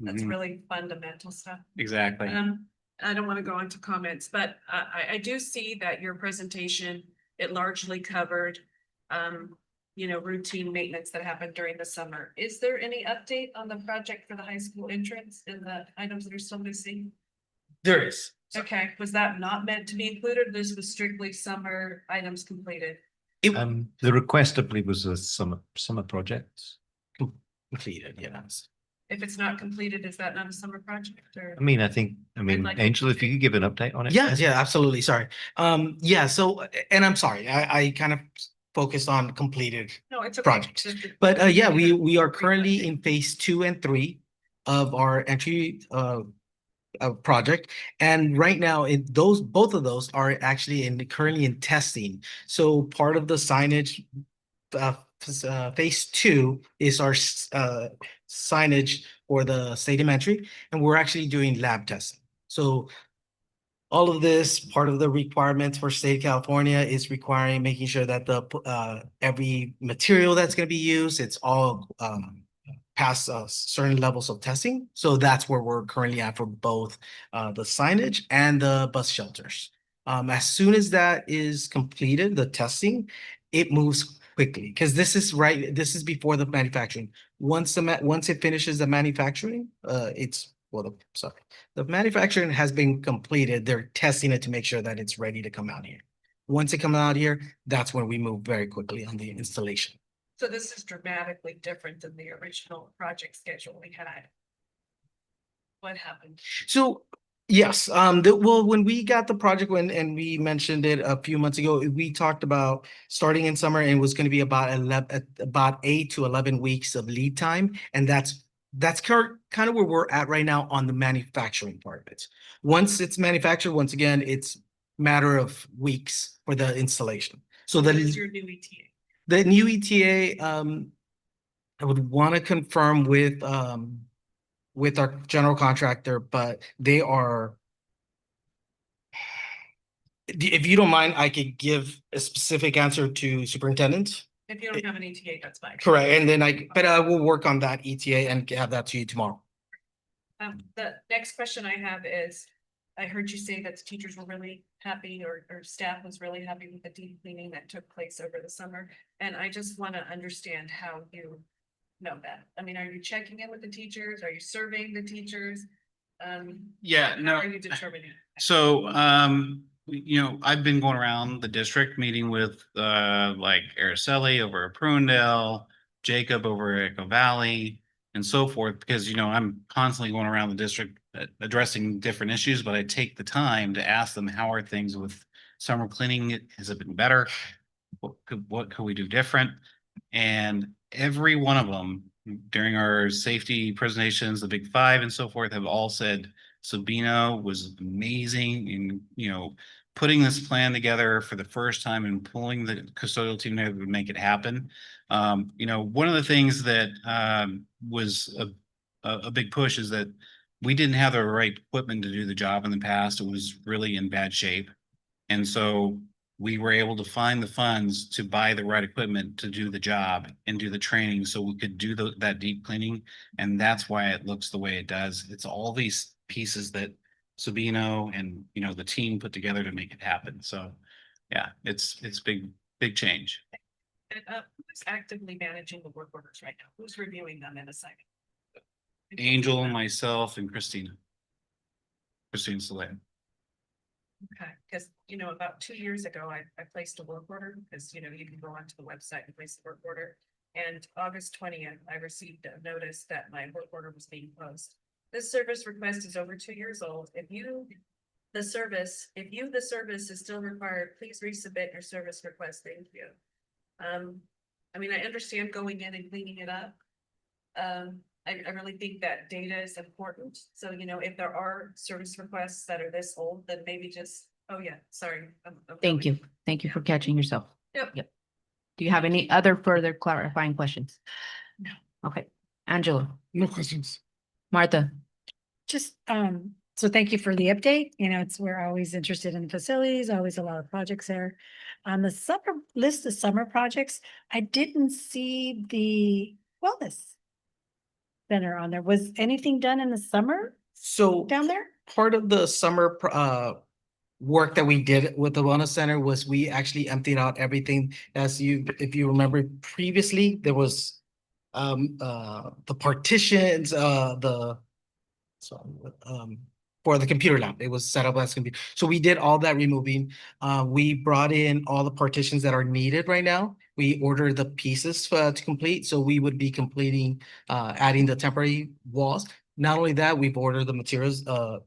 That's Mhm, really fundamental stuff. Exactly. I don't want to go into comments, but I do see that your presentation, it largely covered routine maintenance that happened during the summer. Is there any update on the project for the high school entrance and the items that are still missing? There is. Okay, was that not meant to be included? This was strictly summer items completed. The request, I believe, was a summer project. Completed, yes. If it's not completed, is that not a summer project or? I mean, like- Angel, if you could give an update on it. Yeah, yeah, absolutely. Sorry. Yeah, so, and I'm sorry, I kind of focused on completed No, it's okay. projects. But we are currently in phase 2 and 3 of our entry project. And right now, both of those are actually currently in testing. So part of the signage, phase 2 is our signage for the state elementary, and we're actually doing lab testing. So all of this, part of the requirements for state of California is requiring, making sure that every material that's going to be used, it's all past certain levels of testing. So that's where we're currently at for both the signage and the bus shelters. As soon as that is completed, the testing, it moves quickly because this is before the manufacturing. Once it finishes the manufacturing, the manufacturing has been completed. They're testing it to make sure that it's ready to come out here. Once it comes out here, that's when we move very quickly on the installation. So this is dramatically different than the original project schedule we had. What happened? So yes, well, when we got the project and we mentioned it a few months ago, we talked about starting in summer and it was going to be about 8 to 11 weeks of lead time, and that's kind of where we're at right now on the manufacturing part of it. Once it's manufactured, once again, it's matter of weeks for the installation. So What is your new ETA? the new ETA, I would want to confirm with our general contractor, but they are. If you don't mind, I could give a specific answer to superintendent. If you don't have an ETA, that's fine. Correct, and then but I will work on that ETA and have that to you tomorrow. The next question I have is, I heard you say that the teachers were really happy or staff was really happy with the deep cleaning that took place over the summer. And I just want to understand how you know that. I mean, are you checking in with the teachers? Are you surveying the teachers? Yeah, How no. are you determining? So, I've been going around the district meeting with, like Araceli over at Prunedale, Jacob over at Echo Valley, and so forth, because, I'm constantly going around the district addressing different issues, but I take the time to ask them, how are things with summer cleaning? Has it been better? What could we do different? And every one of them during our safety presentations, the big five and so forth, have all said Sabino was amazing in, putting this plan together for the first time and pulling the custodial team together to make it happen. One of the things that was a big push is that we didn't have the right equipment to do the job in the past. It was really in bad shape. And so we were able to find the funds to buy the right equipment to do the job and do the training so we could do that deep cleaning. And that's why it looks the way it does. It's all these pieces that Sabino and, the team put together to make it happen. So yeah, it's big change. And who's actively managing the work orders right now? Who's reviewing them in a second? Angel, myself, and Christina Soleil. Okay, because, about 2 years ago, I placed a work order because, you can go onto the website and place the work order. And August 20th, I received a notice that my work order was being closed. This service request is over 2 years old. If the service is still required, please resubmit your service request. Thank you. I understand going in and cleaning it up. I really think that data is important. So, if there are service requests that are this old, then maybe just, oh yeah, sorry. Thank you. Thank you for catching yourself. Yep. Do you have any other further clarifying questions? No. Okay. Angela, No questions. Martha, Just, so thank you for the update. We're always interested in facilities, always a lot of projects there. On the list of summer projects, I didn't see the wellness center on there. Was anything done in the summer So down there? part of the summer work that we did with the wellness center was we actually emptied out everything. If you remember previously, there was the partitions, for the computer lab. It was set up as computer. So we did all that removing. We brought in all the partitions that are needed right now. We ordered the pieces to complete. So we would be completing, adding the temporary walls. Not only that, we've ordered the materials, the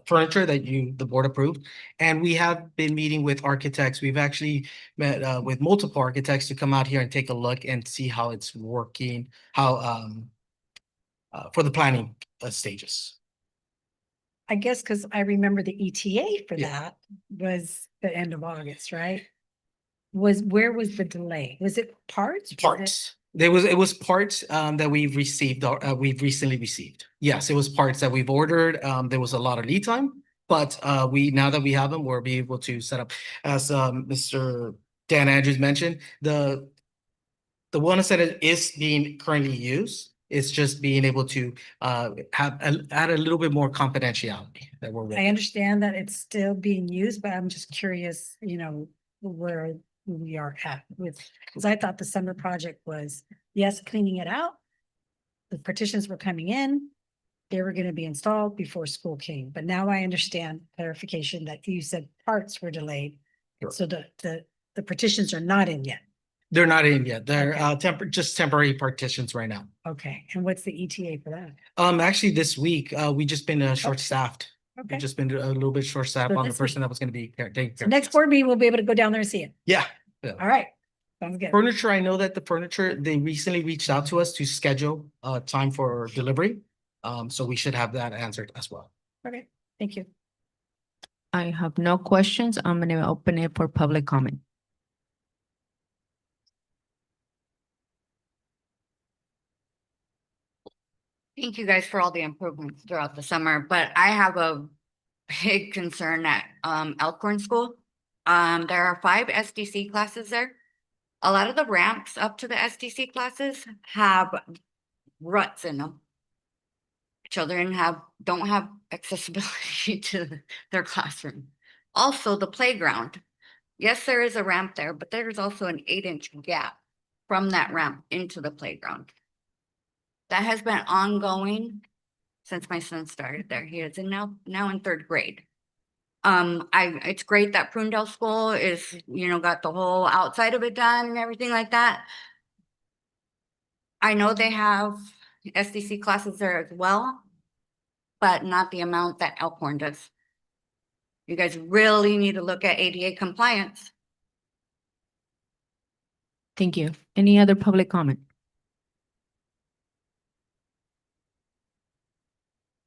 furniture that the board approved. And we have been meeting with architects. We've actually met with multiple architects to come out here and take a look and see how it's working, how for the planning stages. I guess because I remember the ETA for Yeah. that was the end of August, right? Where was the delay? Was it parts? Was it- Parts. It was parts that we've received, we've recently received. Yes, it was parts that we've ordered. There was a lot of lead time, but now that we have them, we'll be able to set up. As Mr. Dan Andrews mentioned, the one that is being currently used, it's just being able to add a little bit more confidentiality that we're I working. understand that it's still being used, but I'm just curious, where we are at with, because I thought the summer project was, yes, cleaning it out. The partitions were coming in, they were gonna be installed before school came, but now I understand clarification that you said parts were delayed. Sure. So the partitions are not in yet. They're not in yet. They're Okay. just temporary partitions right now. Okay, and what's the ETA for that? Actually, this week, we just been short-staffed. Okay. We've just been a little bit short-staffed So on the this person week. that was gonna be taking So care. next board meeting, we'll be able to go down there and see it. Yeah. All right, sounds good. Furniture, I know that the furniture, they recently reached out to us to schedule time for delivery. So we should have that answered as well. Okay, thank you. I have no questions. I'm gonna open it for public comment. Thank you guys for all the improvements throughout the summer, but I have a big concern at Elkhorn School. There are 5 SDC classes there. A lot of the ramps up to the SDC classes have ruts in them. Children don't have accessibility to their classroom. Also, the playground. Yes, there is a ramp there, but there's also an 8-inch gap from that ramp into the playground. That has been ongoing since my son started there. He is now in 3rd grade. It's great that Prunedale School is, got the whole outside of it done and everything like that. I know they have SDC classes there as well, but not the amount that Elkhorn does. You guys really need to look at ADA compliance. Thank you. Any other public comment?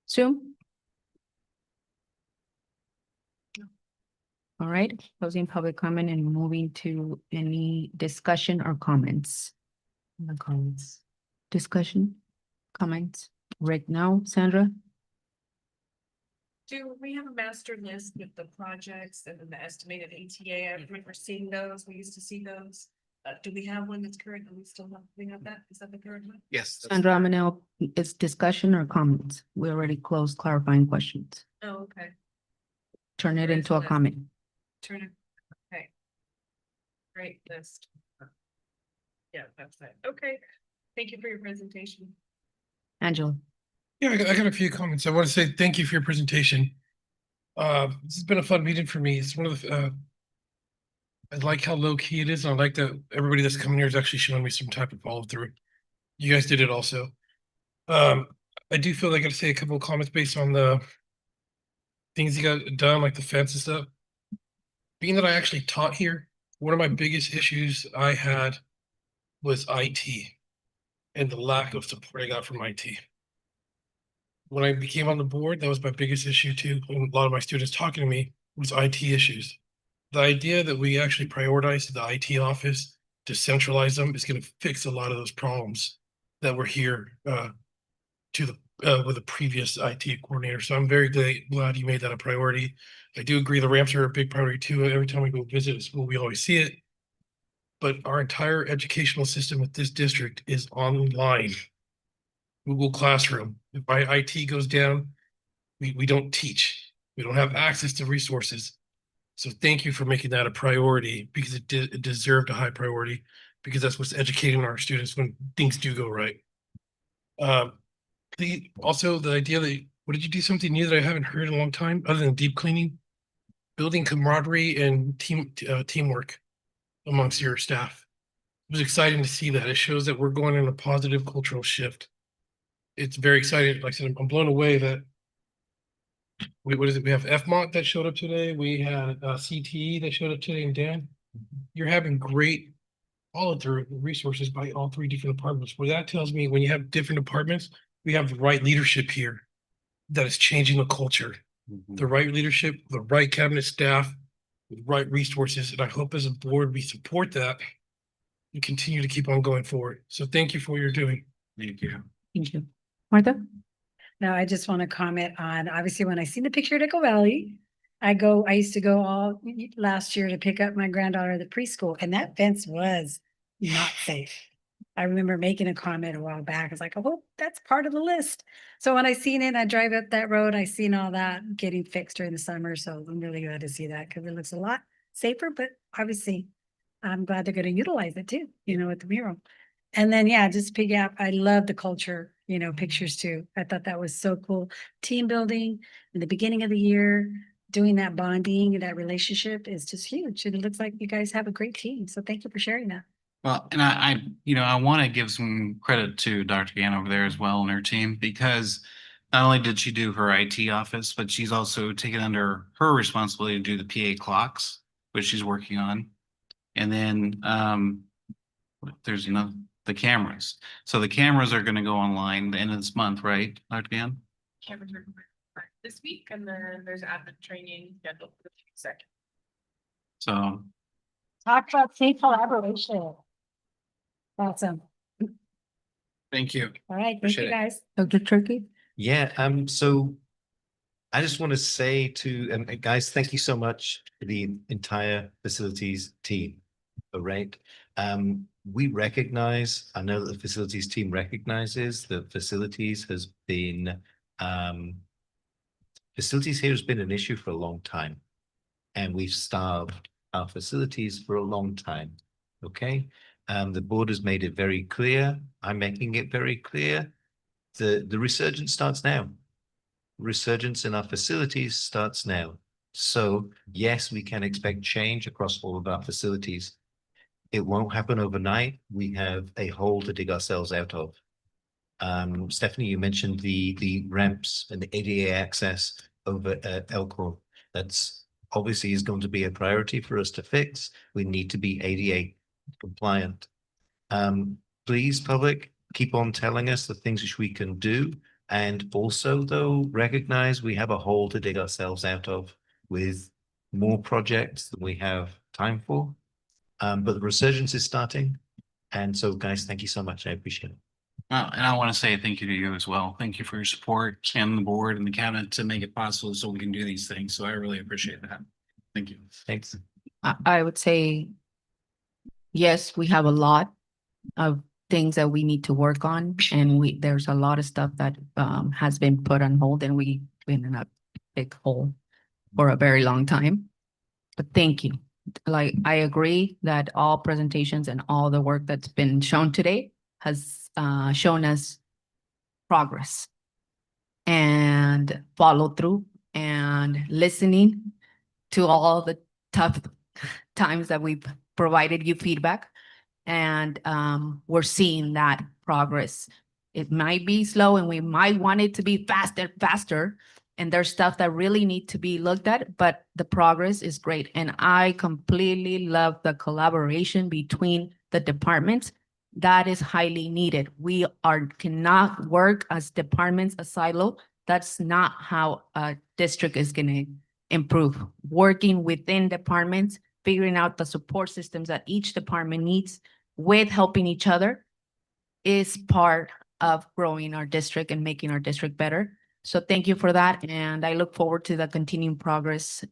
Sue? All right, closing public comment and moving to any discussion or comments. No comments. Discussion, comments, right now, Sandra? Do we have a master list with the projects and then the estimated ETA? I remember seeing those. We used to see those. Do we have one that's current? Do we have that? Is that the current one? Yes. Sandra, I'm gonna, it's discussion or comments? We already closed clarifying questions. Oh, okay. Turn it Where's into a the- comment. Turn it. Okay. Great list. Yeah, that's it. Okay. Thank you for your presentation. Angela? Yeah, I got a few comments. I want to say thank you for your presentation. This has been a fun meeting for me. It's one of the, I like how low key it is. And I like that everybody that's coming here is actually showing me some type of follow through. You guys did it also. I do feel like I got to say a couple of comments based on the things you got done, like the fence and stuff. Being that I actually taught here, one of my biggest issues I had was IT and the lack of support I got from IT. When I became on the board, that was my biggest issue too. And a lot of my students talking to me was IT issues. The idea that we actually prioritize the IT office to centralize them is going to fix a lot of those problems that were here with the previous IT coordinator. So I'm very glad you made that a priority. I do agree the ramps are a big priority too. Every time we go visit a school, we always see it. But our entire educational system with this district is online. Google Classroom. If my IT goes down, we don't teach. We don't have access to resources. So thank you for making that a priority because it deserved a high priority because that's what's educating our students when things do go right. Also the idea that, what did you do something new that I haven't heard in a long time other than deep cleaning? Building camaraderie and teamwork amongst your staff. It was exciting to see that. It shows that we're going in a positive cultural shift. It's very exciting. Like I said, I'm blown away that what is it? We have FMont that showed up today. We had CTE that showed up today. And Dan, you're having great follow through resources by all 3 different departments. Well, that tells me when you have different departments, we have the right leadership here that is changing the culture. the right leadership, the right cabinet staff, with right resources, and I hope as a board, we support that and continue to keep on going forward. So thank you for what you're doing. Thank you. Thank you. Martha? No, I just want to comment on, obviously, when I seen the picture at Echo Valley, I used to go all last year to pick up my granddaughter at the preschool, and that fence was not safe. I remember making a comment a while back. I was like, oh, that's part of the list. So when I seen it, I drive up that road, I seen all that getting fixed during the summer. So I'm really glad to see that because it looks a lot safer, but obviously I'm glad they're going to utilize it too, with the mural. And then, yeah, just pick up. I love the culture, pictures too. I thought that was so cool. Team building in the beginning of the year, doing that bonding and that relationship is just huge. And it looks like you guys have a great team. So thank you for sharing that. Well, and I want to give some credit to Dr. Gann over there as well and her team, because not only did she do her IT office, but she's also taken under her responsibility to do the PA clocks, which she's working on. And then there's the cameras. So the cameras are going to go online the end of this month, right, Dr. Gann? Cameras are this week, and then there's admin training scheduled for the second. So Talk about safe collaboration. Awesome. thank you. All right. Thank Appreciate you, it. guys. Dr. Turkey? Yeah, so I just want to say to guys, thank you so much to the entire facilities team. All right. We recognize, I know that the facilities team recognizes that facilities here has been an issue for a long time. And we've starved our facilities for a long time. Okay. The board has made it very clear. I'm making it very clear. The resurgence starts now. Resurgence in our facilities starts now. So yes, we can expect change across all of our facilities. It won't happen overnight. We have a hole to dig ourselves out of. Stephanie, you mentioned the ramps and the ADA access over at Elkhorn. That's obviously is going to be a priority for us to fix. We need to be ADA compliant. Please, public, keep on telling us the things which we can do. And also, though, recognize we have a hole to dig ourselves out of with more projects than we have time for. But the resurgence is starting. And so, guys, thank you so much. I appreciate it. Well, and I want to say thank you to you as well. Thank you for your support and the board and the cabinet to make it possible so we can do these things. So I really appreciate that. Thank you. Thanks. I would say, yes, we have a lot of things that we need to work on, and there's a lot of stuff that has been put on hold, and we've been in a big hole for a very long time. But thank you. Like, I agree that all presentations and all the work that's been shown today has shown us progress and follow through and listening to all the tough times that we've provided you feedback. And we're seeing that progress. It might be slow and we might want it to be faster. And there's stuff that really need to be looked at, but the progress is great. And I completely love the collaboration between the departments. That is highly needed. We cannot work as departments, a silo. That's not how a district is going to improve. Working within departments, figuring out the support systems that each department needs with helping each other is part of growing our district and making our district better. So thank you for that. And I look forward to the continuing progress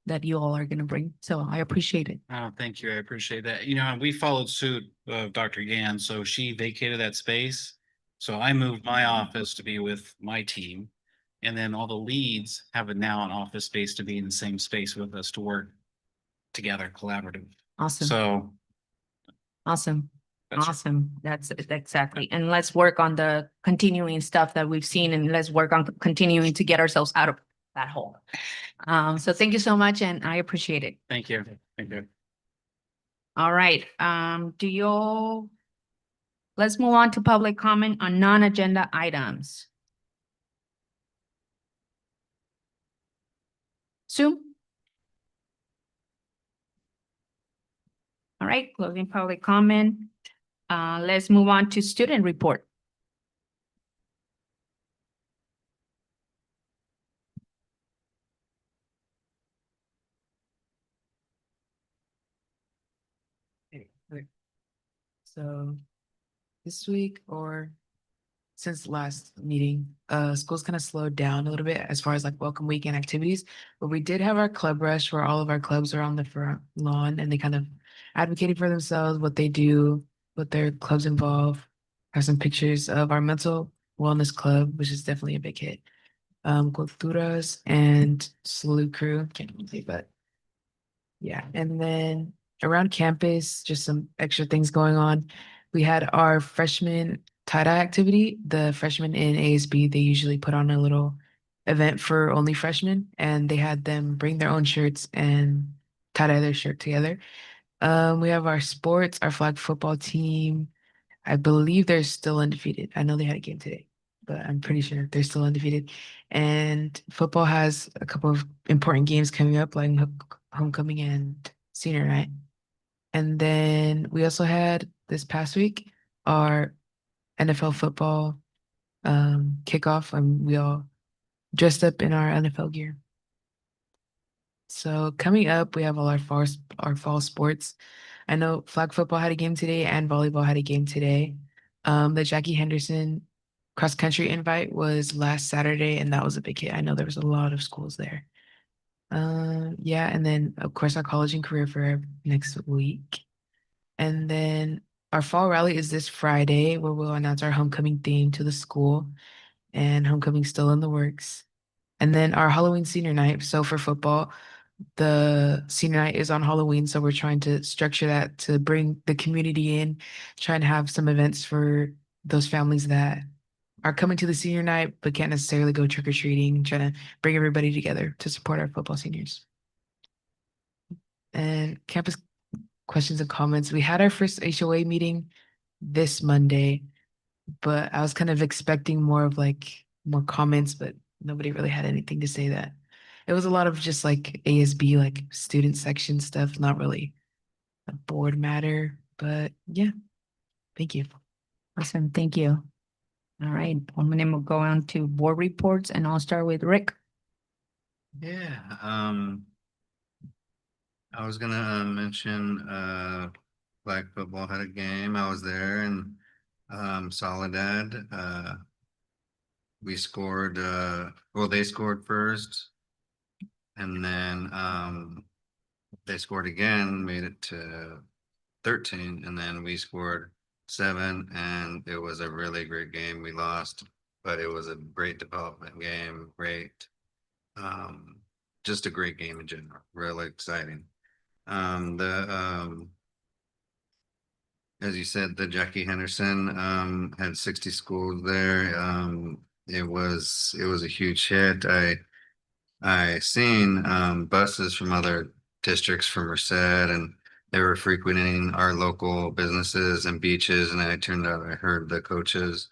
that you all are going to bring. So I appreciate it. Oh, thank you. I appreciate that. And we followed suit of Dr. Gann. So she vacated that space. So I moved my office to be with my team. And then all the leads have now an office space to be in the same space with us to work together, collaborative. Awesome. So Awesome. that's Awesome. That's exactly. And let's work on the continuing stuff that we've seen, and let's work on continuing to get ourselves out of that hole. So thank you so much, and I appreciate it. Thank you. Thank you. All right. Let's move on to public comment on non-agenda items. Sue? All right, closing public comment. Let's move on to student report. So this week or since last meeting, school's kind of slowed down a little bit as far as like welcome weekend activities. But we did have our club rush where all of our clubs are on the front lawn and they kind of advocated for themselves, what they do, what their clubs involve. Have some pictures of our mental wellness club, which is definitely a big hit. Culturas and Salute Crew, can't really say, but yeah. And then around campus, just some extra things going on. We had our freshman tie-dye activity. The freshmen in ASB, they usually put on a little event for only freshmen, and they had them bring their own shirts and tie-dye their shirt together. We have our sports, our flag football team. I believe they're still undefeated. I know they had a game today, but I'm pretty sure they're still undefeated. And football has a couple of important games coming up, like homecoming and senior night. And then we also had this past week our NFL football kickoff, and we all dressed up in our NFL gear. So coming up, we have all our fall sports. I know flag football had a game today and volleyball had a game today. The Jackie Henderson cross country invite was last Saturday, and that was a big hit. I know there was a lot of schools there. Yeah, and then of course our college and career fair next week. And then our fall rally is this Friday where we'll announce our homecoming theme to the school, and homecoming's still in the works. And then our Halloween senior night. So for football, the senior night is on Halloween. So we're trying to structure that to bring the community in, trying to have some events for those families that are coming to the senior night but can't necessarily go trick or treating, trying to bring everybody together to support our football seniors. And campus questions and comments. We had our first HOA meeting this Monday, but I was kind of expecting more of like more comments, but nobody really had anything to say that. It was a lot of just like ASB, like student section stuff, not really a board matter, but yeah. Thank you. Awesome, thank you. All right, I'm gonna go on to board reports and I'll start with Rick. Yeah, I was gonna mention flag football had a game. I was there and Soledad. We scored well, they scored first, and then they scored again, made it to 13, and then we scored 7, and it was a really great game. We lost, but it was a great development game, great just a great game in general, really exciting. As you said, the Jackie Henderson had 60 schools there. It was a huge hit. I seen buses from other districts from Merced, and they were frequenting our local businesses and beaches. And I turned out I heard the coaches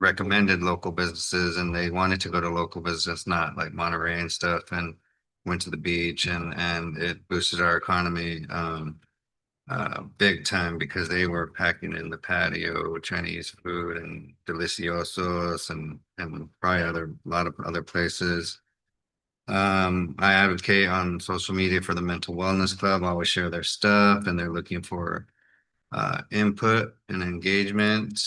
recommended local businesses, and they wanted to go to local business, not like Monterey and stuff, and went to the beach, and it boosted our economy big time because they were packing in the patio Chinese food and deliciosos and probably a lot of other places. I advocate on social media for the Mental Wellness Club. I always share their stuff, and they're looking for input and engagement.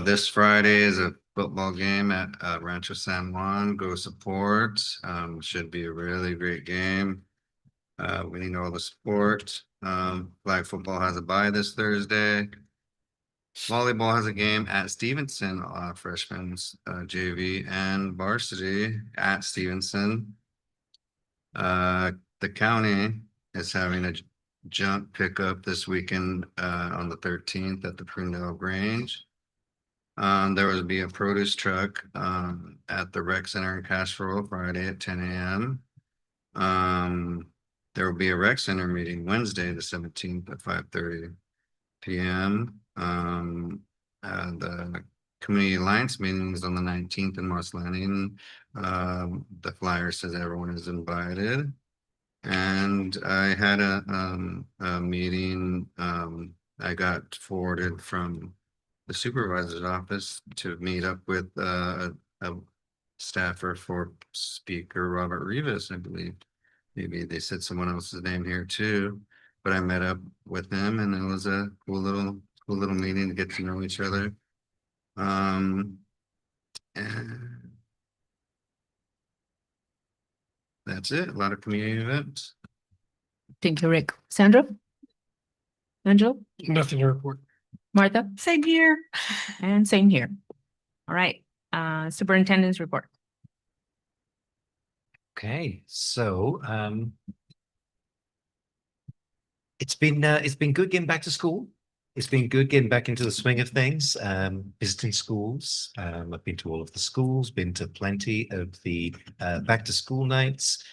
This Friday is a football game at Rancho San Juan. Go support. Should be a really great game. We need all the support. Flag football has a bye this Thursday. Volleyball has a game at Stevenson, freshmen, JV and varsity at Stevenson. The county is having a jump pickup this weekend on the 13th at the Prunedale Grange. There will be a produce truck at the rec center in Castroville Friday at 10 a.m. There will be a rec center meeting Wednesday, the 17th at 5:30 p.m. The community alliance meeting is on the 19th in Morris Landing. The flyer says everyone is invited. And I had a meeting I got forwarded from the supervisor's office to meet up with a staffer for Speaker Robert Rivas, I believe. maybe they said someone else's name here too, but I met up with them and it was a cool little meeting to get to know each other. And that's it. A lot of community events. Thank you, Rick. Sandra? Angela? Nothing to report. Martha? Same here. And same here. All right, superintendent's report. Okay, so it's been good getting back to school. It's been good getting back into the swing of things, visiting schools. I've been to all of the schools, been to plenty of the back to school nights.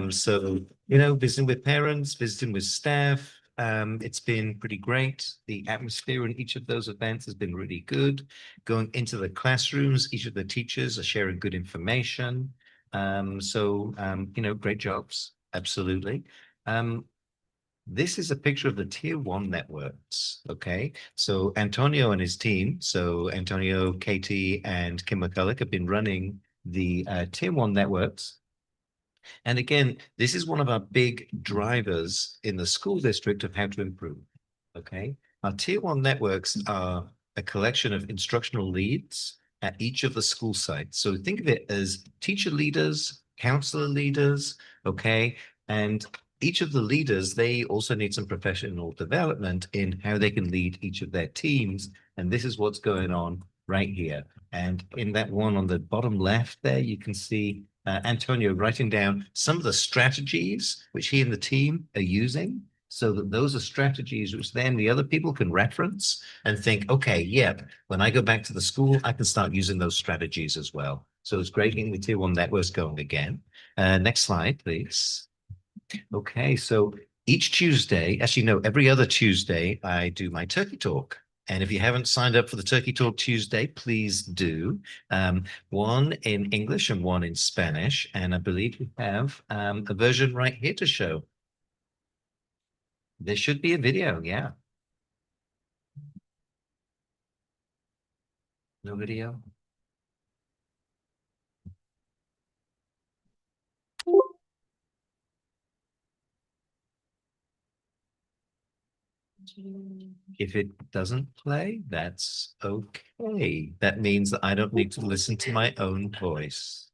So, you know, visiting with parents, visiting with staff. It's been pretty great. The atmosphere in each of those events has been really good. Going into the classrooms, each of the teachers are sharing good information. You know, great jobs, absolutely. This is a picture of the tier 1 networks. Okay, so Antonio and his team, so Antonio, Katie, and Kim McCulloch have been running the tier 1 networks. And again, this is one of our big drivers in the school district of how to improve. Okay, our tier 1 networks are a collection of instructional leads at each of the school sites. So think of it as teacher leaders, counselor leaders, okay, and each of the leaders, they also need some professional development in how they can lead each of their teams. And this is what's going on right here. And in that one on the bottom left there, you can see Antonio writing down some of the strategies which he and the team are using, so that those are strategies which then the other people can reference and think, okay, yeah, when I go back to the school, I can start using those strategies as well. So it's great getting the tier 1 networks going again. Next slide, please. Okay, so each Tuesday, actually no, every other Tuesday, I do my turkey talk. And if you haven't signed up for the Turkey Talk Tuesday, please do. One in English and one in Spanish. And I believe we have a version right here to show. There should be a video, yeah. No video? If it doesn't play, that's okay. That means that I don't need to listen to my own voice.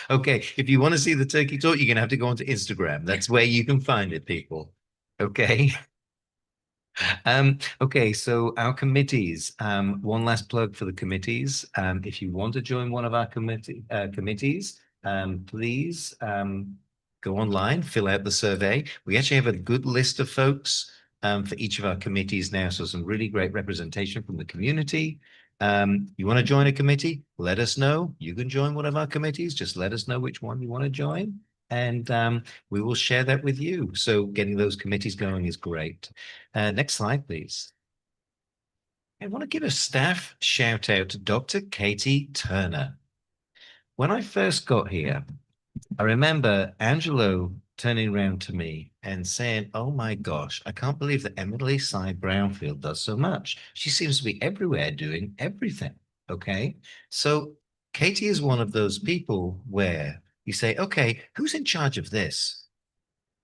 Okay, if you want to see the turkey talk, you're gonna have to go onto Instagram. That's where you can find it, people. Okay. Okay, so our committees. One last plug for the committees. If you want to join one of our committees, please go online, fill out the survey. We actually have a good list of folks for each of our committees now, so some really great representation from the community. You want to join a committee? Let us know. You can join one of our committees. Just let us know which one you want to join, and we will share that with you. So getting those committees going is great. Next slide, please. I want to give a staff shout out to Dr. Katie Turner. When I first got here, I remember Angelo turning around to me and saying, oh my gosh, I can't believe that Emily Sy Brownfield does so much. She seems to be everywhere doing everything. Okay. So Katie is one of those people where you say, okay, who's in charge of this?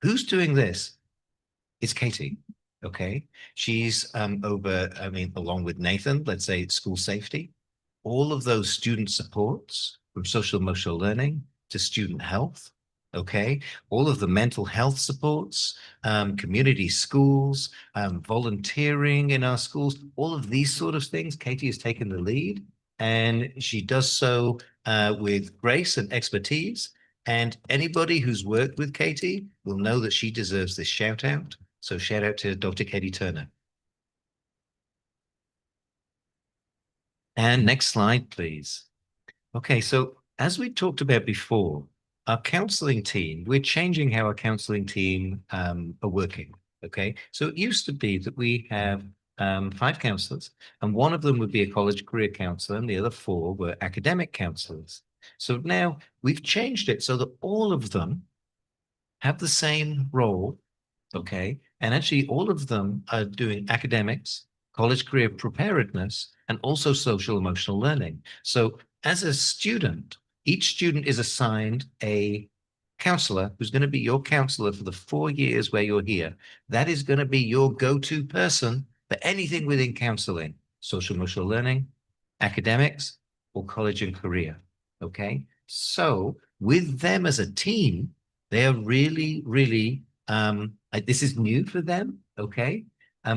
Who's doing this? It's Katie. Okay. She's over, I mean, along with Nathan, let's say school safety, all of those student supports from social emotional learning to student health. Okay, all of the mental health supports, community schools, volunteering in our schools, all of these sort of things. Katie has taken the lead, and she does so with grace and expertise. And anybody who's worked with Katie will know that she deserves this shout out. So shout out to Dr. Katie Turner. And next slide, please. Okay, so as we talked about before, our counseling team, we're changing how our counseling team are working. Okay, so it used to be that we have 5 counselors, and one of them would be a college career counselor, and the other 4 were academic counselors. So now we've changed it so that all of them have the same role. Okay, and actually all of them are doing academics, college career preparedness, and also social emotional learning. So as a student, each student is assigned a counselor who's going to be your counselor for the 4 years where you're here. That is going to be your go-to person for anything within counseling, social emotional learning, academics, or college and career. Okay. So with them as a team, they are really, really, this is new for them. Okay.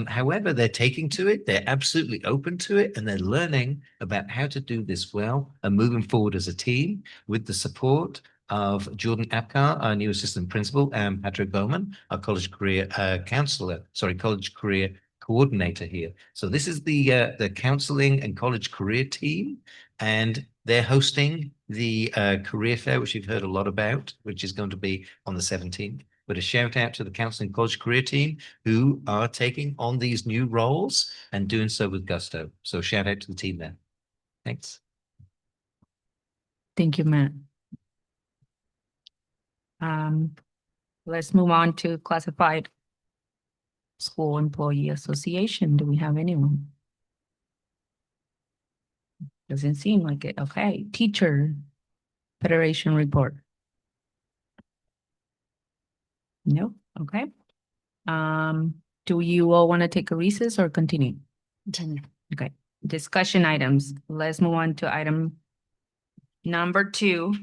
However, they're taking to it, they're absolutely open to it, and they're learning about how to do this well and moving forward as a team with the support of Jordan Apcar, our new assistant principal, and Patrick Bowman, our college career college career coordinator here. So this is the counseling and college career team, and they're hosting the career fair, which you've heard a lot about, which is going to be on the 17th. But a shout out to the counseling college career team who are taking on these new roles and doing so with gusto. So shout out to the team there. Thanks. Thank you, Matt. Let's move on to classified school employee association. Do we have anyone? Doesn't seem like it. Okay, teacher federation report. No, okay. Do you all want to take a recess or continue? Continue. Okay, discussion items. Let's move on to item number 2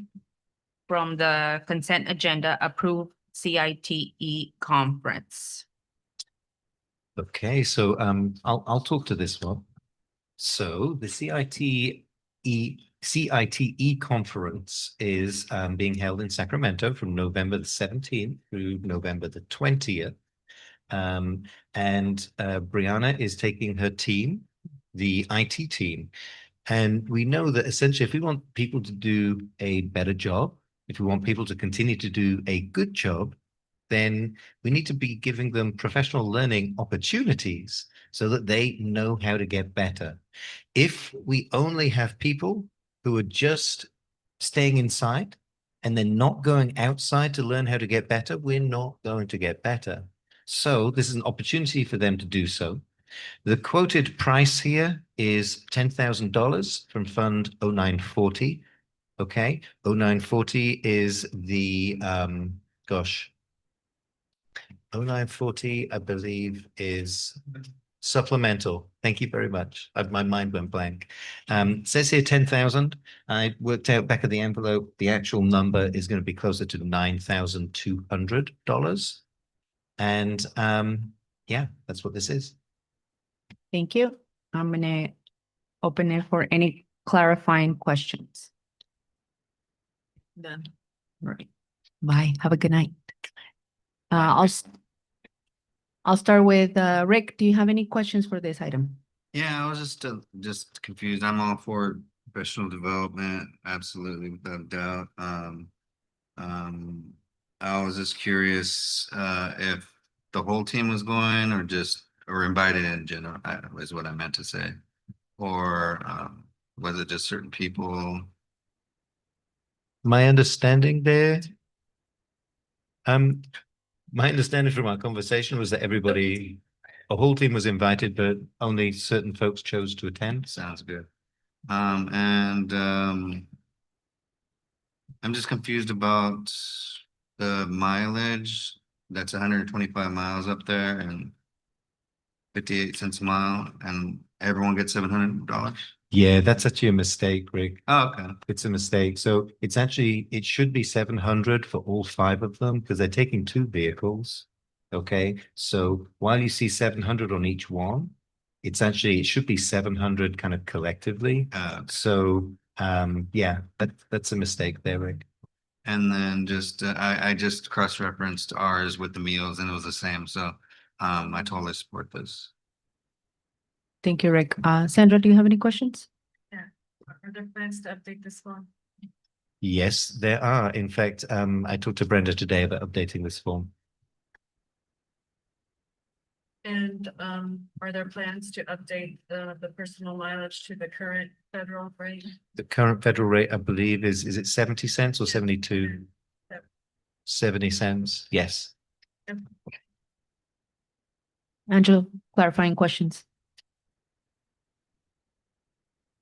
from the consent agenda, approve CITE conference. Okay, so I'll talk to this one. So the CITE conference is being held in Sacramento from November the 17th through November the 20th. And Brianna is taking her team, the IT team. And we know that essentially if we want people to do a better job, if we want people to continue to do a good job, then we need to be giving them professional learning opportunities so that they know how to get better. If we only have people who are just staying inside and they're not going outside to learn how to get better, we're not going to get better. So this is an opportunity for them to do so. The quoted price here is $10,000 from Fund 0940. Okay, 0940 is the, 0940, I believe, is supplemental. Thank you very much. My mind went blank. Says here 10,000. I worked out back of the envelope. The actual number is going to be closer to $9,200. And yeah, that's what this is. Thank you. I'm gonna open it for any clarifying questions. Done. Right. Bye. Have a good night. I'll start with Rick. Do you have any questions for this item? Yeah, I was just confused. I'm all for professional development, absolutely, without a doubt. I was just curious if the whole team was going or invited in general, is what I meant to say. Or was it just certain people? My understanding there, my understanding from our conversation was that a whole team was invited, but only certain folks chose to attend. Sounds good. I'm just confused about the mileage. That's 125 miles up there and 58 cents a mile, and everyone gets $700. Yeah, that's actually a mistake, Rick. Oh, okay. It's a mistake. So it should be 700 for all 5 of them because they're taking 2 vehicles. Okay. So while you see 700 on each one, it should be 700 kind of collectively. So yeah, that's a mistake there, Rick. And then I just cross-referenced ours with the meals and it was the same. So I totally support this. Thank you, Rick. Sandra, do you have any questions? Yeah. Are there plans to update this form? Yes, there are. In fact, I talked to Brenda today about updating this form. And are there plans to update the personal mileage to the current federal rate? The current federal rate, I believe, is it 70 cents or 72? 70 cents. Yes. Angela, clarifying questions.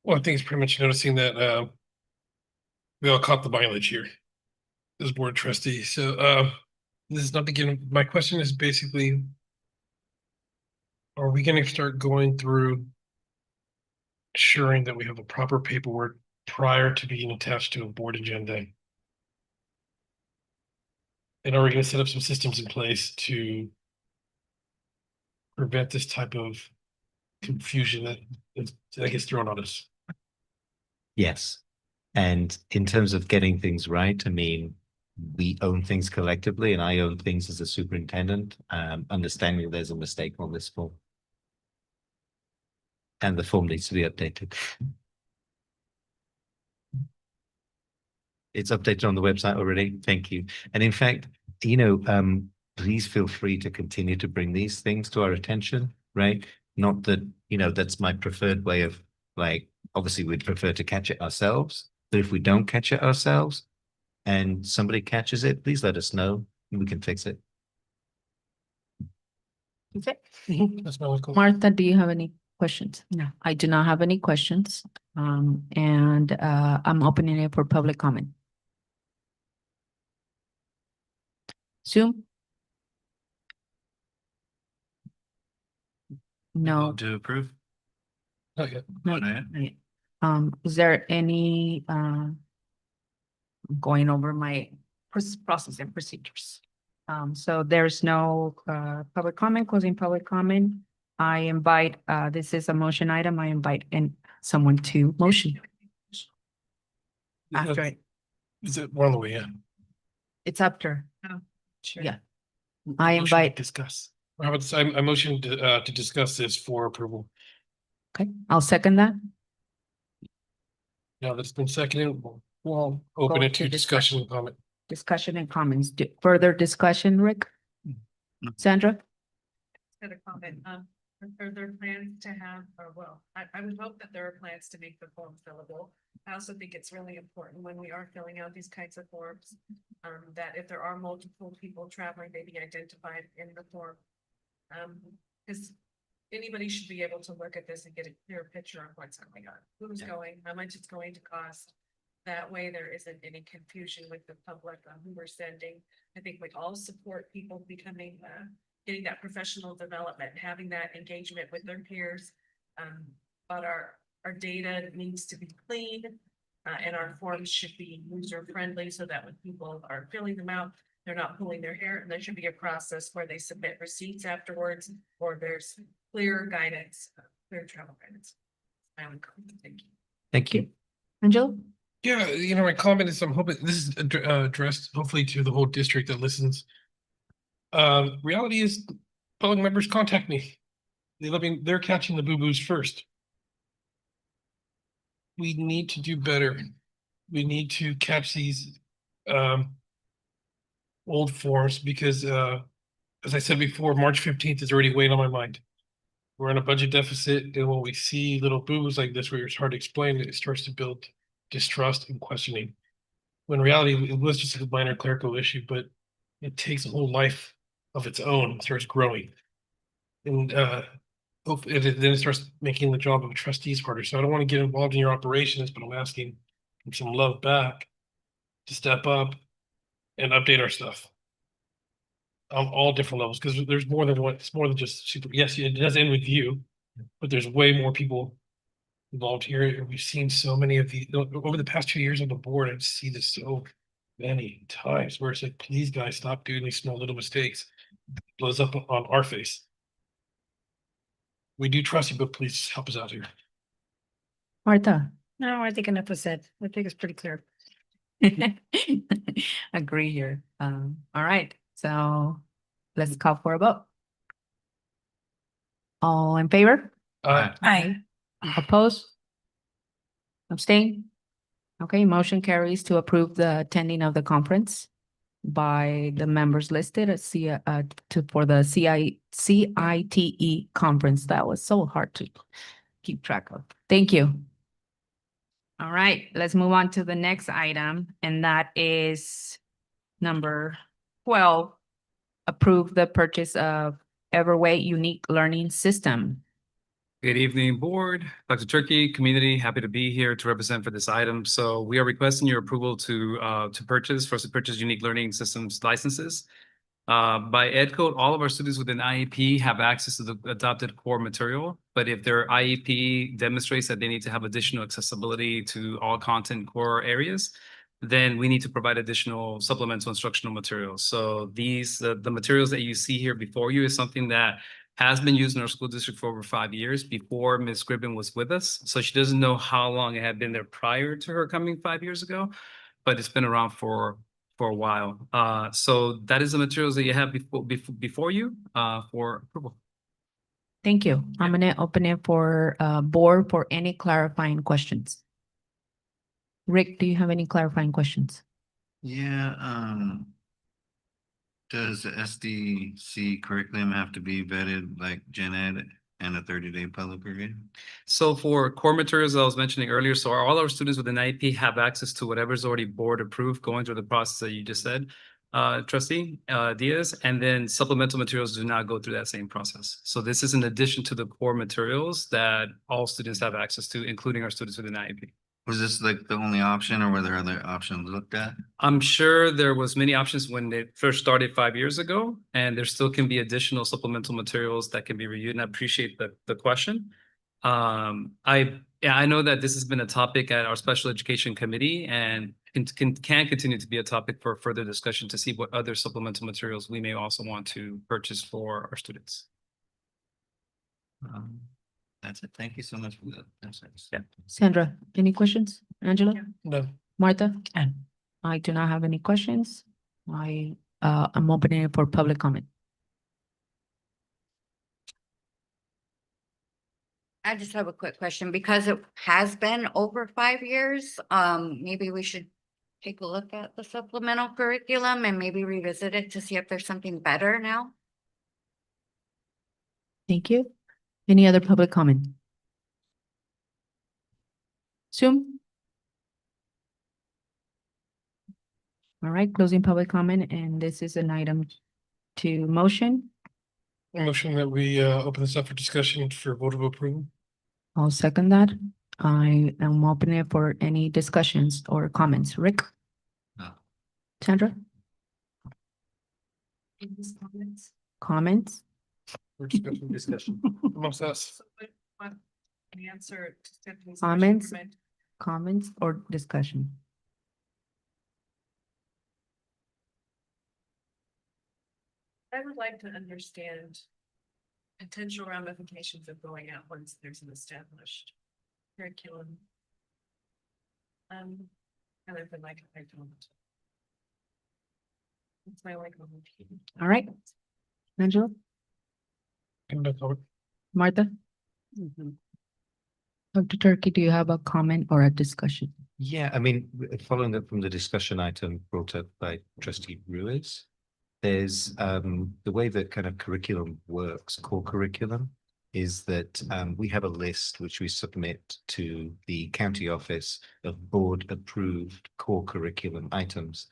Well, I think it's pretty much noticing that we all caught the mileage here as board of trustees. So this is not beginning. My question is basically, are we going to start going through ensuring that we have the proper paperwork prior to being attached to a board agenda? And are we going to set up some systems in place to prevent this type of confusion that gets thrown on us? Yes. And in terms of getting things right, I mean, we own things collectively and I own things as a superintendent, understanding there's a mistake on this form. And the form needs to be updated. It's updated on the website already. Thank you. And in fact, please feel free to continue to bring these things to our attention, right? Not that, that's my preferred way of obviously we'd prefer to catch it ourselves, but if we don't catch it ourselves and somebody catches it, please let us know and we can fix it. Okay. That's my only Martha, do you have any questions? No. I do not have any questions. And I'm opening it for public comment. Zoom? No. To approve? Not yet. No. Not yet. Is there any, going over my process and procedures? So there's no, public comment, closing public comment. I invite, this is a motion item. I invite someone to motion. After it, Is it one of the way? Yeah. it's after. Oh, sure. Yeah. I Motion to invite, discuss. How about I motion to discuss this for approval. okay, I'll second that. Now that's been seconded, We'll open go it to into discussion and comment. Discussion and comments. Further discussion, Rick? No. Sandra? Got a comment, are there plans to have, or well, I would hope that there are plans to make the form fillable. I also think it's really important when we are filling out these kinds of forms, that if there are multiple people traveling, they be identified in the form. Because anybody should be able to look at this and get a clear picture of what's going on, who's going, how much it's going to cost. That way there isn't any confusion with the public on who we're sending. I think we all support people becoming, getting that professional development, having that engagement with their peers. But our data needs to be clean, and our forms should be user friendly so that when people are filling them out, they're not pulling their hair, and there should be a process where they submit receipts afterwards, or there's clear guidance, clear travel guidance. I would thank you. Thank you. Angela? Yeah, my comment is I'm hoping this is addressed hopefully to the whole district that listens. Reality is public members contact me. They're catching the boo-boos first. We need to do better. We need to catch these old forms because as I said before, March 15th is already weighing on my mind. We're in a budget deficit, and when we see little boo-boos like this where it's hard to explain, it starts to build distrust and questioning. When in reality, it was just a minor clerical issue, but it takes a whole life of its own and starts growing. And then it starts making the job of trustees harder. So I don't want to get involved in your operations, but I'm asking for some love back to step up and update our stuff on all different levels, because there's more than one. It's more than just super. Yes, it does end with you, but there's way more people involved here. We've seen so many of the over the past 2 years on the board. I see this so many times where it's like, please guys, stop doing these small little mistakes. It blows up on our face. We do trust you, but please help us out here. Martha? No, I think enough was said. I think it's pretty clear. Agree here. All right, so let's call for a vote. All in favor? Aye. Oppose? Abstain? Okay, motion carries to approve the attending of the conference by the members listed at for the CITE conference. That was so hard to keep track of. Thank you. All right, let's move on to the next item, and that is number 12. Approve the purchase of Everway Unique Learning System. Good evening, board, Dr. Turkey, community, happy to be here to represent for this item. So we are requesting your approval to purchase unique learning systems licenses. By ed code, all of our students within IEP have access to the adopted core material, but if their IEP demonstrates that they need to have additional accessibility to all content core areas, then we need to provide additional supplemental instructional materials. So these, the materials that you see here before you is something that has been used in our school district for over 5 years before Ms. Gribben was with us. So she doesn't know how long it had been there prior to her coming 5 years ago, but it's been around for a while. So that is the materials that you have before you for approval. Thank you. I'm gonna open it for board for any clarifying questions. Rick, do you have any clarifying questions? Yeah, does the SDC curriculum have to be vetted like gen ed and a 30-day public review? So for core materials I was mentioning earlier, so all our students with an IEP have access to whatever's already board approved, going through the process that you just said, trustee Diaz, and then supplemental materials do not go through that same process. So this is in addition to the core materials that all students have access to, including our students with an IEP. Was this like the only option or were there other options looked at? I'm sure there was many options when they first started 5 years ago, and there still can be additional supplemental materials that can be reviewed, and I appreciate the question. I know that this has been a topic at our special education committee and can continue to be a topic for further discussion to see what other supplemental materials we may also want to purchase for our students. That's it. Thank you so much for the insights. Yeah. Sandra, any questions? Angela? No. Martha? I do not have any questions. I'm opening it for public comment. I just have a quick question because it has been over 5 years. Maybe we should take a look at the supplemental curriculum and maybe revisit it to see if there's something better now. Thank you. Any other public comment? Zoom? All right, closing public comment, and this is an item to motion. Motion that we open this up for discussion for vote of approval. I'll second that. I am opening it for any discussions or comments. Rick? No. Sandra? Comments? We're discussion amongst us. Answer. Comments? Comments or discussion? I would like to understand potential ramifications of going out once there's an established curriculum. Other than like, I don't. It's my like. All right. Angela? Martha? Dr. Turkey, do you have a comment or a discussion? Yeah, I mean, following up from the discussion item brought up by Trustee Ruiz, there's the way that kind of curriculum works, core curriculum, is that we have a list which we submit to the county office of board approved core curriculum items.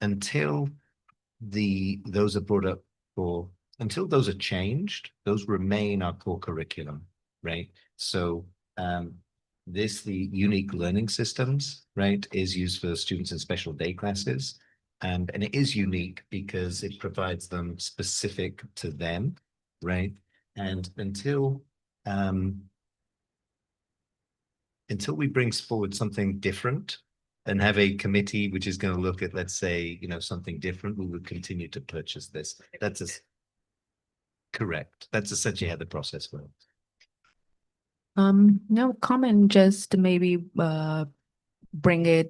Until those are brought up until those are changed, those remain our core curriculum, right? So the unique learning systems, right, is used for students in special day classes. And it is unique because it provides them specific to them, right? And until we bring forward something different and have a committee which is going to look at, let's say, something different, we would continue to purchase this. Correct. That's essentially how the process works. No comment, just maybe bring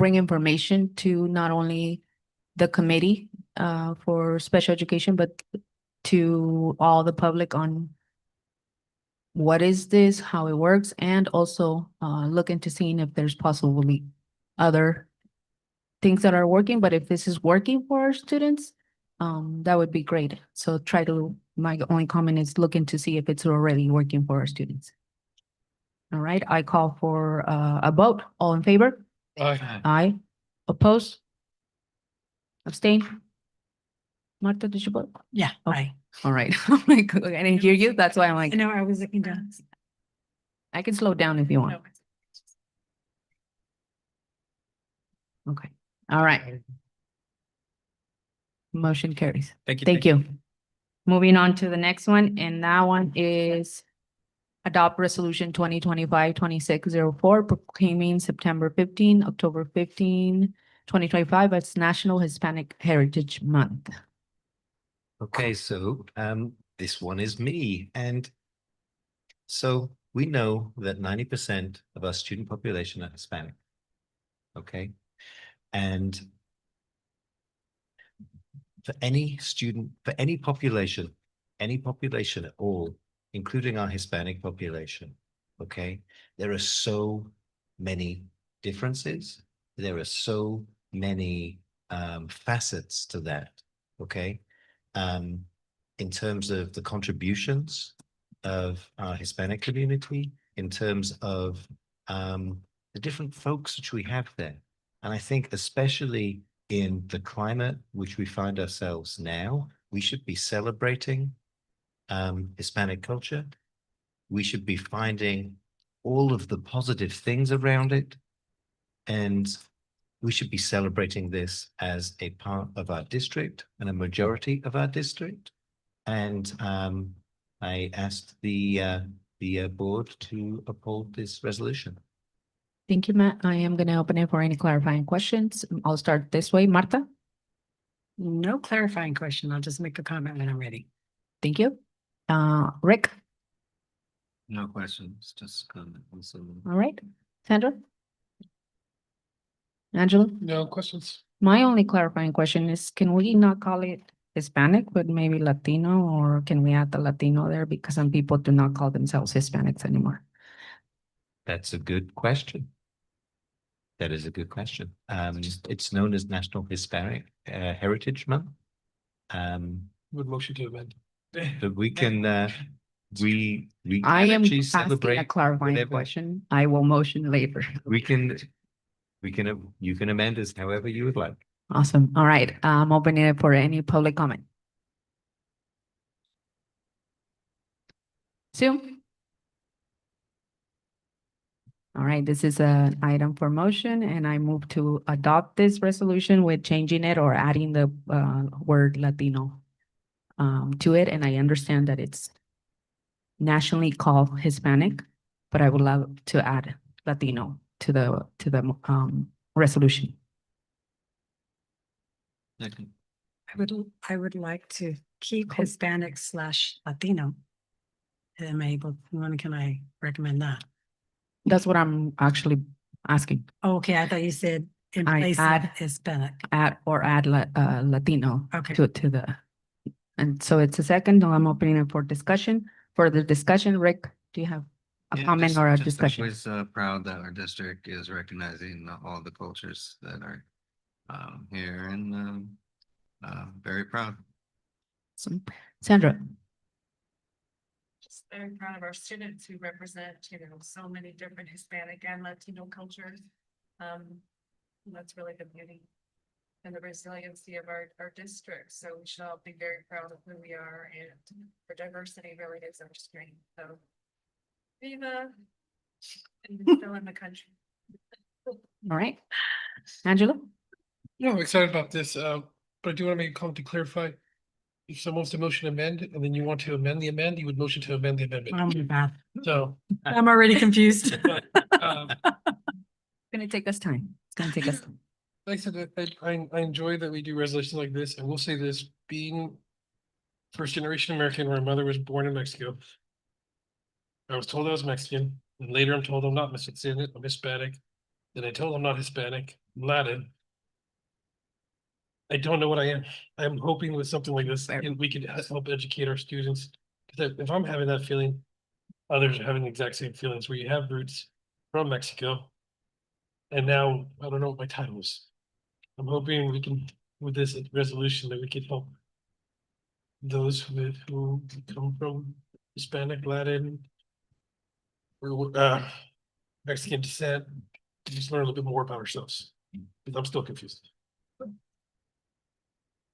information to not only the committee for special education, but to all the public on what is this, how it works, and also look into seeing if there's possibly other things that are working, but if this is working for our students, that would be great. So my only comment is looking to see if it's already working for our students. All right, I call for a vote. All in favor? Aye. Aye. Oppose? Abstain? Marta, did you vote? Yeah, Okay. right. All right. I'm like, I didn't hear you. That's why I'm I like, know, I was looking down. I can slow down if you want. No. Okay. All right. Motion carries. Thank you. Thank you. Moving on to the next one, and that one is adopt resolution 2025-2604 proclaiming September 15, October 15, 2025 as National Hispanic Heritage Month. Okay, so this one is me. And so we know that 90% of our student population are Hispanic. Okay. And for any student, for any population at all, including our Hispanic population, okay, there are so many differences. There are so many facets to that, okay? In terms of the contributions of our Hispanic community, in terms of the different folks which we have there. And I think especially in the climate which we find ourselves now, we should be celebrating Hispanic culture. We should be finding all of the positive things around it. And we should be celebrating this as a part of our district and a majority of our district. And I asked the board to uphold this resolution. Thank you, Matt. I am going to open it for any clarifying questions. I'll start this way. Marta? No clarifying question. I'll just make a comment when I'm ready. Thank you. Rick? No questions, just comment. All right. Sandra? Angela? No questions. My only clarifying question is, can we not call it Hispanic, but maybe Latino, or can we add the Latino there? Because some people do not call themselves Hispanics anymore. That's a good question. That is a good question. It's known as National Hispanic Heritage Month. Would motion to amend. But we can, we I can am actually asking celebrate a clarifying whatever- question. I will motion later. you can amend this however you would like. Awesome. All right. I'm opening it for any public comment. Sue? All right, this is an item for motion, and I move to adopt this resolution with changing it or adding the word Latino to it. And I understand that it's nationally called Hispanic, but I would love to add Latino to the resolution. I would like to keep Hispanic / Latino. Am I able, when can I recommend that? That's what I'm actually asking. Oh, okay, I thought you said in I place add- of Hispanic. Add Latino Okay. to the, and so it's a second, now I'm opening it for discussion. Further discussion, Rick, do you have a Yeah, comment just- or a just discussion? Always proud that our district is recognizing all the cultures that are here, and very proud. Sandra? Just very proud of our students who represent, so many different Hispanic and Latino cultures. And that's really the beauty and the resiliency of our district. So we should all be very proud of who we are, and for diversity really is our strength. So viva and still in the country. All right. Angela? No, I'm excited about this, but I do want to make a comment to clarify. If someone wants to motion amend, and then you want to amend the amend, you would motion to amend the amendment. Oh, my bad. So, I'm already confused. but, It's gonna take us time. It's gonna take us time. like I said, I enjoy that we do resolutions like this. I will say this, being first generation American, where my mother was born in Mexico. I was told I was Mexican, and later I'm told I'm not Mexican, I'm Hispanic. Then I told I'm not Hispanic, I'm Latin. I don't know what I am. I'm hoping with something like this, and we could help educate our students. Because if I'm having that feeling, others are having the exact same feelings, where you have roots from Mexico. And now, I don't know what my title is. I'm hoping we can, with this resolution, that we can help those who come from Hispanic, Latin, or Mexican descent, to just learn a little bit more about ourselves. Because I'm still confused.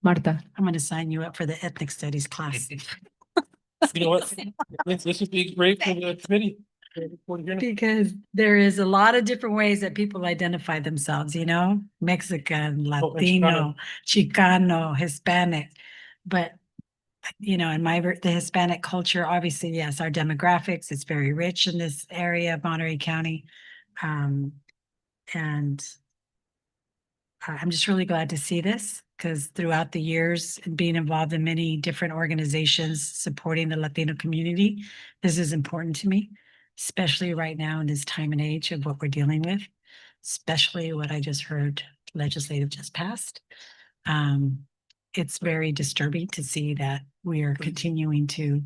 Marta. I'm gonna sign you up for the ethnic studies class. You know what? This would be great for the committee. Because there is a lot of different ways that people identify themselves, you know, Mexican, Latino, Chicano, Hispanic. But, you know, in the Hispanic culture, obviously, yes, our demographics, it's very rich in this area of Monterey County. And I'm just really glad to see this because throughout the years and being involved in many different organizations supporting the Latino community, this is important to me, especially right now in this time and age of what we're dealing with, especially what I just heard legislative just passed. It's very disturbing to see that we are continuing to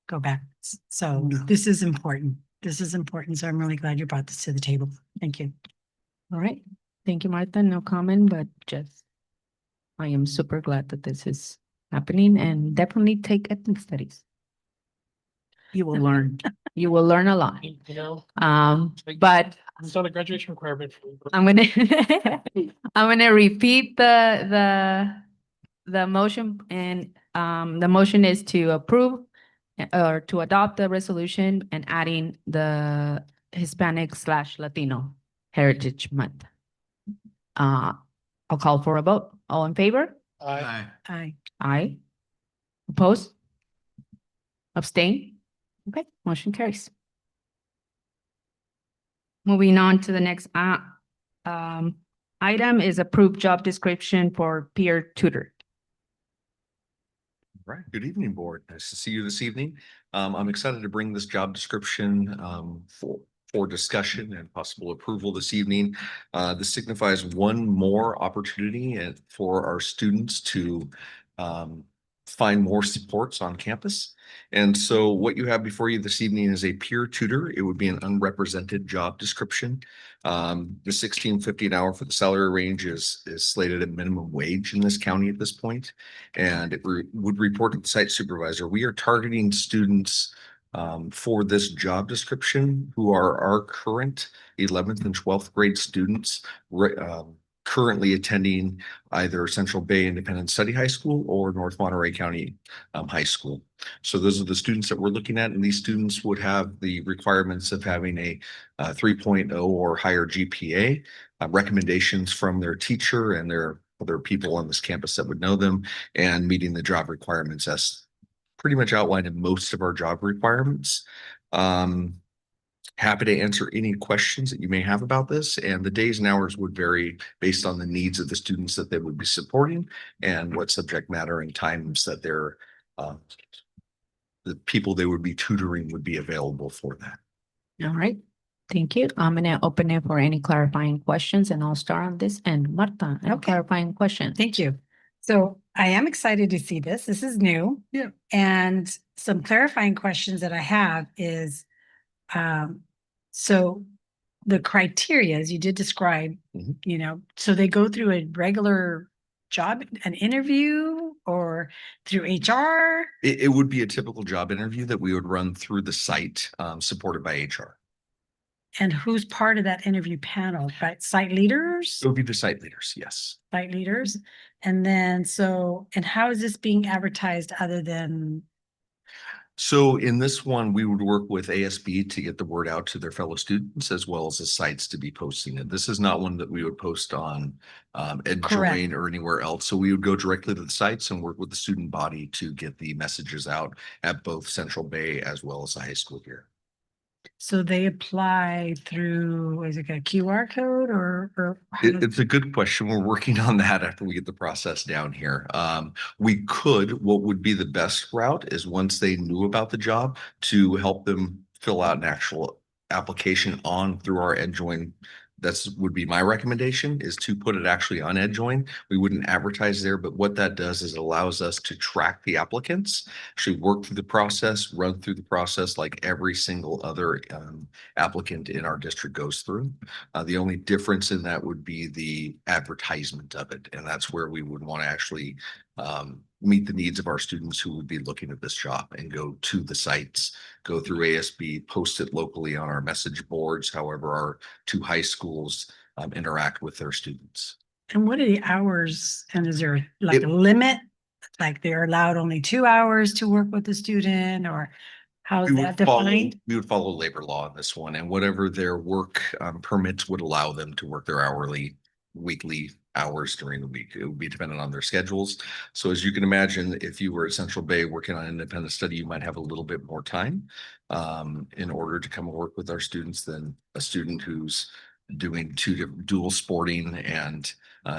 go backwards. So this is important. This is important. So I'm really glad you brought this to the table. Thank you. All right. Thank you, Martha. No comment, but just I am super glad that this is happening and definitely take ethnic studies. You will learn. You will learn a lot. You know, But it's not a graduation requirement. I'm gonna I'm gonna repeat the motion and the motion is to approve or to adopt the resolution and adding the Hispanic/Latino Heritage Month. I'll call for a vote. All in favor? Aye. Aye. Aye. Oppose? Abstain? Okay, motion carries. Moving on to the next item is approved job description for peer tutor. Right. Good evening, board. Nice to see you this evening. I'm excited to bring this job description for discussion and possible approval this evening. This signifies one more opportunity for our students to find more supports on campus. And so what you have before you this evening is a peer tutor. It would be an unrepresented job description. The $16.50 an hour for the salary range is slated at minimum wage in this county at this point, and it would report to the site supervisor. We are targeting students for this job description who are our current 11th and 12th grade students currently attending either Central Bay Independent Study High School or North Monterey County High School. So those are the students that we're looking at, and these students would have the requirements of having a 3.0 or higher GPA, recommendations from their teacher and their other people on this campus that would know them, and meeting the job requirements as pretty much outlined in most of our job requirements. Happy to answer any questions that you may have about this, and the days and hours would vary based on the needs of the students that they would be supporting and what subject matter and times that they're the people they would be tutoring would be available for that. All right. Thank you. I'm gonna open it for any clarifying questions and I'll start on this end. Marta, any Okay. clarifying question? Thank you. So I am excited to see this. This is new. Yeah. And some clarifying questions that I have is, so the criteria, as you did describe, Mhm. you know, so they go through a regular job, an interview or through HR? It would be a typical job interview that we would run through the site, supported by HR. And who's part of that interview panel, right? Site leaders? It would be the site leaders, yes. Site leaders? And then, and how is this being advertised other than, So in this one, we would work with ASB to get the word out to their fellow students as well as the sites to be posting it. This is not one that we would post on EdJoin or anywhere else. So we would go directly to the sites and work with the student body to get the messages out at both Central Bay as well as the high school here. so they apply through, is it a QR code or? how does- It's a good question. We're working on that after we get the process down here. What would be the best route is once they knew about the job to help them fill out an actual application through our EdJoin. Would be my recommendation, is to put it actually on EdJoin. We wouldn't advertise there, but what that does is it allows us to track the applicants, actually work through the process, run through the process like every single other applicant in our district goes through. The only difference in that would be the advertisement of it, and that's where we would want to actually meet the needs of our students who would be looking at this job and go to the sites, go through ASB, post it locally on our message boards, however our two high schools interact with their students. And what are the hours? And is there like It- a limit? Like they're allowed only 2 hours to work with the student, or how is We that would follow, defined? we would follow labor law on this one, and whatever their work permits would allow them to work their hourly, weekly hours during the week. It would be dependent on their schedules. So as you can imagine, if you were at Central Bay working on independent study, you might have a little bit more time in order to come and work with our students than a student who's doing dual sporting and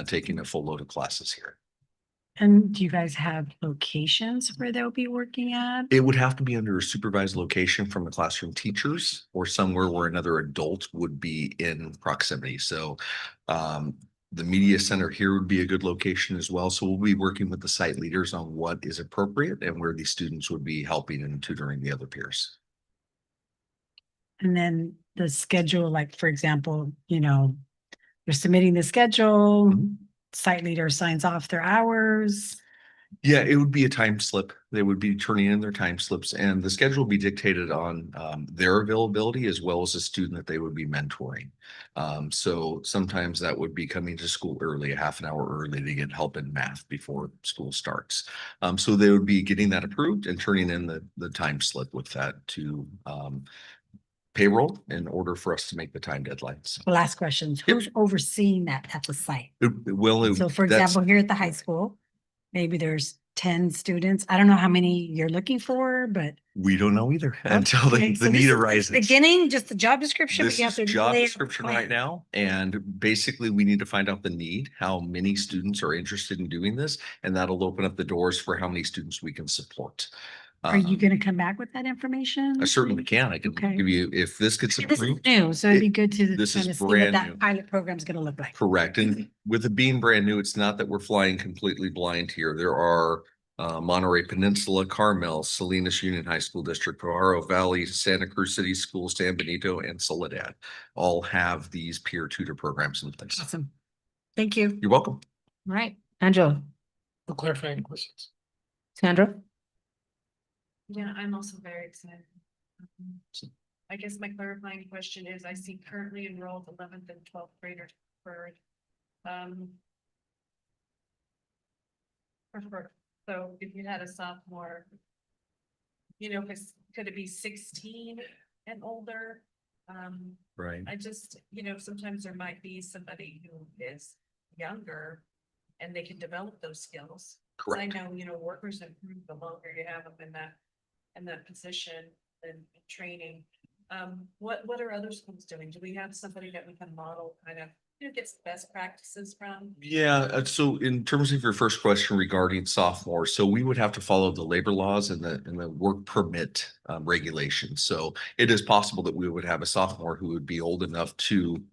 taking a full load of classes here. And do you guys have locations where they'll be working at? It would have to be under a supervised location from the classroom teachers or somewhere where another adult would be in proximity. So the media center here would be a good location as well. So we'll be working with the site leaders on what is appropriate and where these students would be helping and tutoring the other peers. And then the schedule, like, for example, you're submitting the schedule, site leader signs off their hours. Yeah, it would be a time slip. They would be turning in their time slips, and the schedule will be dictated on their availability as well as the student that they would be mentoring. So sometimes that would be coming to school early, a half an hour early to get help in math before school starts. So they would be getting that approved and turning in the time slip with that to payroll in order for us to make the time deadlines. Last questions. Who's overseeing that at the site? So for that's- example, here at the high school, maybe there's 10 students. I don't know how many you're looking for, but. We don't know either until Okay, the so need this is arises. Beginning, just the job description. but This you is have to job lay out a description plan. right now, and basically we need to find out the need, how many students are interested in doing this, and that'll open up the doors for how many students we can support. Are you going to come back with that information? I certainly can. I can Okay. give you, if this gets This is approved. new, so it'd be good to This is kind of see what brand new. that pilot program is going to look like. Correct. And with it being brand new, it's not that we're flying completely blind here. There are Monterey Peninsula, Carmel, Salinas Union High School District, Pajaro Valley, Santa Cruz City School, San Benito, and Soledad all have these peer tutor programs in place. Awesome. Thank you. You're welcome. All right, Angela, For clarifying questions. Sandra? Yeah, I'm also very excited. I guess my clarifying question is, I see currently enrolled 11th and 12th graders preferred. So if you had a sophomore, could it be 16 and older? Right. I just, sometimes there might be somebody who is younger and they can develop those skills. 'Cause I Correct. know, workers improve the longer you have them in that position and training. What are other schools doing? Do we have somebody that we can model kind of, get some best practices from? Yeah, so in terms of your first question regarding sophomores, so we would have to follow the labor laws and the work permit regulations. So it is possible that we would have a sophomore who would be old enough to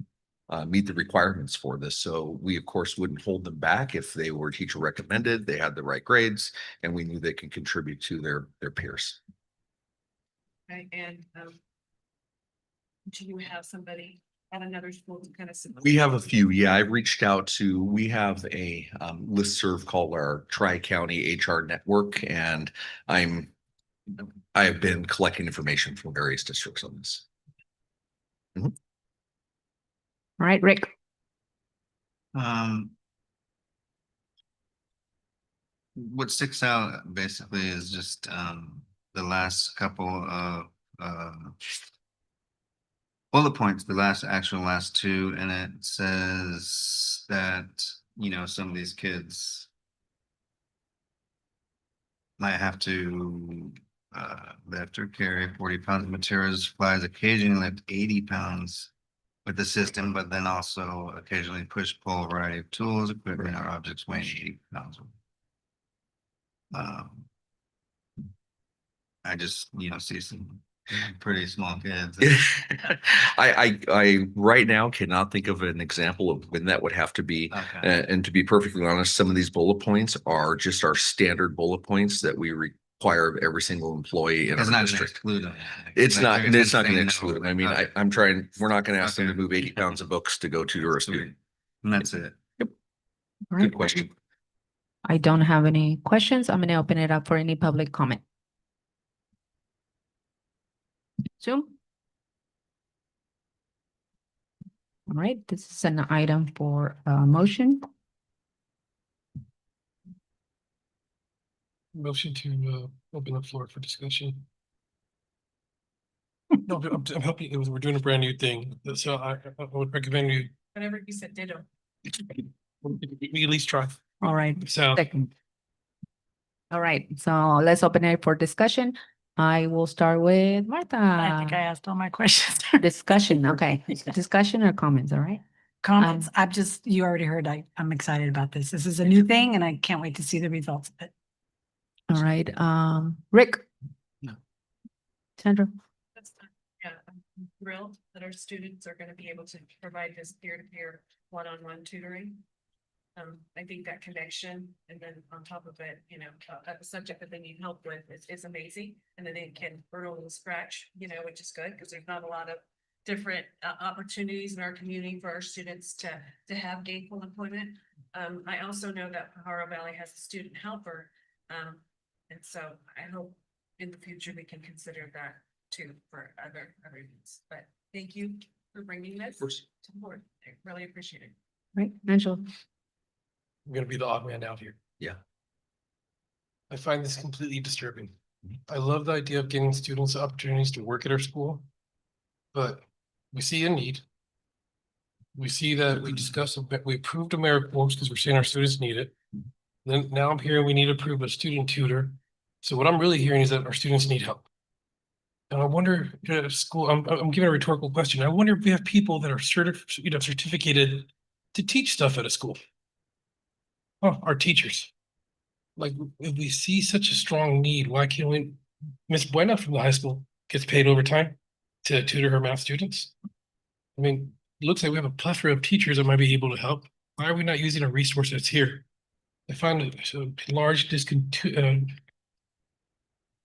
meet the requirements for this. So we, of course, wouldn't hold them back if they were teacher recommended, they had the right grades, and we knew they can contribute to their peers. Right, and do you have somebody at another school to kind of? We have a few. Yeah, I reached out to, we have a listserv called our Tri-County HR Network, and I have been collecting information from various districts on this. All right, Rick. What sticks out basically is just the last couple of bullet points, the last two, and it says that, some of these kids might have to lift or carry 40 pounds of materials, supplies, occasionally lift 80 pounds with the system, but then also occasionally push, pull a variety of tools, equipment, or objects weighing 80 pounds. I just, see some pretty small kids. I right now cannot think of an example of when that would have to be. Okay. And to be perfectly honest, some of these bullet points are just our standard bullet points that we require of every single employee in It's our not gonna district. exclude them. It's Like, not, they're it's not saying going to no. exclude them. I mean, Okay. I'm trying, we're not going to ask them to Okay. move 80 pounds of books to go tutor a student. And that's it. All Good right. question. I don't have any questions. I'm gonna open it up for any public comment. Zoom? All right, this is an item for motion. Motion to open the floor for discussion. No, I'm helping, we're doing a brand new thing, so I would recommend you, Whatever you said, ditto. we at least try. All right. So, Second. All right, so let's open it for discussion. I will start with Martha. I think I asked all my questions. Discussion, okay. Discussion or comments, all right? Comments, you already heard, I'm excited about this. This is a new thing and I can't wait to see the results of it. All right, Rick. No. Sandra. Yeah, I'm thrilled that our students are gonna be able to provide this peer-to-peer, one-on-one tutoring. I think that connection, and then on top of it, a subject that they need help with is amazing. And then they can burn a little scratch, which is good, because there's not a lot of different opportunities in our community for our students to have gainful employment. I also know that Pajaro Valley has a student helper. And so I hope in the future we can consider that too for other needs. But thank you for bringing this to the board. I really appreciate it. Right, Angela. I'm gonna be the odd man out here. Yeah. I find this completely disturbing. I love the idea of getting students opportunities to work at our school. But we see a need. We see that we approved AmeriCorps because we're saying our students need it. Then now I'm hearing we need to approve a student tutor. So what I'm really hearing is that our students need help. And I wonder, school, I'm giving a rhetorical question. I wonder if we have people that are certificated to teach stuff at a school. Oh, our teachers. Like, if we see such a strong need, why can't we, Miss Buena from the high school gets paid overtime to tutor her math students? I mean, it looks like we have a plethora of teachers that might be able to help. Why are we not using a resource that's here? I find a large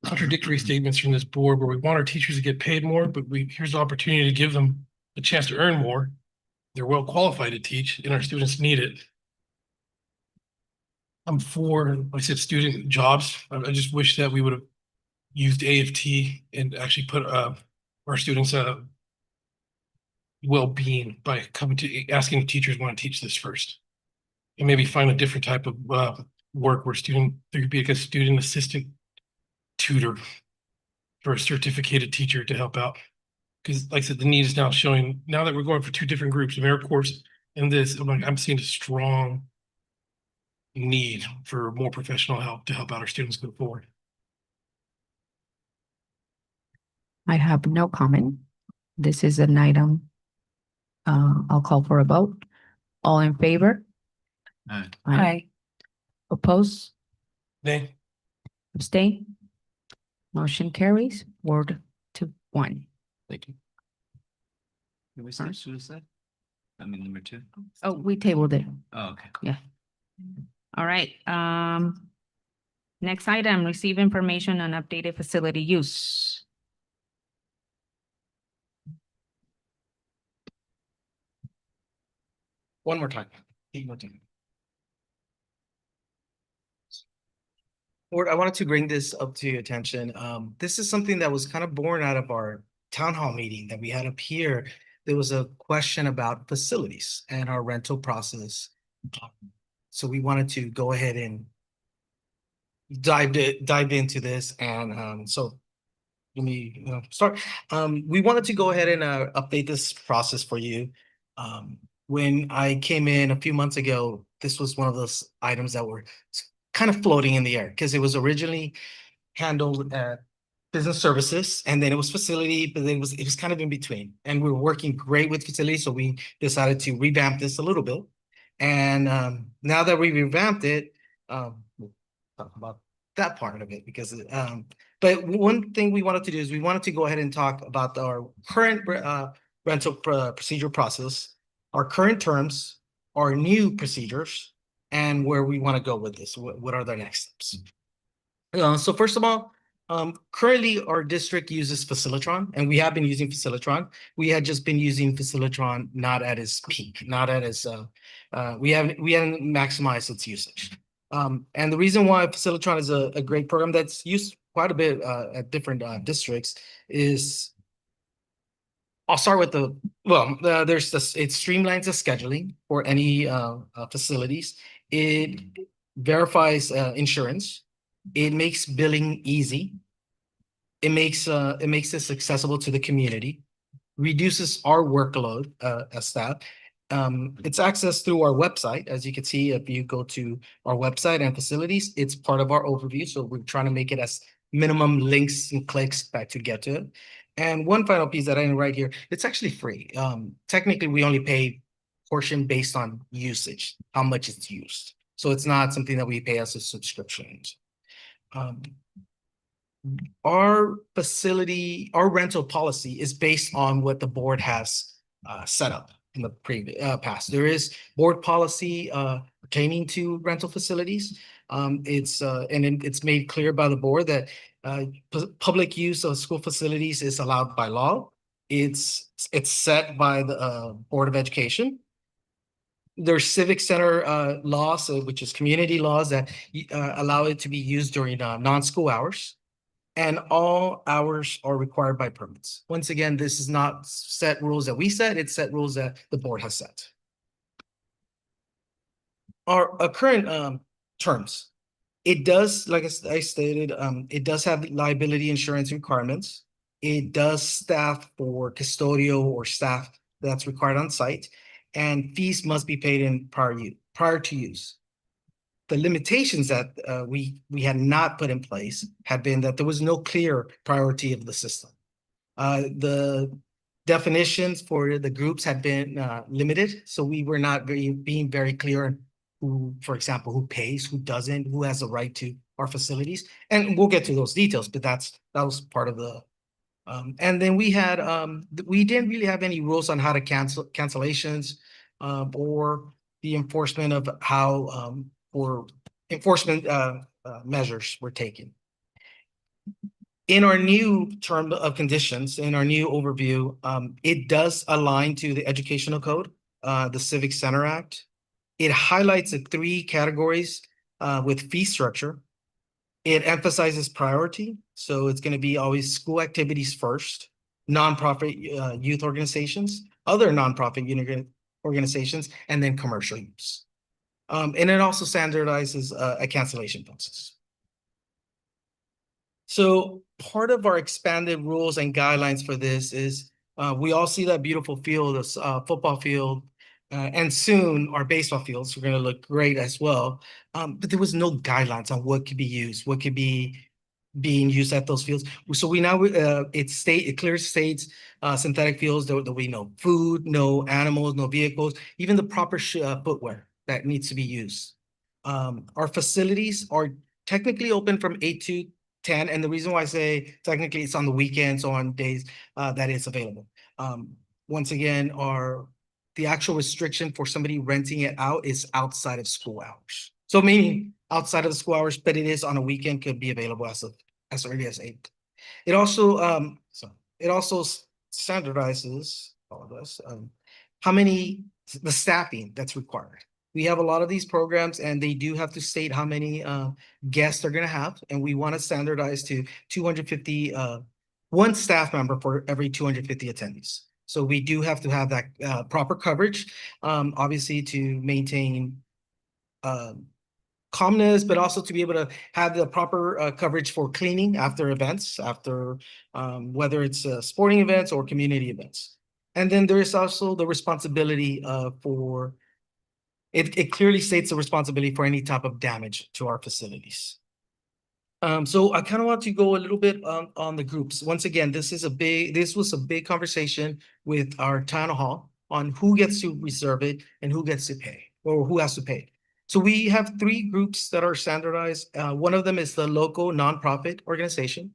contradictory statements from this board where we want our teachers to get paid more, but here's the opportunity to give them a chance to earn more. They're well qualified to teach and our students need it. I'm for, like I said, student jobs. I just wish that we would have used AFT and actually put our students' well-being by asking teachers want to teach this first. And maybe find a different type of work where there could be like a student assistant tutor for a certificated teacher to help out. Because like I said, the need is now showing, now that we're going for two different groups, AmeriCorps and this, I'm seeing a strong need for more professional help to help out our students go forward. I have no comment. This is an item. I'll call for a vote. All in favor? Aye. Oppose? Nay. Abstain? Motion carries 4-1. Thank you. Did we say suicide? I mean, number 2. Oh, we tabled it. Oh, okay. Yeah. All right, next item, receive information on updated facility use. One more time. One more time. Board, I wanted to bring this up to your attention. This is something that was kind of born out of our town hall meeting that we had up here. There was a question about facilities and our rental process. So we wanted to go ahead and dive into this, and so let me start. We wanted to go ahead and update this process for you. When I came in a few months ago, this was one of those items that were kind of floating in the air because it was originally handled at business services, and then it was facility, but then it was kind of in between. And we were working great with facility, so we decided to revamp this a little bit. And now that we revamped it, we'll talk about that part of it because but one thing we wanted to do is we wanted to go ahead and talk about our current rental procedure process, our current terms, our new procedures, and where we want to go with this. What are the next steps? So first of all, currently our district uses Facilitron, and we have been using Facilitron. We had just been using Facilitron not at its peak, not at its we hadn't maximized its usage. And the reason why Facilitron is a great program that's used quite a bit at different districts is, I'll start with there's this, it streamlines the scheduling for any facilities. It verifies insurance. It makes billing easy. It makes this accessible to the community, reduces our workload as staff. It's accessed through our website. As you can see, if you go to our website and facilities, it's part of our overview. So we're trying to make it as minimum links and clicks back to get to it. And one final piece that I didn't write here, it's actually free. Technically, we only pay portion based on usage, how much it's used. So it's not something that we pay as a subscription. Our rental policy is based on what the board has set up in the previous past. There is board policy pertaining to rental facilities. It's made clear by the board that public use of school facilities is allowed by law. It's set by the Board of Education. There's civic center laws, which is community laws that allow it to be used during non-school hours. And all hours are required by permits. Once again, this is not set rules that we set, it's set rules that the board has set. Our current terms, it does, like I stated, it does have liability insurance requirements. It does staff for custodial or staff that's required on site, and fees must be paid in prior to use. The limitations that we had not put in place had been that there was no clear priority of the system. The definitions for the groups had been limited, so we were not being very clear on who, for example, who pays, who doesn't, who has a right to our facilities. And we'll get to those details, but that was part of the and then we had we didn't really have any rules on how to cancel cancellations or the enforcement of how or enforcement measures were taken. In our new term of conditions, in our new overview, it does align to the Educational Code, the Civic Center Act. It highlights the 3 categories with fee structure. It emphasizes priority, so it's going to be always school activities first, nonprofit youth organizations, other nonprofit organizations, and then commercial use. And it also standardizes a cancellation process. So part of our expanded rules and guidelines for this is we all see that beautiful field, football field, and soon our baseball fields are going to look great as well. But there was no guidelines on what could be used, what could be being used at those fields. So we now it clearly states synthetic fields that we know food, no animals, no vehicles, even the proper footwear that needs to be used. Our facilities are technically open from 8 to 10, and the reason why I say technically it's on the weekends or on days that it's available. Once again, the actual restriction for somebody renting it out is outside of school hours. So meaning outside of the school hours, but it is on a weekend, could be available as early as 8. It also standardizes all of this the staffing that's required. We have a lot of these programs and they do have to state how many guests they're going to have, and we want to standardize to 250 one staff member for every 250 attendees. So we do have to have that proper coverage, obviously to maintain calmness, but also to be able to have the proper coverage for cleaning after events, whether it's sporting events or community events. And then there is also the responsibility for, it clearly states the responsibility for any type of damage to our facilities. So I kind of want to go a little bit on the groups. Once again, this was a big conversation with our town hall on who gets to reserve it and who gets to pay, or who has to pay. So we have 3 groups that are standardized. One of them is the local nonprofit organization.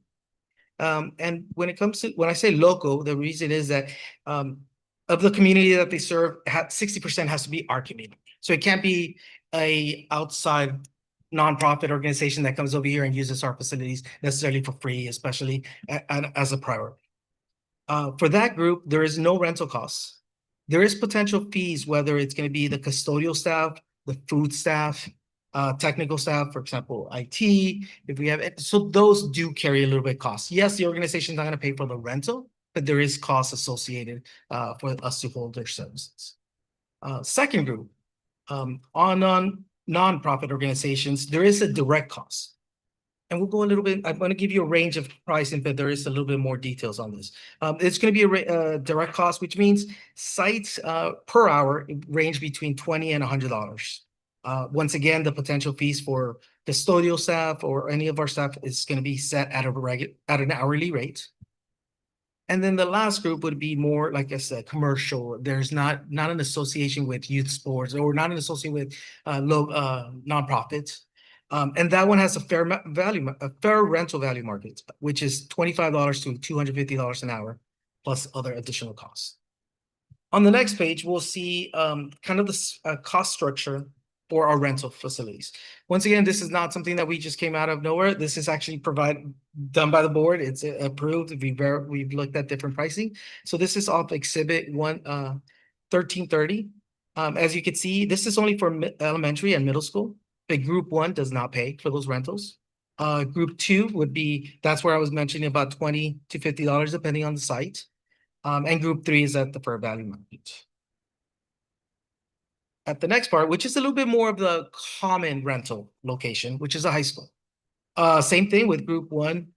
And when I say local, the reason is that of the community that they serve, 60% has to be our community. So it can't be a outside nonprofit organization that comes over here and uses our facilities necessarily for free, especially as a priority. For that group, there is no rental costs. There is potential fees, whether it's going to be the custodial staff, the food staff, technical staff, for example, IT, if we have it. So those do carry a little bit of cost. Yes, the organization's not going to pay for the rental, but there is cost associated for us to hold their services. Second group, on nonprofit organizations, there is a direct cost. and we'll go a little bit, I'm gonna give you a range of pricing, but there is a little bit more details on this. It's gonna be a direct cost, which means sites per hour range between $20 and $100. Once again, the potential fees for custodial staff or any of our staff is gonna be set at at an hourly rate. And then the last group would be more, like I said, commercial. There's not an association with youth sports or not an association with nonprofits. And that one has a fair rental value market, which is $25 to $250 an hour, plus other additional costs. On the next page, we'll see kind of the cost structure for our rental facilities. Once again, this is not something that we just came out of nowhere. This is actually done by the board. It's approved. We've looked at different pricing. So this is off exhibit 1330. As you can see, this is only for elementary and middle school. But group 1 does not pay for those rentals. Group 2 would be, that's where I was mentioning about $20 to $50 depending on the site. And group 3 is at the fair value market. At the next part, which is a little bit more of the common rental location, which is a high school. Same thing with group 1,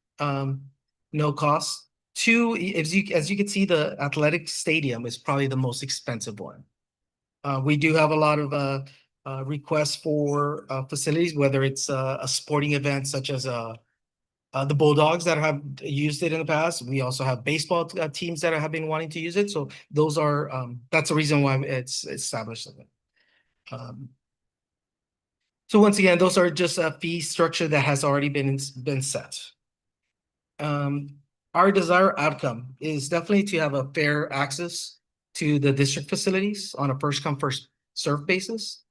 no cost. 2, as you can see, the athletic stadium is probably the most expensive one. We do have a lot of requests for facilities, whether it's a sporting event such as the Bulldogs that have used it in the past. We also have baseball teams that have been wanting to use it. So those are that's the reason why it's established. So once again, those are just a fee structure that has already been set. Our desired outcome is definitely to have a fair access to the district facilities on a first come first served basis.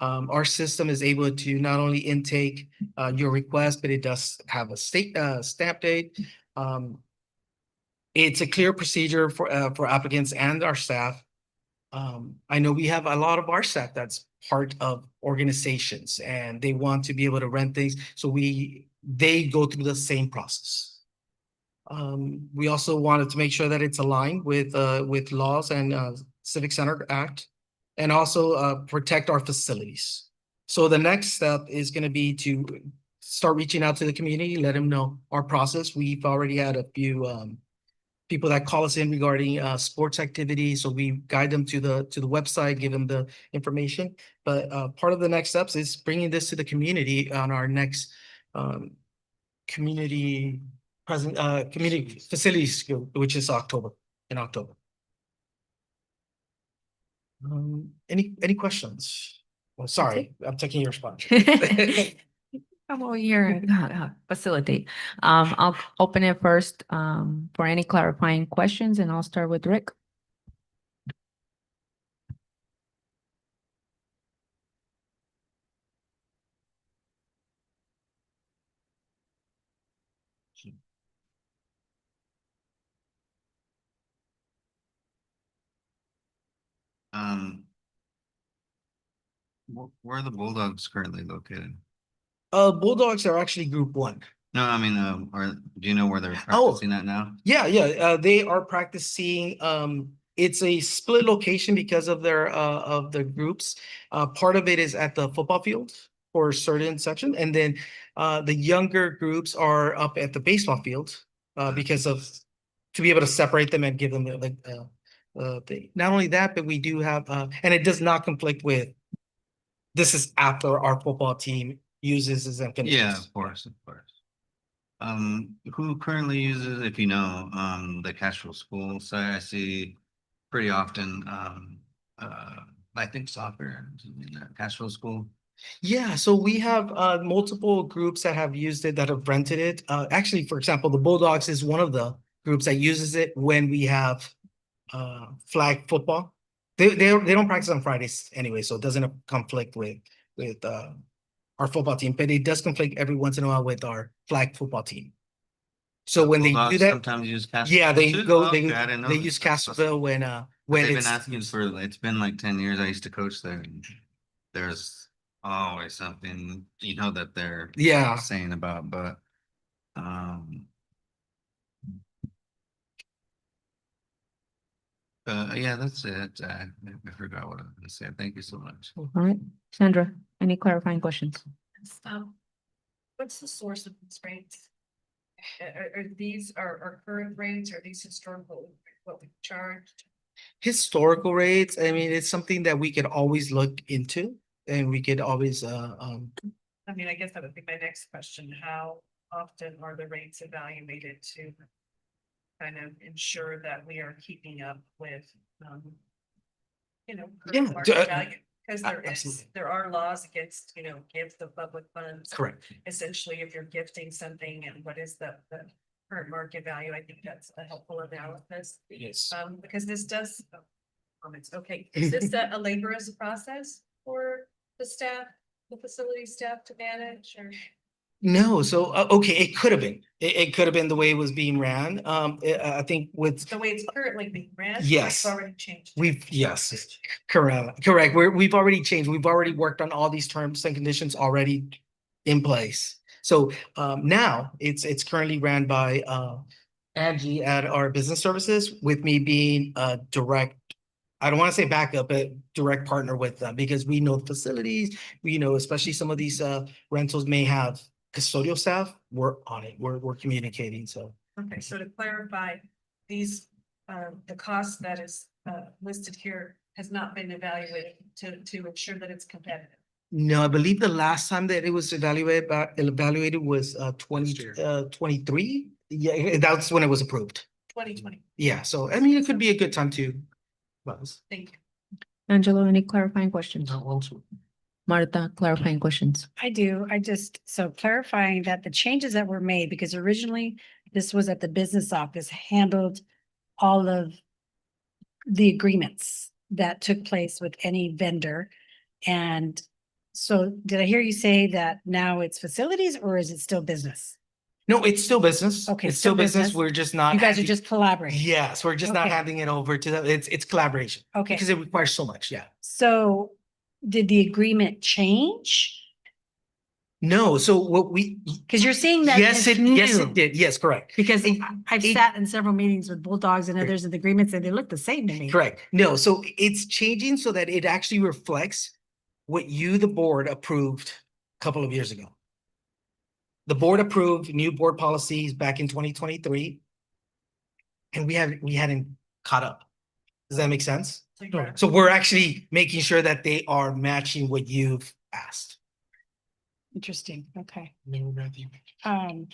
Our system is able to not only intake your request, but it does have a stamp date. It's a clear procedure for applicants and our staff. I know we have a lot of our staff that's part of organizations and they want to be able to rent things. So they go through the same process. We also wanted to make sure that it's aligned with laws and Civic Center Act, and also protect our facilities. So the next step is going to be to start reaching out to the community, let them know our process. We've already had a few people that call us in regarding sports activities. So we guide them to the website, give them the information. But part of the next steps is bringing this to the community on our next community facilities, which is in October. Any questions? Well, sorry, I'm taking your spot. I'm all here. Facilitate. I'll open it first for any clarifying questions, and I'll start with Rick. Where are the Bulldogs currently located? Bulldogs are actually group 1. No, I mean, do you know where they're practicing at now? Yeah. They are practicing. It's a split location because of their groups. Part of it is at the football field for a certain section, and then the younger groups are up at the baseball field because of to be able to separate them and give them the not only that, but we do have and it does not conflict with. This is after our football team uses his and finishes. Yeah, of course. Who currently uses, if you know, the Castroville school site? I see pretty often, I think soccer in the Castroville school. Yeah, so we have multiple groups that have used it, that have rented it. Actually, for example, the Bulldogs is one of the groups that uses it when we have flag football. They don't practice on Fridays anyway, so it doesn't conflict with our football team, but it does conflict every once in a while with our flag football team. So when they do that, sometimes use Castroville. yeah, they too? go, Okay, I didn't know they that. use That's awesome. Castroville when They've been it's asking for, it's been like 10 years. I used to coach there, and there's always something, that they're saying about, but yeah, that's it. I forgot what I was gonna say. Thank you so much. All right, Sandra, any clarifying questions? What's the source of these rates? Are these our current rates? Are these historical, what we charged? Historical rates, I mean, it's something that we could always look into and we could always, I mean, I guess that would be my next question. How often are the rates evaluated to kind of ensure that we are keeping up with, current Yeah, market value? Because absolutely. there are laws against, give the public funds. correct. Essentially, if you're gifting something and what is the current market value, I think that's a helpful analysis. Yes. Because this does, comments, okay, is this a laborious process for the staff, the facility staff to manage or? No, so, okay, it could have been, it could have been the way it was being ran. I think with, The way it's currently being ran? Yes. It's already changed. yes, correct. We've already changed. We've already worked on all these terms and conditions already in place. So, now it's currently ran by, Angie at our business services, with me being a direct, I don't want to say backup, but direct partner with them, because we know the facilities, we know, especially some of these rentals may have custodial staff. We're on it. We're communicating. So Okay, so to clarify, these, the cost that is listed here has not been evaluated to ensure that it's competitive. no, I believe the last time that it was evaluated was 2023. Yeah, that's when it was approved. 2020, Yeah, so I mean, it could be a good time to. Buzz. thank you. Angelo, any clarifying questions? Martha, clarifying questions? I do. So clarifying that the changes that were made, because originally this was at the business office, handled all of the agreements that took place with any vendor. And so did I hear you say that now it's facilities, or is it still business? No, it's still business. Okay, It's still business. We're just not. You guys are just collaborating. Yes, we're just not Okay. handing it over to them. It's collaboration. Okay. Because it requires so much, yeah. So did the agreement change? No, so what we, Because you're saying that. yes, it's yes, new. it did. Yes, correct. Because It- I've it- sat in several meetings with Bulldogs and others, and the agreements, and they look the same to me. Correct. No, so it's changing so that it actually reflects what you, the board, approved a couple of years ago. The board approved new board policies back in 2023. And we hadn't caught up. Does that make sense? So we're actually making sure that they are matching what you've asked. Interesting. Okay.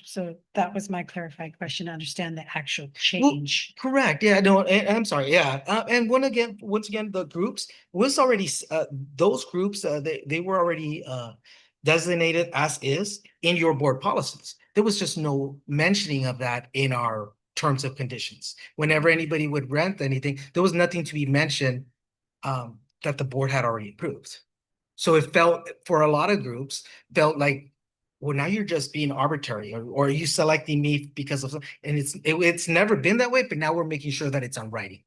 So that was my clarifying question, to understand the actual change. Correct. Yeah, no, and I'm sorry. Yeah. And once again, the groups was already, those groups, they were already, designated as is in your board policies. There was just no mentioning of that in our terms of conditions. Whenever anybody would rent anything, there was nothing to be mentioned, that the board had already approved. So it felt, for a lot of groups, felt like, well, now you're just being arbitrary, or are you selecting me because of, and it's never been that way, but now we're making sure that it's on writing.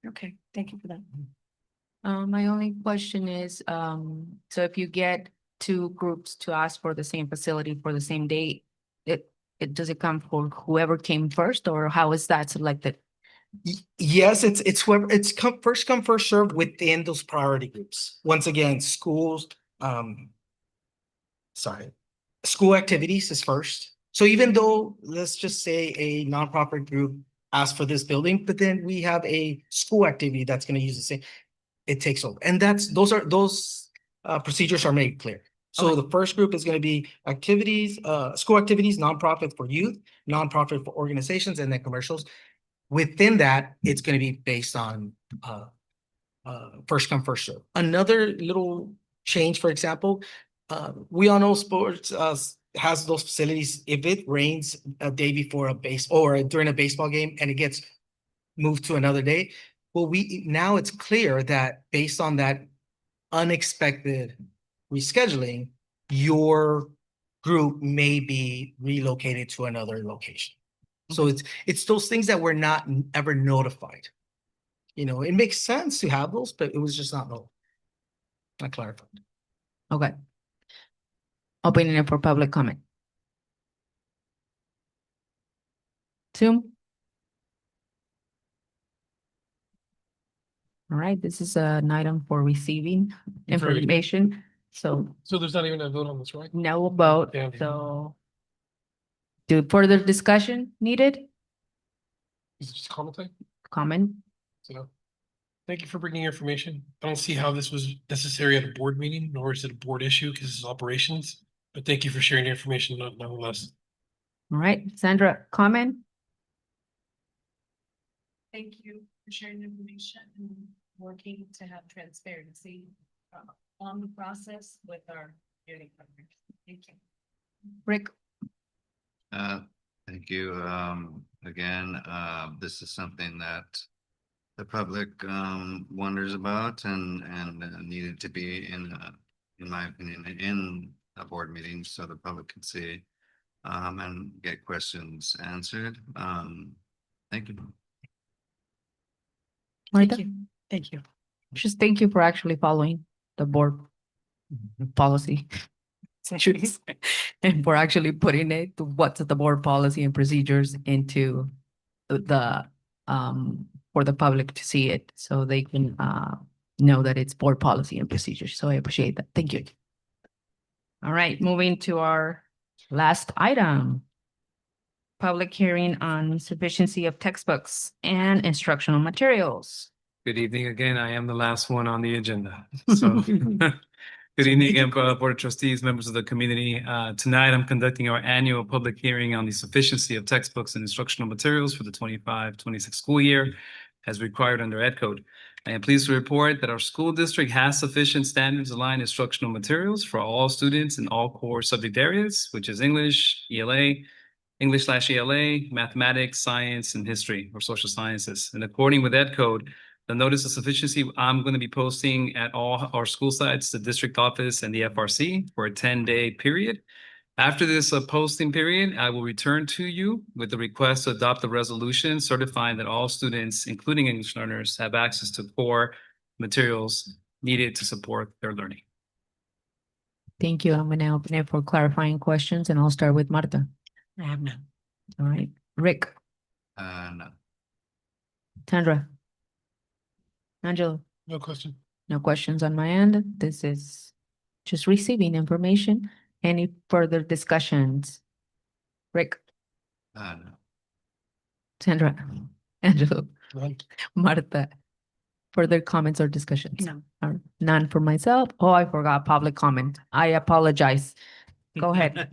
Okay, thank you for that. My only question is, so if you get two groups to ask for the same facility for the same date, does it come for whoever came first, or how is that selected? Yes, it's whoever, first come, first served within those priority groups. Once again, schools, school activities is first. So even though, let's just say a nonprofit group asked for this building, but then we have a school activity that's going to use the same, it takes over. And those procedures are made clear. So the first group is going to be activities, school activities, nonprofit for youth, nonprofit for organizations, and then commercials. Within that, it's going to be based on first come, first serve. Another little change, for example, we all know sports has those facilities. If it rains a day before or during a baseball game and it gets moved to another day, well, now it's clear that based on that unexpected rescheduling, your group may be relocated to another location. So it's those things that were not ever notified. It makes sense to have those, but it was just not clarified. Okay. Opening it for public comment. Zoom. All right, this is an item for receiving information. So So there's not even a vote on this, right? no vote, Dandy. so. Do further discussion needed? Is it just comment time? Comment? So, thank you for bringing your information. I don't see how this was necessary at a board meeting, nor is it a board issue because it's operations. But thank you for sharing your information nonetheless. All right, Sandra, comment? Thank you for sharing the information and working to have transparency on the process with our community partners. Thank you. Rick? Thank you. Again, this is something that the public wonders about and needed to be in my opinion, in a board meeting so the public can see and get questions answered. Thank you. Martha? Thank you. Just thank you for actually following the board policy. Centuries, and for actually putting it to what's the board policy and procedures into the for the public to see it, so they can know that it's board policy and procedures. So I appreciate that. Thank you. All right, moving to our last item. Public hearing on sufficiency of textbooks and instructional materials. Good evening again. I am the last one on the agenda. So good evening again, Board of Trustees, members of the community. Tonight, I'm conducting our annual public hearing on the sufficiency of textbooks and instructional materials for the 25-26 school year as required under Ed Code. I am pleased to report that our school district has sufficient standards aligned instructional materials for all students in all core subject areas, which is English, English/ELA, mathematics, science, and history or social sciences. And according with Ed Code, the notice of sufficiency I'm going to be posting at all our school sites, the district office and the FRC for a 10-day period. After this posting period, I will return to you with the request to adopt the resolution certifying that all students, including English learners, have access to core materials needed to support their learning. Thank you. I'm going to open it for clarifying questions, and I'll start with Marta. I have none. All right, Rick, No. Sandra, Angela. No question. No questions on my end. This is just receiving information. Any further discussions? Rick, No. Sandra, Angela, None. Martha. Further comments or discussions? No. None for myself. Oh, I forgot public comment. I apologize. Go ahead.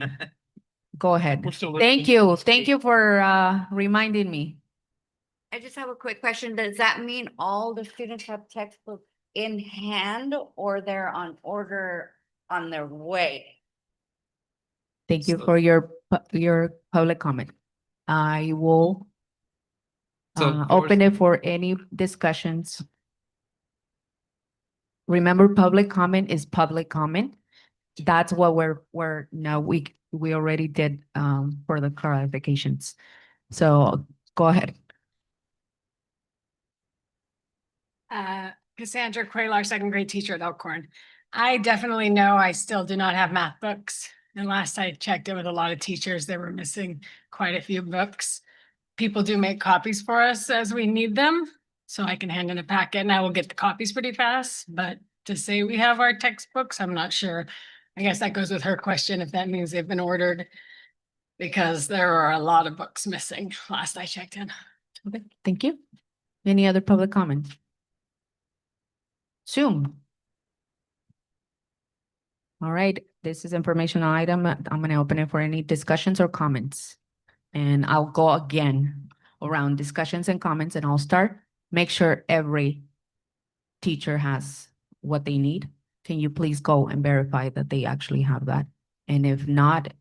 Go ahead. We're still Thank listening. you. Thank you for reminding me. I just have a quick question. Does that mean all the students have textbooks in hand or they're on order on their way? Thank you So- for your public comment. I will So open it for any discussions. Remember, public comment is public comment. That's what we're now we already did for the clarifications. So go ahead. Cassandra Quaylar, second grade teacher at Elkhorn. I definitely know I still do not have math books. And last I checked it with a lot of teachers, they were missing quite a few books. People do make copies for us as we need them. So I can hand in a packet and I will get the copies pretty fast. But to say we have our textbooks, I'm not sure. I guess that goes with her question, if that means they've been ordered. Because there are a lot of books missing last I checked in. Okay, thank you. Any other public comments? Zoom. All right, this is informational item. I'm going to open it for any discussions or comments. And I'll go again around discussions and comments, and I'll start. Make sure every teacher has what they need. Can you please go and verify that they actually have that? And if not,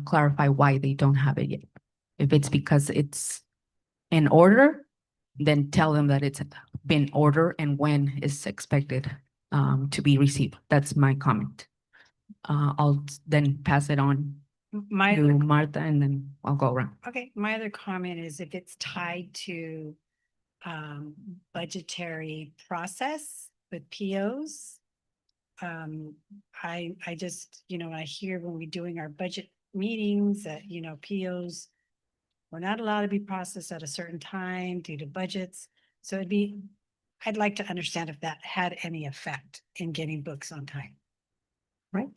clarify why they don't have it yet. If it's because it's in order, then tell them that it's been ordered and when is expected to be received. That's my comment. I'll then pass it on My to Martha, and then I'll go around. Okay, my other comment is if it's tied to budgetary process with POs. I just, I hear when we're doing our budget meetings that, POs were not allowed to be processed at a certain time due to budgets. So it'd be I'd like to understand if that had any effect in getting books on time. Right?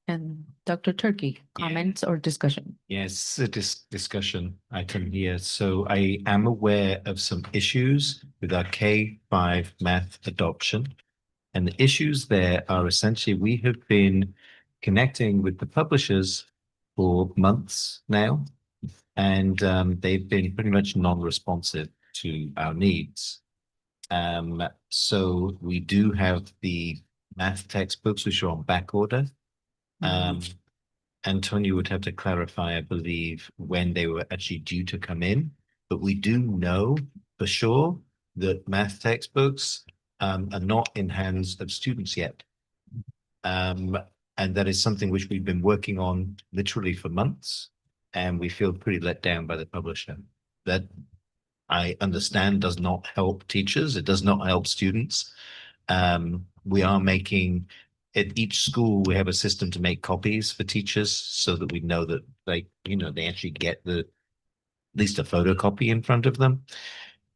And Dr. Turkey, comments or discussion? Yes, a discussion item here. So I am aware of some issues with our K-5 math adoption. And the issues there are essentially we have been connecting with the publishers for months now. And they've been pretty much non-responsive to our needs. So we do have the math textbooks which are on back order. Antonio would have to clarify, I believe, when they were actually due to come in, but we do know for sure that math textbooks are not in hands of students yet. And that is something which we've been working on literally for months, and we feel pretty let down by the publisher. That I understand does not help teachers. It does not help students. We are making at each school, we have a system to make copies for teachers so that we know that they actually get at least a photocopy in front of them.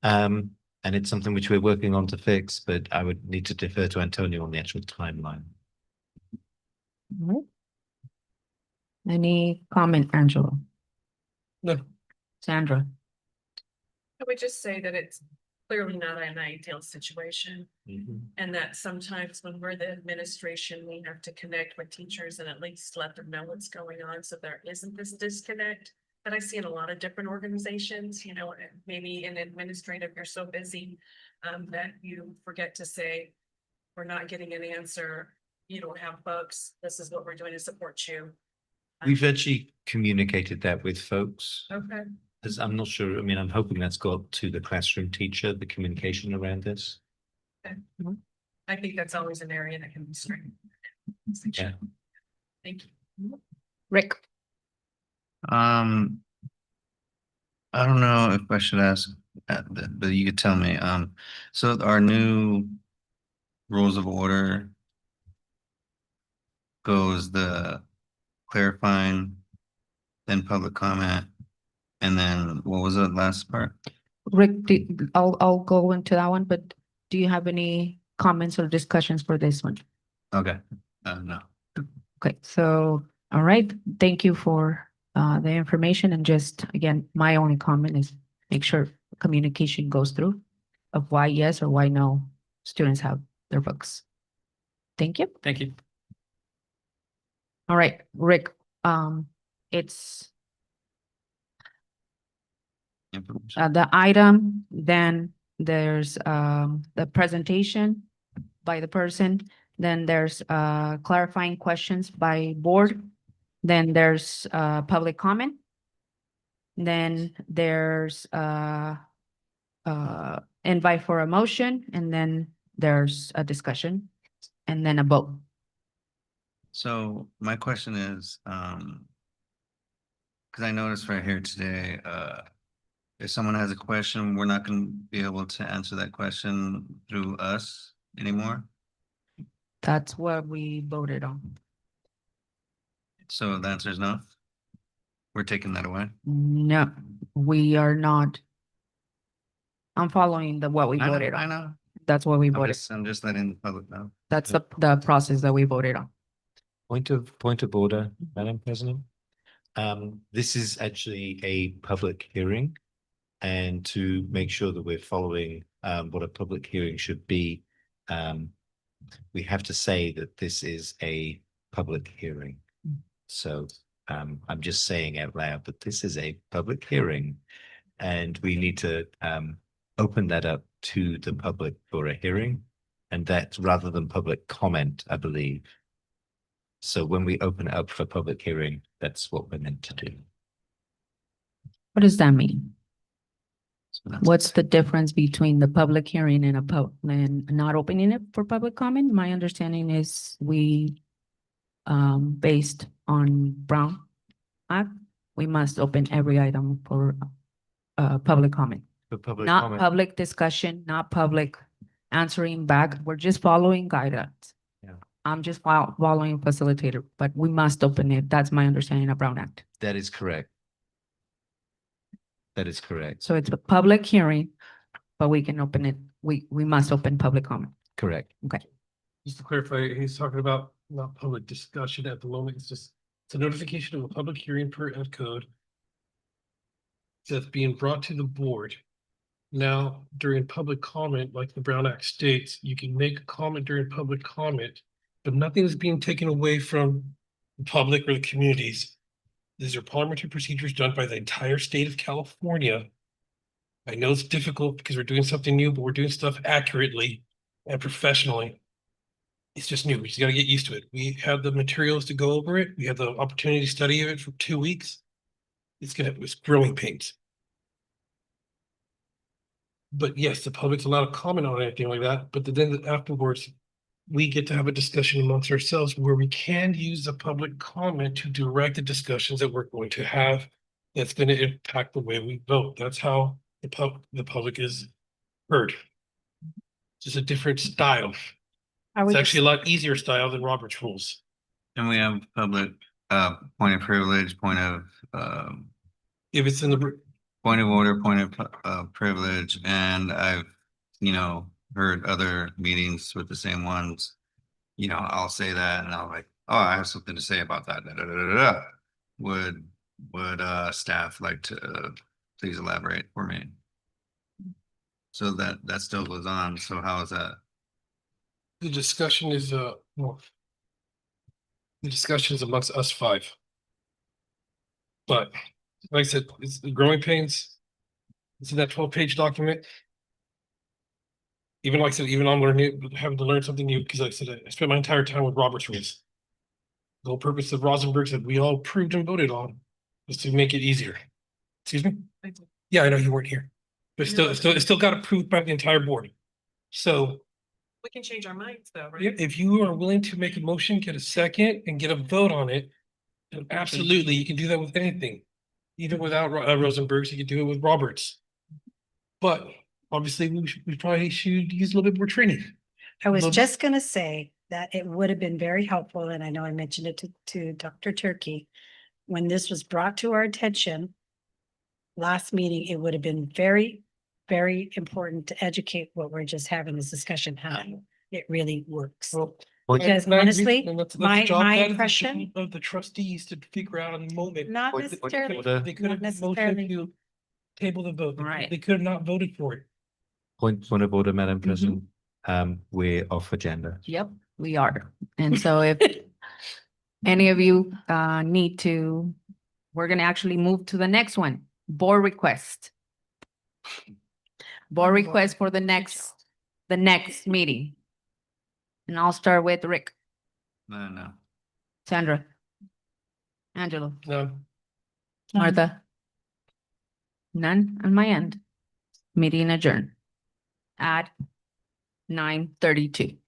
And it's something which we're working on to fix, but I would need to defer to Antonio on the actual timeline. All right. Any comment, Angela? No. Sandra? I would just say that it's clearly not an ideal situation. And that sometimes when we're the administration, we have to connect with teachers and at least let them know what's going on. So there isn't this disconnect that I see in a lot of different organizations, and maybe in administrative, you're so busy that you forget to say, we're not getting an answer. You don't have books. This is what we're doing to support you. We've actually communicated that with folks. Okay. Because I'm not sure, I mean, I'm hoping that's got to the classroom teacher, the communication around this. I think that's always an area that can be strengthened. Yeah. Thank you. Rick? I don't know if I should ask, but you could tell me. So our new rules of order goes the clarifying, then public comment, and then what was the last part? Rick, I'll go into that one, but do you have any comments or discussions for this one? Okay, no. Okay, so, all right, thank you for the information, and just, again, my only comment is make sure communication goes through of why yes or why no students have their books. Thank you. Thank you. All right, Rick, it's the item, then there's the presentation by the person, then there's clarifying questions by board, then there's public comment, then there's invite for a motion, and then there's a discussion, and then a vote. So my question is, because I noticed right here today, if someone has a question, we're not going to be able to answer that question through us anymore. That's what we voted on. So the answer is no. We're taking that away. No, we are not. I'm following what we I know, voted I on. know. That's what we I'm voted. I'm just letting the public know. That's the process that we voted on. Point of order, Madam President. This is actually a public hearing. And to make sure that we're following what a public hearing should be, we have to say that this is a public hearing. So I'm just saying out loud that this is a public hearing, and we need to open that up to the public for a hearing, and that's rather than public comment, I believe. So when we open it up for public hearing, that's what we're meant to do. What does that mean? So that's- What's the difference between the public hearing and and not opening it for public comment? My understanding is we, based on Brown Act, we must open every item for public comment. For public Not comment. public discussion, not public answering back. We're just following guidance. Yeah. I'm just following facilitator, but we must open it. That's my understanding of Brown Act. That is correct. That is correct. So it's a public hearing, but we can open it we must open public comment. Correct. Just to clarify, he's talking about not public discussion at the moment. It's a notification of a public hearing per ed code that's being brought to the board. Now, during public comment, like the Brown Act states, you can make a comment during public comment, but nothing is being taken away from the public or the communities. These are parliamentary procedures done by the entire state of California. I know it's difficult because we're doing something new, but we're doing stuff accurately and professionally. It's just new. We just gotta get used to it. We have the materials to go over it. We have the opportunity to study it for 2 weeks. It's growing pains. But yes, the public's allowed to comment on anything like that, but then afterwards, we get to have a discussion amongst ourselves where we can use the public comment to direct the discussions that we're going to have. That's gonna impact the way we vote. That's how the public is heard. Just a different style. I It's would actually just, a lot easier style than Robert's rules. And we have public, point of privilege, If it's in the, point of order, point of, privilege, and I've, heard other meetings with the same ones. I'll say that and I'll like, oh, I have something to say about that. Da, da, da, da, da. Would staff like to please elaborate for me? So that still goes on. So how is that? the discussion is, well, the discussion is amongst us 5. But like I said, it's the growing pains. It's in that 12-page document. Even like I said, even I'm learning, having to learn something new, because like I said, I spent my entire time with Robert's rules. The whole purpose of Rosenberg's that we all approved and voted on was to make it easier. Excuse me? Yeah, I know you weren't here. But it still got approved by the entire board. So We can change our minds though, right? if you are willing to make a motion, get a second and get a vote on it, then absolutely, you can do that with anything. Even without Rosenberg's, you can do it with Roberts. But obviously, we probably should use a little bit more training. I was Well- just gonna say that it would have been very helpful, and I know I mentioned it to Dr. Turkey. When this was brought to our attention last meeting, it would have been very, very important to educate what we're just having this discussion, how it really works. Well, Because and I agree, honestly, and that's the my job, that is the impression, job of the trustees to figure out in the moment. not What- necessarily, They could have not motioned necessarily. to table the vote. Right. They could have not voted for it. Point of order, Madam Mm-hmm. President. We're off agenda. Yep, we are. And so if any of you need to, we're gonna actually move to the next one, board request. Board request for the next meeting. And I'll start with Rick, No. Sandra, Angelo, No, Martha. None on my end. Meeting adjourned at 9:32.